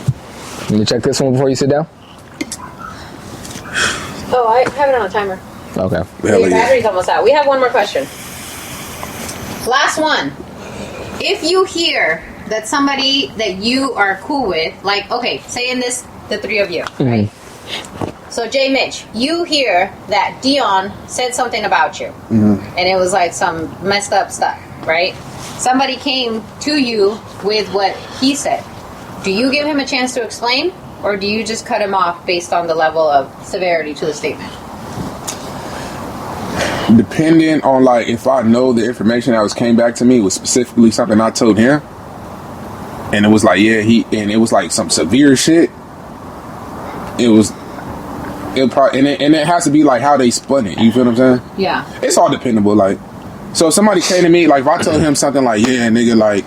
Let me check this one before you sit down.
Oh, I have it on a timer.
Okay.
Hell
Your
yeah.
battery's almost out. We have one more question. Last one. If you hear that somebody that you are cool with, like, okay, say in this, the 3 of you, right? So, Jay, Mitch, you hear that Dion said something about you, and it was like some messed up stuff, right? Somebody came to you with what he said. Do you give him a chance to explain, or do you just cut him off based on the level of severity to the statement?
Depending on, like, if I know the information that came back to me was specifically something I told him, and it was like, yeah, and it was like some severe shit, it probably, and it has to be like how they spun it, you feel what I'm saying?
Yeah.
It's all dependable, like, so if somebody came to me, like, if I told him something like, yeah, nigga, like,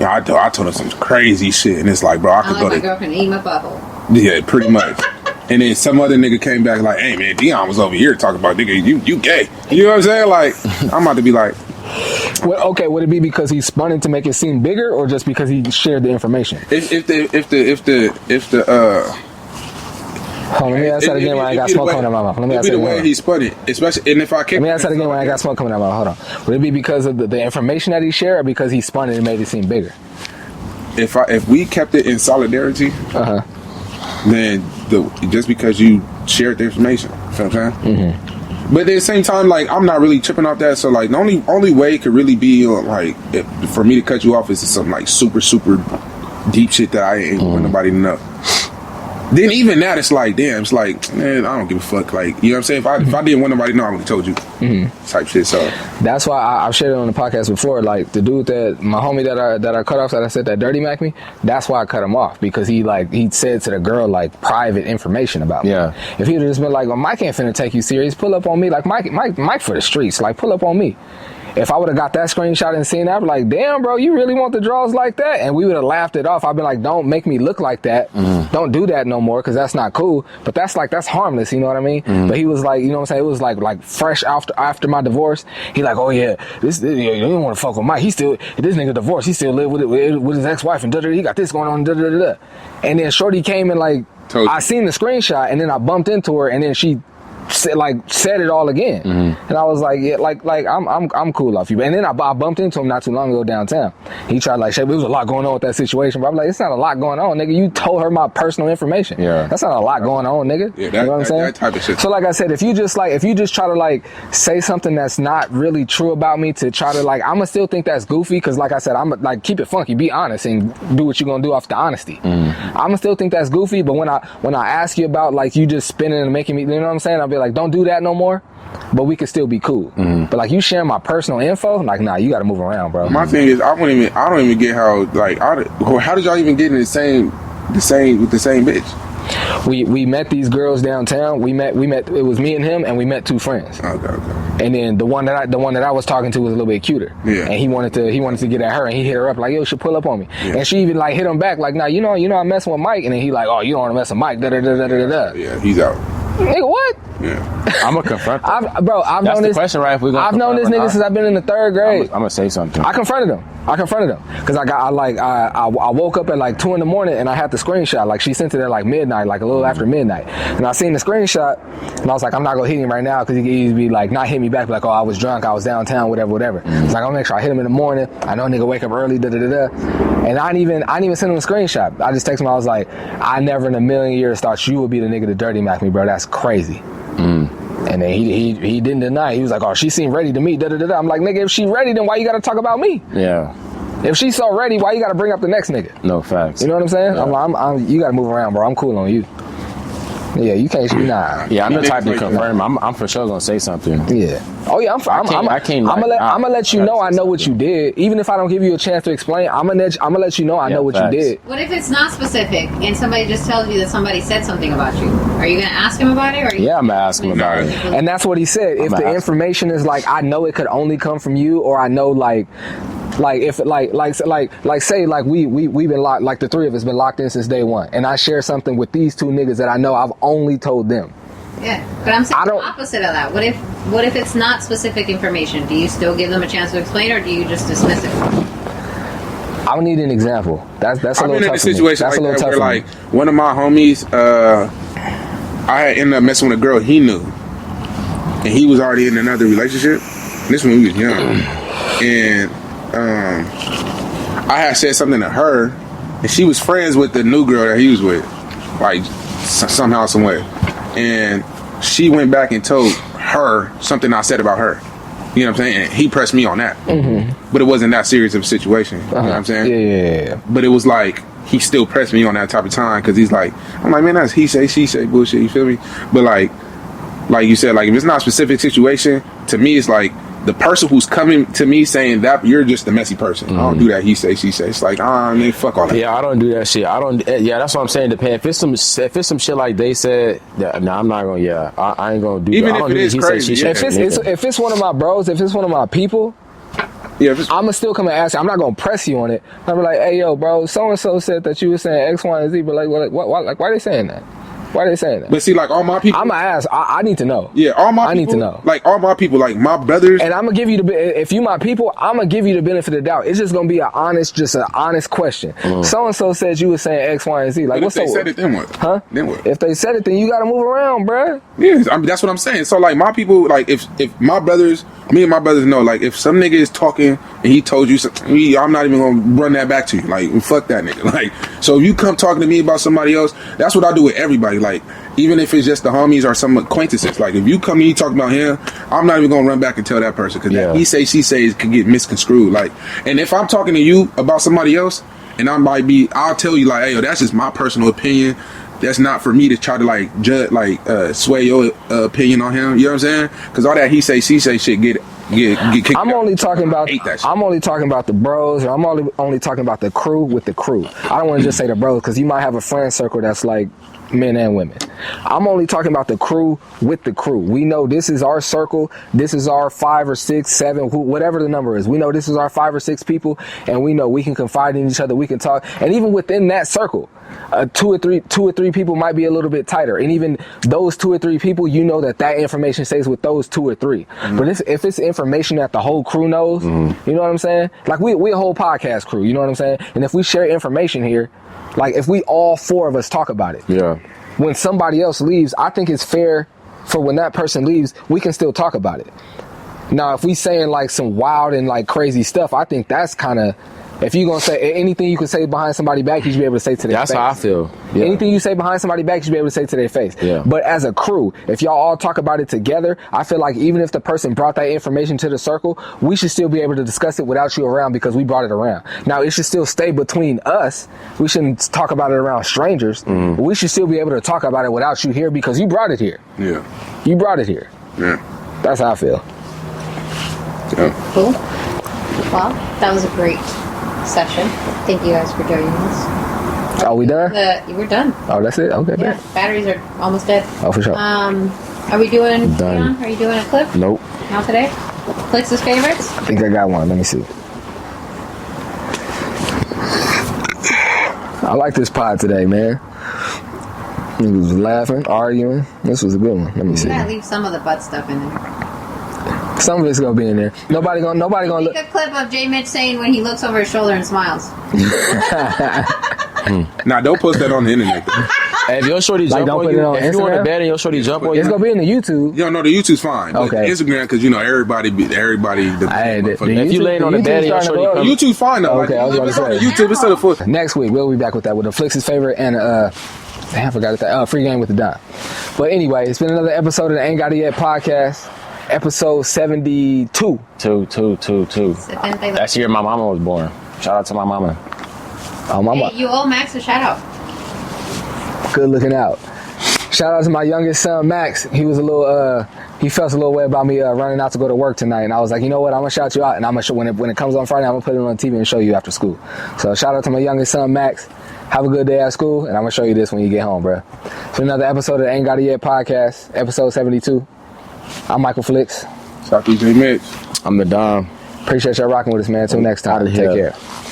yeah, I told him some crazy shit, and it's like, bro, I
I
could
like
go
my
to,
girlfriend eat my butthole.
yeah, pretty much. And then some other nigga came back like, hey man, Dion was over here talking about nigga, you gay. You know what I'm saying? Like, I'm about to be like,
Well, okay, would it be because he spun it to make it seem bigger, or just because he shared the information?
if the
Hold on, let me ask that again when I got smoke coming out my mouth. Let me ask
it'd
that
be the way
again.
he spun it, especially, and if I
Let
can't,
me ask that again when I got smoke coming out my mouth. Hold on. Would it be because of the information that he shared, or because he spun it and made it seem bigger?
if we kept it in solidarity, then just because you shared the information, you know what I'm saying? Mm-hmm. But at the same time, like, I'm not really tripping off that. So like, the only way it could really be like for me to cut you off is some like super deep shit that I ain't want nobody to know. then even that, it's like, damn, it's like, man, I don't give a fuck. Like, you know what I'm saying? If I didn't want nobody to know, I would have told you. Type shit. So
that's why I've shared it on the podcast before. Like the dude that my homie that I cut off, that I said that dirty Mac me. That's why I cut him off, because he said to the girl like private information about me.
Yeah.
If he'd just been like, well, Mike ain't finna take you serious, pull up on me. Like Mike for the streets. Like pull up on me. If I would have got that screenshot and seen that, I'd be like, damn, bro, you really want the draws like that? And we would have laughed it off. I'd be like, don't make me look like that. Don't do that no more, because that's not cool. But that's harmless, you know what I mean? But he was like, you know what I'm saying? It was like fresh after my divorce. He like, oh yeah, this you don't want to fuck with Mike. This nigga divorced. He still live with his ex-wife and he got this going on. And then Shorty came and like, I seen the screenshot, and then I bumped into her, and then she said it all again. And I was like, yeah, like I'm cool off you. And then I bumped into him not too long ago downtown. He tried like, there was a lot going on with that situation, but I'm like, it's not a lot going on, nigga. You told her my personal information.
Yeah, that's
not a lot going on, nigga.
Yeah,
you know what I'm saying?
That type of shit.
So like I said, if you just try to like say something that's not really true about me to try to like, I'ma still think that's goofy, because like I said, I'm like, keep it funky, be honest, and do what you're gonna do off the honesty. I'ma still think that's goofy, but when I ask you about like you just spinning and making me, you know what I'm saying, I'll be like, don't do that no more, but we can still be cool. But like you sharing my personal info, like, nah, you gotta move around, bro.
My thing is, I don't even get how, like, how did y'all even get in the same bitch?
We met these girls downtown. We met. It was me and him, and we met two friends.
Okay.
And then the one that I was talking to was a little bit cuter.
Yeah.
And he wanted to get at her, and he hit her up like, yo, you should pull up on me. Yeah. And she even like hit him back like, nah, you know I'm messing with Mike. And then he like, oh, you don't want to mess with Mike.
Yeah, he's out.
Nigga, what?
Yeah.
I'm gonna confront him.
I've known
the
this
question, right? If
I've known this nigga since I've been in the 3rd grade.
I'm gonna say something.
I confronted him because I woke up at like 2 a.m. and I had the screenshot. Like she sent it at like midnight, like a little after midnight, and I seen the screenshot, and I was like, I'm not gonna hit him right now, because he could easily be like, not hit me back, like, oh, I was drunk, I was downtown, whatever. It's like, I'll make sure I hit him in the morning. I know nigga wake up early, and I didn't even send him a screenshot. I just texted him. I was like, I never in a million years thought you would be the nigga to dirty Mac me, bro. That's crazy. And then he didn't deny. He was like, oh, she seemed ready to meet. I'm like, nigga, if she ready, then why you gotta talk about me?
Yeah.
If she's so ready, why you gotta bring up the next nigga?
No facts.
You know what I'm saying?
Yeah.
You gotta move around, bro. I'm cool on you. Yeah, you can't. Nah.
Yeah, I'm the type to confirm. I'm for sure gonna say something.
Yeah. Oh yeah, I'm gonna let you know I know what you did. Even if I don't give you a chance to explain, I'm gonna let you know I know what you did.
What if it's not specific and somebody just tells you that somebody said something about you? Are you gonna ask him about it?
Yeah, I'm gonna ask him about it.
And that's what he said. If the information is like, I know it could only come from you, or I know like if say we've been locked, like the three of us been locked in since day one, and I share something with these two niggas that I know I've only told them.
Yeah, but I'm saying the opposite of that. What if it's not specific information? Do you still give them a chance to explain, or do you just dismiss it?
I would need an example. That's a little tough. I've been in a
situation like that where like one of my homies, I had ended up messing with a girl he knew, and he was already in another relationship. This when we was young, and I had said something to her, and she was friends with the new girl that he was with, like somehow, some way, and she went back and told her something I said about her. You know what I'm saying? And he pressed me on that, but it wasn't that serious of a situation. You know what I'm saying?
Yeah.
But it was like he still pressed me on that type of time, because he's like, I'm like, man, that's he say, she say bullshit. You feel me? But like you said, like if it's not a specific situation, to me it's like, the person who's coming to me saying that, you're just a messy person. I don't do that. He say, she say. It's like, man, fuck all that.
Yeah, I don't do that shit. Yeah, that's what I'm saying. Depend. If it's some shit like they said, I'm not gonna. Yeah, I ain't gonna do.
Even
that.
if it is crazy.
If it's one of my bros, if it's one of my people, I'ma still come and ask you. I'm not gonna press you on it. I'm like, hey, yo, bro, so and so said that you were saying X, Y, and Z, but why are they saying that? Why are they saying that?
But see, like all my people,
I'm gonna ask. I need to know.
Yeah, I
need to know.
Like all my people, like my brothers.
And I'm gonna give you if you my people, I'm gonna give you the benefit of the doubt. It's just gonna be an honest question. So and so said you were saying X, Y, and Z. Like, what's up?
If they said it, then what?
Huh?
Then what?
If they said it, then you gotta move around, bruh.
Yeah, I mean, that's what I'm saying. So like my people, like if my brothers, me and my brothers know, like if some nigga is talking and he told you something, I'm not even gonna run that back to you. Like, fuck that nigga. Like, so if you come talking to me about somebody else, that's what I do with everybody. Like, even if it's just the homies or some acquaintances, like if you come and you talk about him, I'm not even gonna run back and tell that person, because that he say, she say could get misconstrued. Like, and if I'm talking to you about somebody else, and I'll tell you like, hey, yo, that's just my personal opinion. that's not for me to try to like judge, like sway your opinion on him. You know what I'm saying? Because all that he say, she say shit get kicked
I'm
out.
only talking about.
I hate that shit.
I'm only talking about the bros, or I'm only talking about the crew with the crew. I don't want to just say the bros because you might have a friend circle that's like men and women. I'm only talking about the crew with the crew. We know this is our circle. This is our 5 or 6, 7, whatever the number is. We know this is our 5 or 6 people, and we know we can confide in each other. We can talk, and even within that circle, 2 or 3 people might be a little bit tighter, and even those 2 or 3 people, you know that information stays with those 2 or 3. But if it's information that the whole crew knows, you know what I'm saying? Like we a whole podcast crew, you know what I'm saying? And if we share information here, like if we all 4 of us talk about it, when somebody else leaves, I think it's fair for when that person leaves, we can still talk about it. Now, if we saying like some wild and like crazy stuff, I think that's kind of, if you gonna say anything you can say behind somebody's back, you should be able to say to their face.
That's how I feel. Yeah.
Anything you say behind somebody's back, you should be able to say to their face.
Yeah.
But as a crew, if y'all all talk about it together, I feel like even if the person brought that information to the circle, we should still be able to discuss it without you around because we brought it around. Now, it should still stay between us. We shouldn't talk about it around strangers. But we should still be able to talk about it without you here because you brought it here.
Yeah.
You brought it here.
Yeah.
That's how I feel.
Yeah.
Cool. Well, that was a great session. Thank you guys for joining us.
Are we done?
We're done.
Oh, that's it? Okay,
Yeah,
bet.
batteries are almost dead.
Oh, for sure.
Are we doing?
Done.
Leon, are you doing a clip?
Nope.
Not today. Flix's favorites.
I think I got one. Let me see. I like this pod today, man. We was laughing, arguing. This was a good one. Let me see.
You gotta leave some of the butt stuff in there.
Some of it's gonna be in there. Nobody gonna look.
Make a clip of J. Mitch saying when he looks over his shoulder and smiles.
Nah, don't post that on the internet.
Hey, if your shorty
Like,
jump
don't
on
put it
you,
on
if you on
Instagram?
the bed and your shorty jump on you,
It's gonna be in the YouTube.
You know, the YouTube's fine. But
Okay.
Instagram, because you know everybody.
Hey,
if you laying on the bed and your shorty come,
YouTube's fine though.
Okay, I was about to
it's on the
say.
YouTube instead of full.
Next week we'll be back with that with the Flix's favorite and damn, I forgot that free game with the Don. But anyway, it's been another episode of the Ain't Got It Yet podcast, episode 72.
Two. That's the year my mama was born. Shout out to my mama.
Oh, mama,
Hey, you owe Max a shout out.
good looking out. Shout out to my youngest son Max. He was a little he felt a little way about me running out to go to work tonight, and I was like, you know what, I'm gonna shout you out, and I'm gonna show when it comes on Friday, I'm gonna put it on TV and show you after school. So shout out to my youngest son Max. Have a good day at school, and I'm gonna show you this when you get home, bro. So another episode of the Ain't Got It Yet podcast, episode 72. I'm Michael Flix.
Shout out to J. Mitch.
I'm the Dom.
Appreciate y'all rocking with us, man. Until next time.
Outta
Take
here.
care.